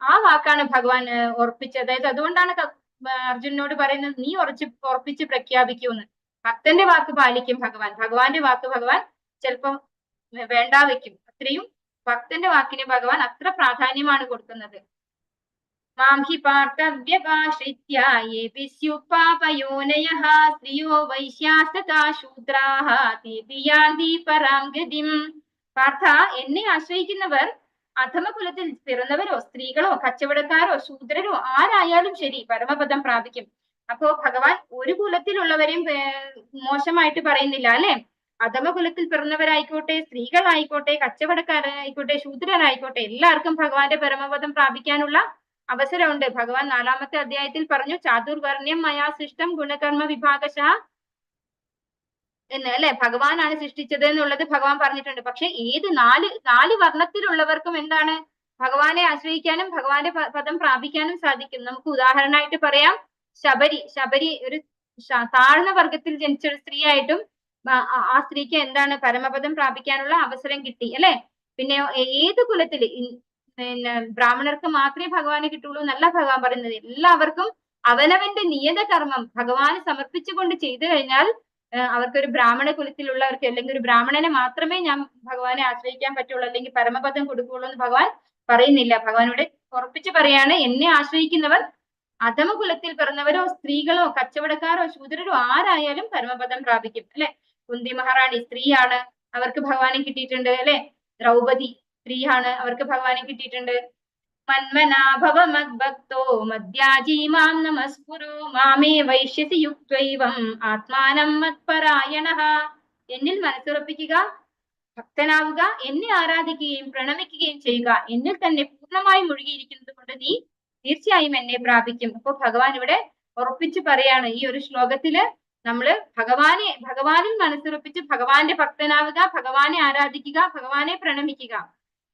ആ വാക്കാണ് ഭഗവാൻ ഉറപ്പിച്ചത്. അതായത് അതുകൊണ്ടാണ് അർജുനനോട് പറയുന്നത് നീ ഉറപ്പിച്ച് പ്രഖ്യാപിക്കൂന്ന്. ഭക്തന്റെ വാക്ക് പാലിക്കും ഭഗവാൻ. ഭഗവാന്റെ വാക്ക് ഭഗവാൻ ചിലപ്പം വേണ്ട വെക്കും. അത്രയും ഭക്തന്റെ വാക്കിന് ഭഗവാൻ അത്ര പ്രാധാന്യമാണ് കൊടുക്കുന്നത്. മാം ഹി പാർത്ഥവ്യപാശ്രിത്യ യേപി സ്യുപാപയോനയഃ സ്ത്രിയോ വൈശ്യാസ്തഥാ ശൂദ്രാഃ തേപി യാന്തി പരാം ഗതിം. പാർത്ഥ, എന്നെ ആശ്രയിക്കുന്നവർ അധമകുലത്തിൽ പിറന്നവരോ സ്ത്രീകളോ കച്ചവടക്കാരോ ശൂദ്രരോ ആരായാലും ശരി പരമപദം പ്രാപിക്കും. അപ്പോ ഭഗവാൻ ഒരു കുലത്തിലുള്ളവരെയും മോശമായിട്ട് പറയുന്നില്ല, അല്ലെ? അധമകുലത്തിൽ പിറന്നവരായിക്കോട്ടെ, സ്ത്രീകളായിക്കോട്ടെ, കച്ചവടക്കാരായിക്കോട്ടെ, ശൂദ്രരായിക്കോട്ടെ, എല്ലാവർക്കും ഭഗവാന്റെ പരമപദം പ്രാപിക്കാനുള്ള അവസരമുണ്ട്. ഭഗവാൻ 4-ാമത്തെ അധ്യായത്തിൽ പറഞ്ഞു, ചാതുർവർണ്ണ്യം മയാ സൃഷ്ടം ഗുണകർമ്മ വിഭാഗശഃ എന്ന്, അല്ലെ? ഭഗവാനാണ് സൃഷ്ടിച്ചത് എന്നുള്ളത് ഭഗവാൻ പറഞ്ഞിട്ടുണ്ട്. പക്ഷെ ഏത് നാല് വർണ്ണത്തിലുള്ളവർക്കും എന്താണ്? ഭഗവാനെ ആശ്രയിക്കാനും ഭഗവാന്റെ പദം പ്രാപിക്കാനും സാധിക്കും. നമുക്ക് ഉദാഹരണമായിട്ട് പറയാം, ശബരി ഒരു താഴ്ന്ന വർഗത്തിൽ ജനിച്ച ഒരു സ്ത്രീ ആയിട്ടും ആ സ്ത്രീക്ക് എന്താണ്? പരമപദം പ്രാപിക്കാനുള്ള അവസരം കിട്ടി, അല്ലെ? പിന്നെ ഏത് കുലത്തിൽ, പിന്നെ ബ്രാഹ്മണർക്ക് മാത്രമേ ഭഗവാനെ കിട്ടുള്ളൂ എന്നല്ല ഭഗവാൻ പറയുന്നത്. എല്ലാവർക്കും അവനവന്റെ നിയത കർമ്മം ഭഗവാന് സമർപ്പിച്ചുകൊണ്ട് ചെയ്തു കഴിഞ്ഞാൽ അവർക്കൊരു ബ്രാഹ്മണ കുലത്തിലുള്ളവർക്ക്, അല്ലെങ്കിൽ ഒരു ബ്രാഹ്മണനെ മാത്രമേ ഞാൻ ഭഗവാനെ ആശ്രയിക്കാൻ പറ്റുള്ളൂ, അല്ലെങ്കിൽ പരമപദം കൊടുക്കുകയുള്ളൂ എന്ന് ഭഗവാൻ പറയുന്നില്ല. ഭഗവാനോട് ഉറപ്പിച്ച് പറയാണ്, എന്നെ ആശ്രയിക്കുന്നവർ അധമകുലത്തിൽ പിറന്നവരോ സ്ത്രീകളോ കച്ചവടക്കാരോ ശൂദ്രരോ ആരായാലും പരമപദം പ്രാപിക്കും, അല്ലെ? കുന്തി മഹാറാണി സ്ത്രീയാണ്, അവർക്ക് ഭഗവാനെ കിട്ടിയിട്ടുണ്ട്, അല്ലെ? ദ്രൗപദി സ്ത്രീയാണ്, അവർക്ക് ഭഗവാനെ കിട്ടിയിട്ടുണ്ട്. മന്മനാഭവ മദ്ഭക്തോ മദ്യാജീ മാം നമസ്കുരു മാമേ വൈശ്യസി യുക്ത്വൈവം ആത്മാനം മത്പരായണഃ. എന്നിൽ മനസ്സുറപ്പിക്കുക, ഭക്തനാവുക, എന്നെ ആരാധിക്കുകയും പ്രണമിക്കുകയും ചെയ്യുക. എന്നിൽ തന്നെ പൂർണ്ണമായി മുഴുകിയിരിക്കുന്നത് കൊണ്ട് നീ തീർച്ചയായും എന്നെ പ്രാപിക്കും. അപ്പൊ ഭഗവാൻ ഇവിടെ ഉറപ്പിച്ചു പറയാണ് ഈ ഒരു ശ്ലോകത്തില്, നമ്മള് ഭഗവാനിൽ മനസ്സുറപ്പിച്ച് ഭഗവാന്റെ ഭക്തനാവുക, ഭഗവാനെ ആരാധിക്കുക, ഭഗവാനെ പ്രണമിക്കുക.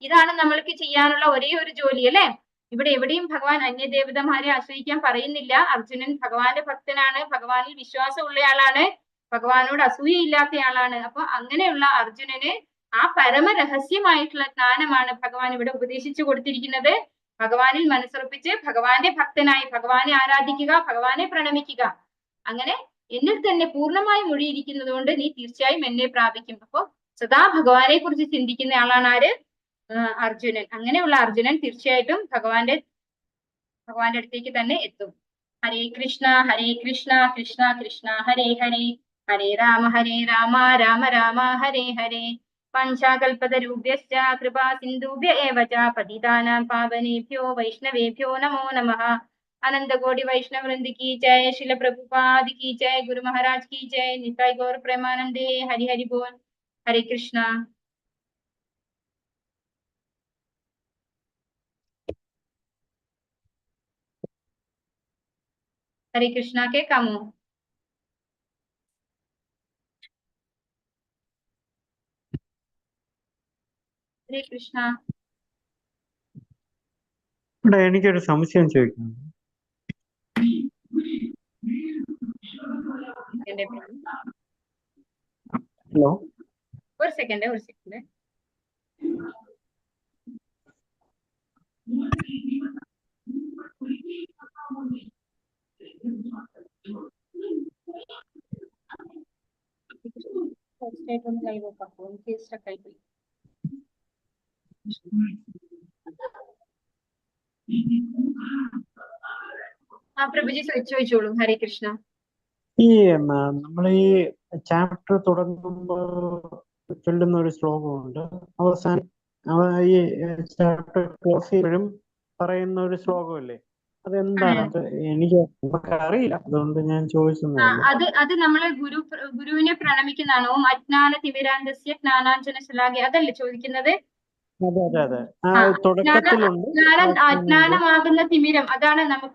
ഇതാണ് നമ്മൾക്ക് ചെയ്യാനുള്ള ഒരേ ഒരു ജോലി, അല്ലെ? ഇവിടെ എവിടെയും ഭഗവാൻ അന്യദേവതമാരെ ആശ്രയിക്കാൻ പറയുന്നില്ല. അർജുനൻ ഭഗവാന്റെ ഭക്തനാണ്, ഭഗവാനിൽ വിശ്വാസമുള്ളയാളാണ്, ഭഗവാനോട് അസൂയയില്ലാത്തയാളാണ്. അപ്പൊ അങ്ങനെയുള്ള അർജുനന് ആ പരമരഹസ്യമായിട്ടുള്ള ജ്ഞാനമാണ് ഭഗവാൻ ഇവിടെ ഉപദേശിച്ചു കൊടുത്തിരിക്കുന്നത്. ഭഗവാനിൽ മനസ്സുറപ്പിച്ച് ഭഗവാന്റെ ഭക്തനായി ഭഗവാനെ ആരാധിക്കുക, ഭഗവാനെ പ്രണമിക്കുക. അങ്ങനെ എന്നിൽ തന്നെ പൂർണ്ണമായി മുഴിയിരിക്കുന്നത് കൊണ്ട് നീ തീർച്ചയായും എന്നെ പ്രാപിക്കും. അപ്പൊ സദാ ഭഗവാനെ കുറിച്ച് ചിന്തിക്കുന്ന ആളാണ് ആര്? അർജുനൻ. അങ്ങനെയുള്ള അർജുനൻ തീർച്ചയായിട്ടും ഭഗവാന്റെ അടുത്തേക്ക് തന്നെ എത്തും. ഹരേ കൃഷ്ണ കൃഷ്ണ കൃഷ്ണ ഹരേ ഹരേ, ഹരേ രാമ രാമ രാമ ഹരേ ഹരേ. പഞ്ചാകൽപതരുഭ്യശ്ച കൃപാ സിന്ധുഭ്യ ഏവ ച പതിതാനാം പാവനേഭ്യോ വൈഷ്ണവേഭ്യോ നമോ നമഃ. अनंत कोटि वैष्णव वृंद की जय, शिल प्रभुपाद की जय, गुरु महाराज की जय, निताई गौर प्रेमानंदे, हरि हरि बोल. हरे कृष्णा. हरे कृष्णा के कामो. हरे कृष्णा. എനിക്കൊരു സംശയം ചോദിക്കണം. ഹലോ, ഒരു സെക്കൻഡ്. ലൈവ് ഓഫ് ആക്കും, എനിക്ക് സ്റ്റക്ക് ആയി പോയി. പ്രഭുജി ചോദിച്ചോളൂ. ഹരേ കൃഷ്ണ. ഈ നമ്മൾ ഈ ചാപ്റ്റർ തുടങ്ങുമ്പോൾ ചൊല്ലുന്ന ഒരു ശ്ലോകമുണ്ട്, അവസാനം ഈ ചാപ്റ്റർ ക്ലോസ് ചെയ്യുമ്പോഴും പറയുന്ന ഒരു ശ്ലോകമല്ലേ, അതെന്താണ്? അത് നമുക്ക് അറിയില്ല, അതുകൊണ്ട് ഞാൻ ചോദിച്ചതേ. അത് നമ്മള് ഗുരുവിനെ പ്രണമിക്കുന്നതാണോ? അജ്ഞാന തിമിരാന്തസ്യ ജ്ഞാനാഞ്ജന ശലാകെ, അതല്ലേ ചോദിക്കുന്നത്? അതെ, തുടക്കത്തിലുണ്ട്. അജ്ഞാനമാകുന്ന തിമിരം, അതാണ് നമുക്ക്